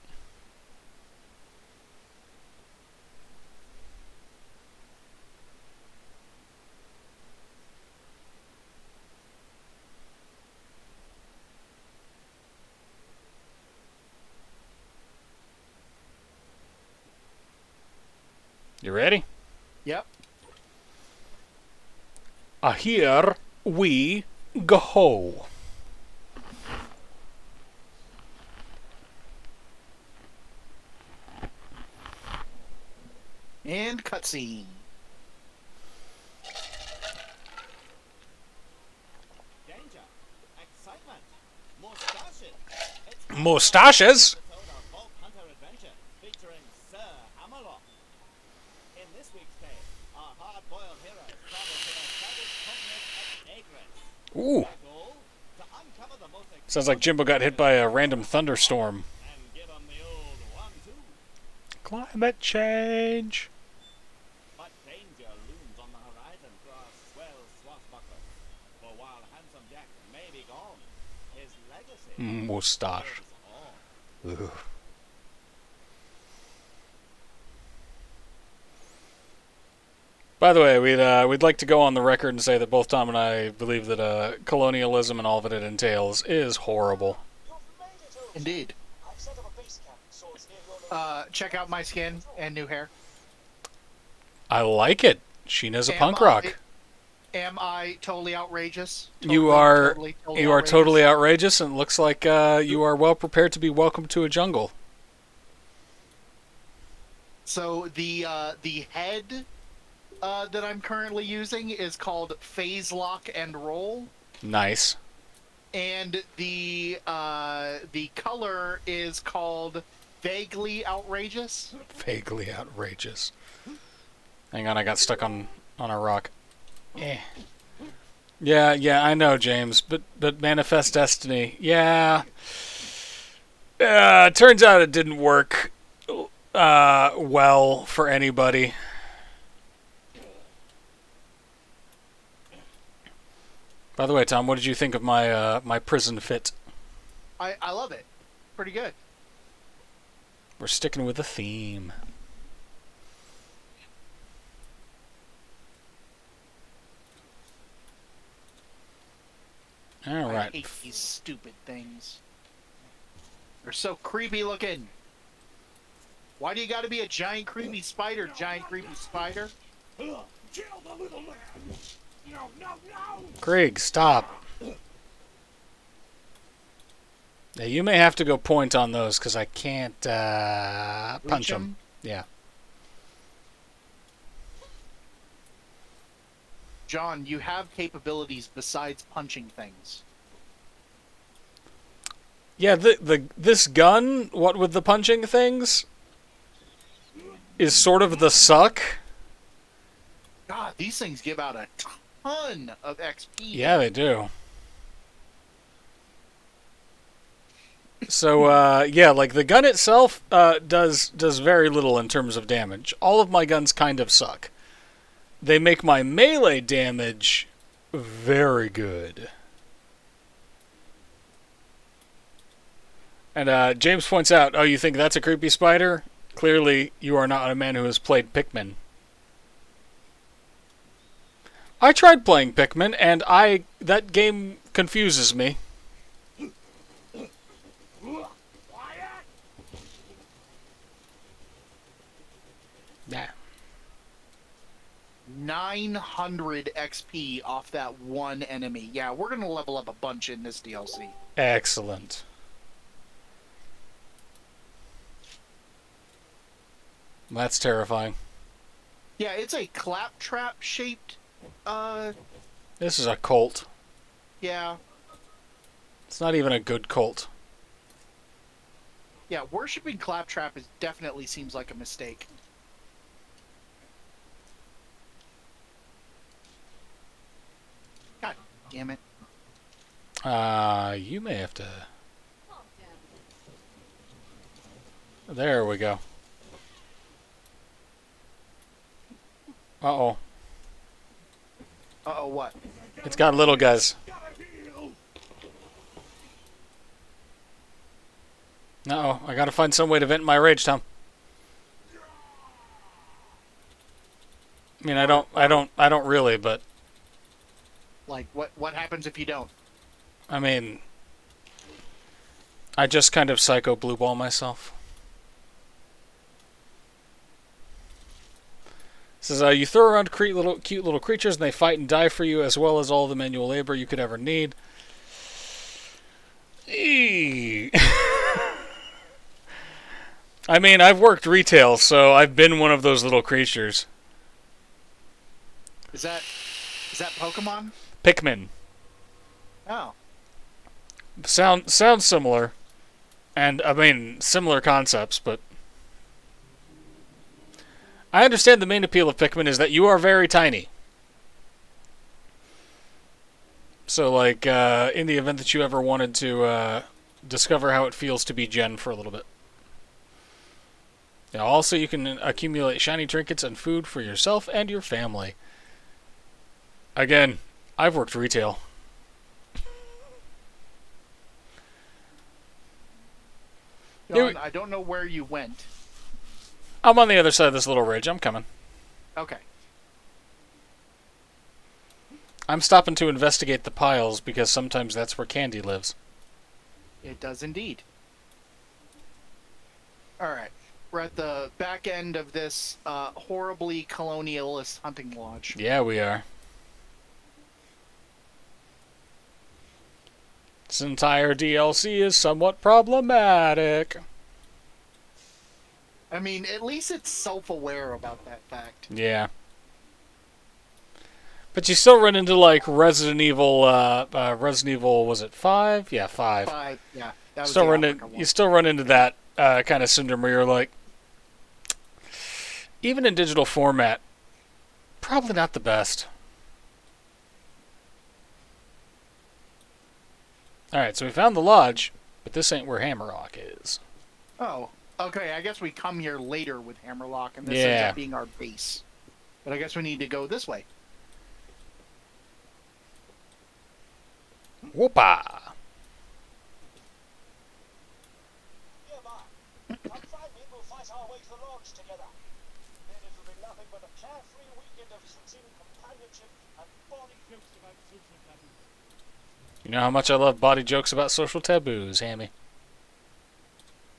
You ready? Yep. Here we go. And cutscene. Danger, excitement, mustaches. It's Mustaches? episode of Vault Hunter Adventure featuring Sir Hammerlock. In this week's tale, our hard-boiled heroes travel to the savage continent of Egress. Ooh. Their goal? To uncover the most Sounds like Jimbo got hit by a random thunderstorm. and give 'em the old 1-2. Climate change. But danger looms on the horizon for our swell swashbucklers. For while Handsome Jack may be gone, his legacy Mustache. lives on. Ugh. By the way, we'd like to go on the record and say that both Tom and I believe that colonialism and all that it entails is horrible. Indeed. I've set up a base camp, so it's near your Check out my skin and new hair. I like it. Sheena's a Am punk I- rock. Am I totally outrageous? You are totally outrageous, and it looks like you are well prepared to be welcomed to a jungle. So the head that I'm currently using is called Phase Lock and Roll, Nice. and the color is called Vaguely Outrageous. Vaguely outrageous. Hang on, I got stuck on a rock. Eh. Yeah, I know, James, but Manifest Destiny, yeah. Turns out it didn't work well for anybody. By the way, Tom, what did you think of my my prison fit? I love it. Pretty good. We're sticking with the theme. All I right. hate these stupid things. They're so creepy looking. Why do you got to be a giant creepy spider, giant creepy spider? Kill the little man! No, no, no! Krieg, stop. Yeah, you may have to go point on those because I can't punch them. Yeah. John, you have capabilities besides punching things. Yeah, this gun, what with the punching things, is sort of the suck. God, these things give out a ton of XP. Yeah, they do. So, yeah, like the gun itself does very little in terms of damage. All of my guns kind of suck. They make my melee damage very good. And James points out, oh, you think that's a creepy spider? Clearly, you are not a man who has played Pikmin. I tried playing Pikmin, and that game confuses me. Yeah. 900 XP off that one enemy. Yeah, we're gonna level up a bunch in this DLC. Excellent. That's terrifying. Yeah, it's a claptrap shaped. This is a cult. Yeah, It's not even a good cult. yeah. Worshipping claptrap definitely seems like a mistake. God damn it! You may have to. There we go. Uh-oh. Uh-oh, what? It's got little guys. Uh-oh, I gotta find some way to vent my rage, Tom. I mean, I don't really, but Like, what happens if you don't? I mean, I just kind of psycho blue ball myself. It says, you throw around cute little creatures and they fight and die for you as well as all the manual labor you could ever need. Eee. I mean, I've worked retail, so I've been one of those little creatures. Is that Pokemon? Pikmin. Oh. Sounds similar. And, I mean, similar concepts, but I understand the main appeal of Pikmin is that you are very tiny. So, like, in the event that you ever wanted to discover how it feels to be Jen for a little bit. Now, also, you can accumulate shiny trinkets and food for yourself and your family. Again, I've worked retail. John, I don't know where you went. I'm on the other side of this little ridge. I'm coming. Okay. I'm stopping to investigate the piles because sometimes that's where Candy lives. It does indeed. Alright. We're at the back end of this horribly colonialist hunting lodge. Yeah, we are. This entire DLC is somewhat problematic. I mean, at least it's self-aware about that fact. Yeah. But you still run into, like, Resident Evil, was it 5? Yeah, 5. 5, yeah. That was Still the run Africa in, one. you still run into that kind of syndrome where you're like, even in digital format, probably not the best. Alright, so we found the lodge, but this ain't where Hammerlock is. Oh, okay. I guess we come here later with Hammerlock, and this ends Yeah. up being our base. But I guess we need to go this way. Whoopa! Nearby. Come find me, we'll fight our way to the lodge together. Then it'll be nothing but a carefree weekend of shooting, companionship, and body jokes about social taboos. You know how much I love body jokes about social taboos, Hammy.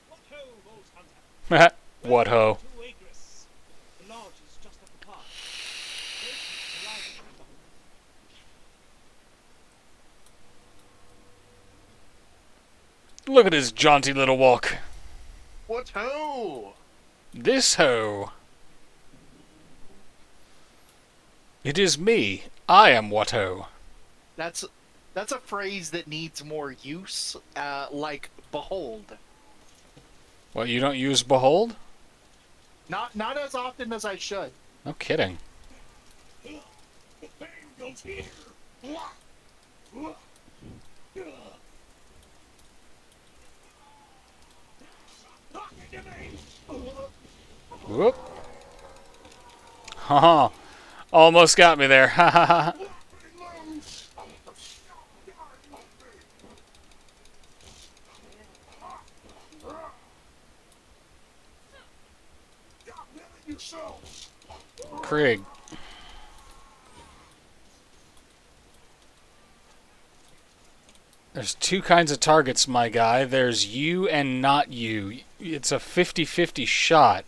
What ho, old hunter? What ho? To Agris. The lodge is just up the path. Wait till I get back. Look at his jaunty little walk. What ho? This ho. It is me. I am what ho. That's a phrase that needs more use, like behold. Well, you don't use behold? Not as often as I should. No kidding. The pain goes here. Talking to me. Whoop. Haha. Almost got me there. Ha ha ha. Krieg. There's two kinds of targets, my guy. There's you and not you. It's a 50-50 shot.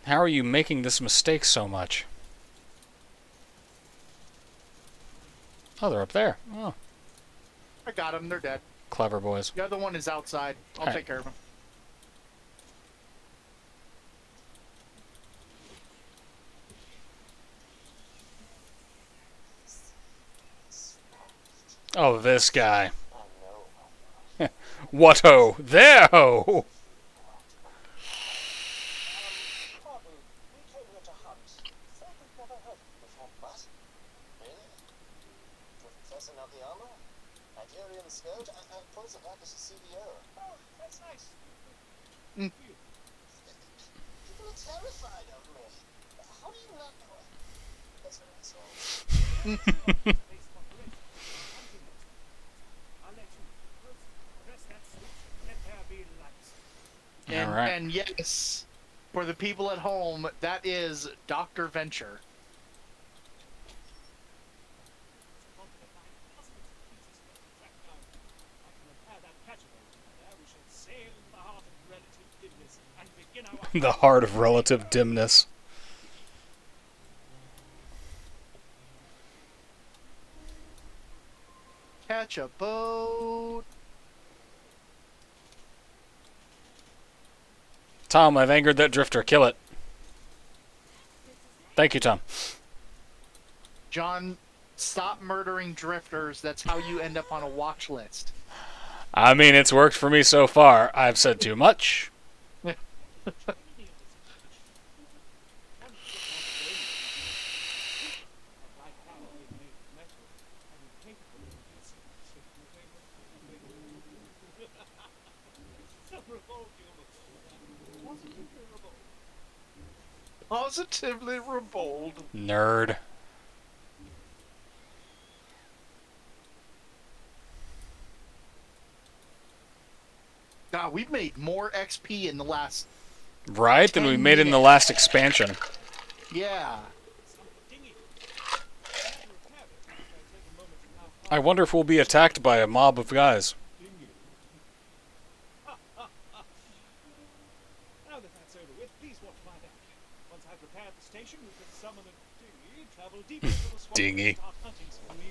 How are you making this mistake so much? Oh, they're up there. Oh, I got them. They're dead. clever boys. The other one is outside. I'll Alright. take care of him. Oh, this guy. What ho? There ho! Pardon, we came here to hunt. Afraid we've never heard of you before, but... Really? Professor of the armor? Nigerian scout? I pulls it back as a CDO. Oh, that's nice. Mm. People are terrified of me. How do you not know it? That's what it's all. I'll let you press that switch. Let there be light. And, Alright. and yes, for the people at home, that is Dr. Venture. The heart of relative dimness. Catch a boat. Tom, I've angered that drifter. Kill it. Thank you, Tom. John, stop murdering drifters. That's how you end up on a watch list. I mean, it's worked for me so far. I've said too much. Positively rebold. Nerd. God, we've made more XP in the last... Right? Than we 10 made in the minutes. last expansion. Yeah. I wonder if we'll be attacked by a mob of guys. Now that that's over with, please watch my back. Once I've repaired the station, we can summon a dinghy, travel deep into the swamp, Dinghy. and start hunting some meal.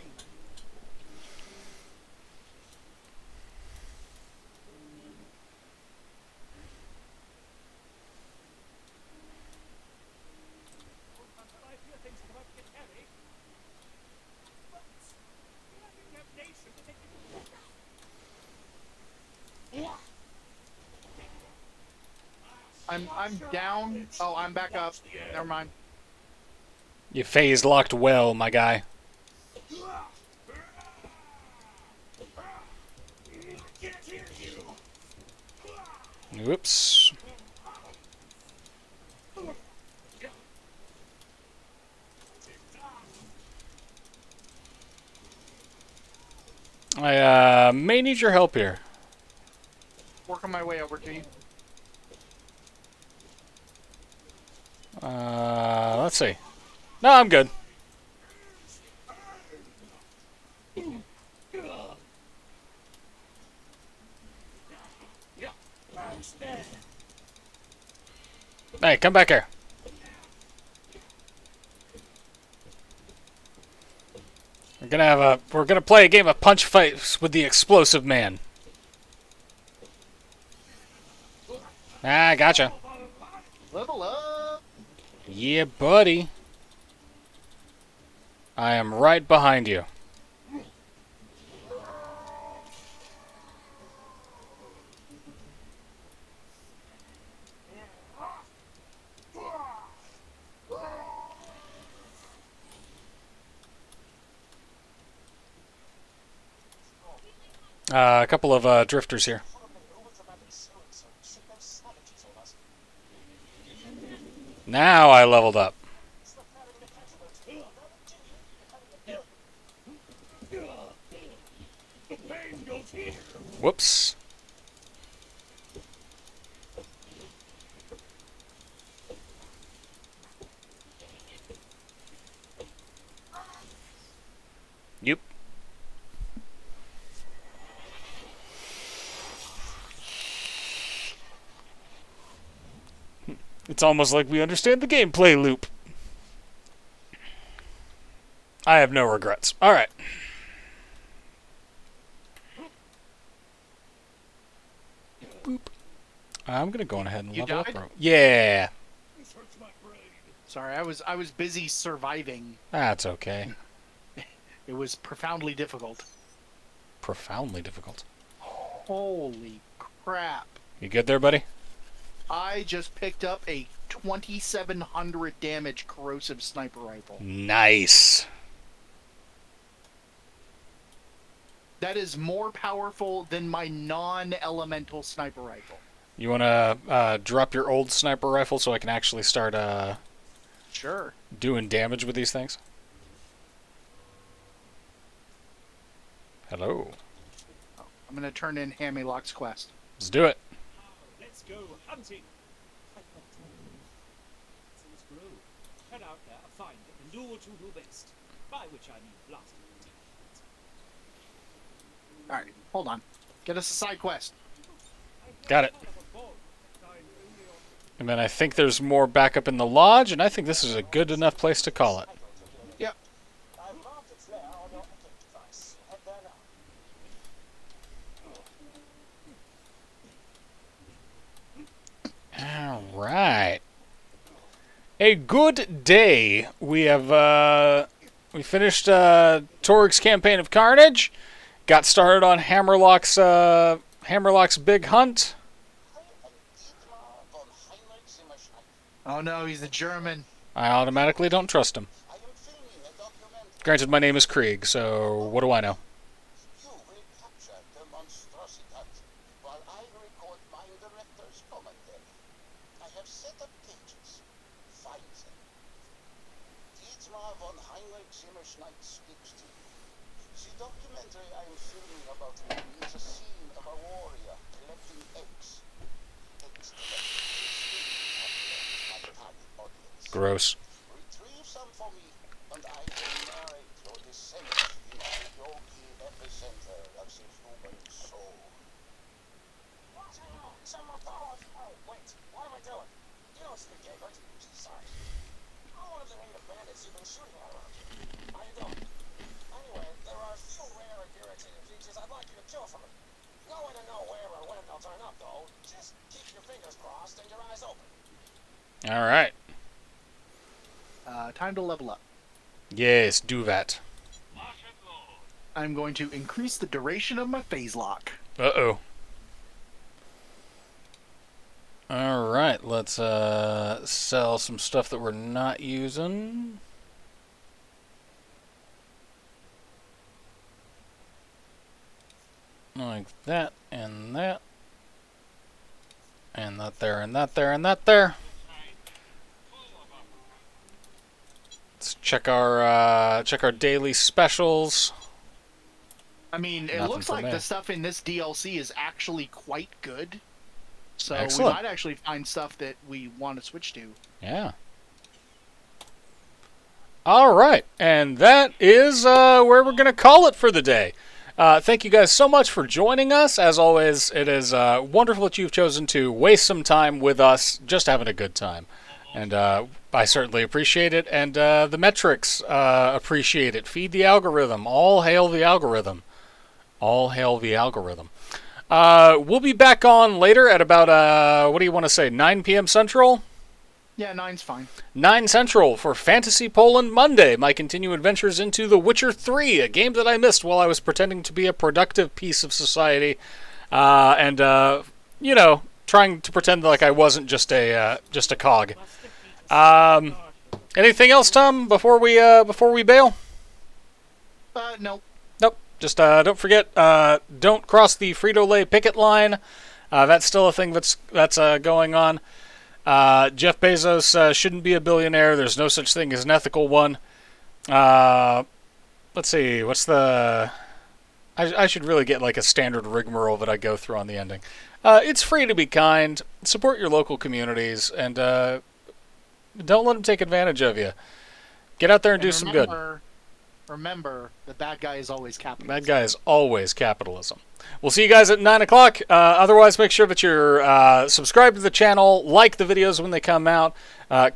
I fear things are about to get heavy. But I think we have nation to take I'm down. Oh, I'm back up. Never mind. You phase locked well, my guy. Whoops. I may need your help here. Working my way over to you. Let's see. No, I'm good. Hey, come back here. We're gonna play a game of punch fights with the explosive man. Ah, gotcha. Level up. Yeah, buddy. I am right behind you. A couple of drifters here. Now I leveled up. Whoops. Yep. It's almost like we understand the gameplay loop. I have no regrets. Alright. Boop. I'm gonna go on ahead and You level up, died? bro. Yeah. Sorry, I was busy surviving. That's okay. It was profoundly difficult. Profoundly difficult. Holy crap. You good there, buddy? I just picked up a 2700 damage corrosive sniper rifle. Nice. That is more powerful than my non-elemental sniper rifle. You wanna drop your old sniper rifle so I can actually start Sure. doing damage with these things? Hello. Oh, I'm gonna turn in Hammerlock's quest. Let's do it. Let's go hunting. Things grow. Head out there, find it, and do what you do best. By which I mean blasting demons. Alright, hold on. Get us a side quest. Got it. And then I think there's more back up in the lodge, and I think this is a good enough place to call it. Yep. I've marked it there on your epic device. Head there now. Alright. A good day. We have we finished Torg's campaign of Carnage. Got started on Hammerlock's big hunt. Oh no, he's a German. I automatically don't trust him. Granted, my name is Krieg, so what do I know? You will capture the monstrosity while I record my director's commentary. I have set up pages. Find them. Dietmar von Heinrich Zimmerschneid speaks to you. The documentary I am filming about him is a scene of a warrior collecting eggs. Eggs Gross. Retrieve some for me, and I will narrate your descent into the yogi epicenter of the human soul. What the hell? Oh, wait. What am I doing? You don't speak English. Sorry. I wanted to meet the bandits you've been shooting at around here. How you doing? Anyway, there are a few rare and irritating features I'd like you to kill for me. No way to know where or when they'll turn up, though. Just keep your fingers crossed and your eyes open. Alright. Time to level up. Yes, do that. I'm going to increase the duration of my phase lock. Uh-oh. Alright, let's sell some stuff that we're not using. Like that and that. And that there, and that there, and that there. Let's check our daily specials. I mean, it Nothing looks for like me. the stuff in this DLC is actually quite good. So Excellent. we might actually find stuff that we want to switch to. Yeah. All right, and that is where we're going to call it for the day. Thank you guys so much for joining us. As always, it is wonderful that you've chosen to waste some time with us, just having a good time. And I certainly appreciate it, and the metrics appreciate it. Feed the algorithm. All hail the algorithm. All hail the algorithm. We'll be back on later at about, what do you want to say, 9 p.m. Central? Yeah, 9's fine. 9 Central for Fantasy Poland Monday, my continued adventures into The Witcher 3, a game that I missed while I was pretending to be a productive piece of society, and you know, trying to pretend like I wasn't just a cog. Anything else, Tom, before we bail? No. Nope. Just don't forget, don't cross the Frito-Lay picket line. That's still a thing that's going on. Jeff Bezos shouldn't be a billionaire. There's no such thing as an ethical one. Let's see. What's the... I should really get like a standard rigmarole that I go through on the ending. It's free to be kind. Support your local communities. And don't let them take advantage of you. Get out there and do some good. Remember, the bad guy is always capitalism. Bad guy is always capitalism. We'll see you guys at 9 o'clock. Otherwise, make sure that you're subscribed to the channel, like the videos when they come out,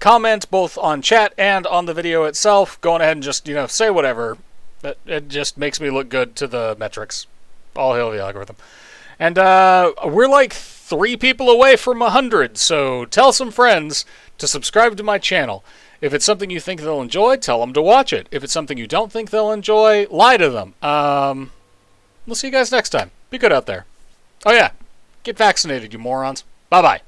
comment both on chat and on the video itself. Go on ahead and just, say whatever. It just makes me look good to the metrics. All hail the algorithm. And we're like 3 people away from 100, so tell some friends to subscribe to my channel. If it's something you think they'll enjoy, tell them to watch it. If it's something you don't think they'll enjoy, lie to them. We'll see you guys next time. Be good out there. Oh yeah, get vaccinated, you morons. Bye-bye.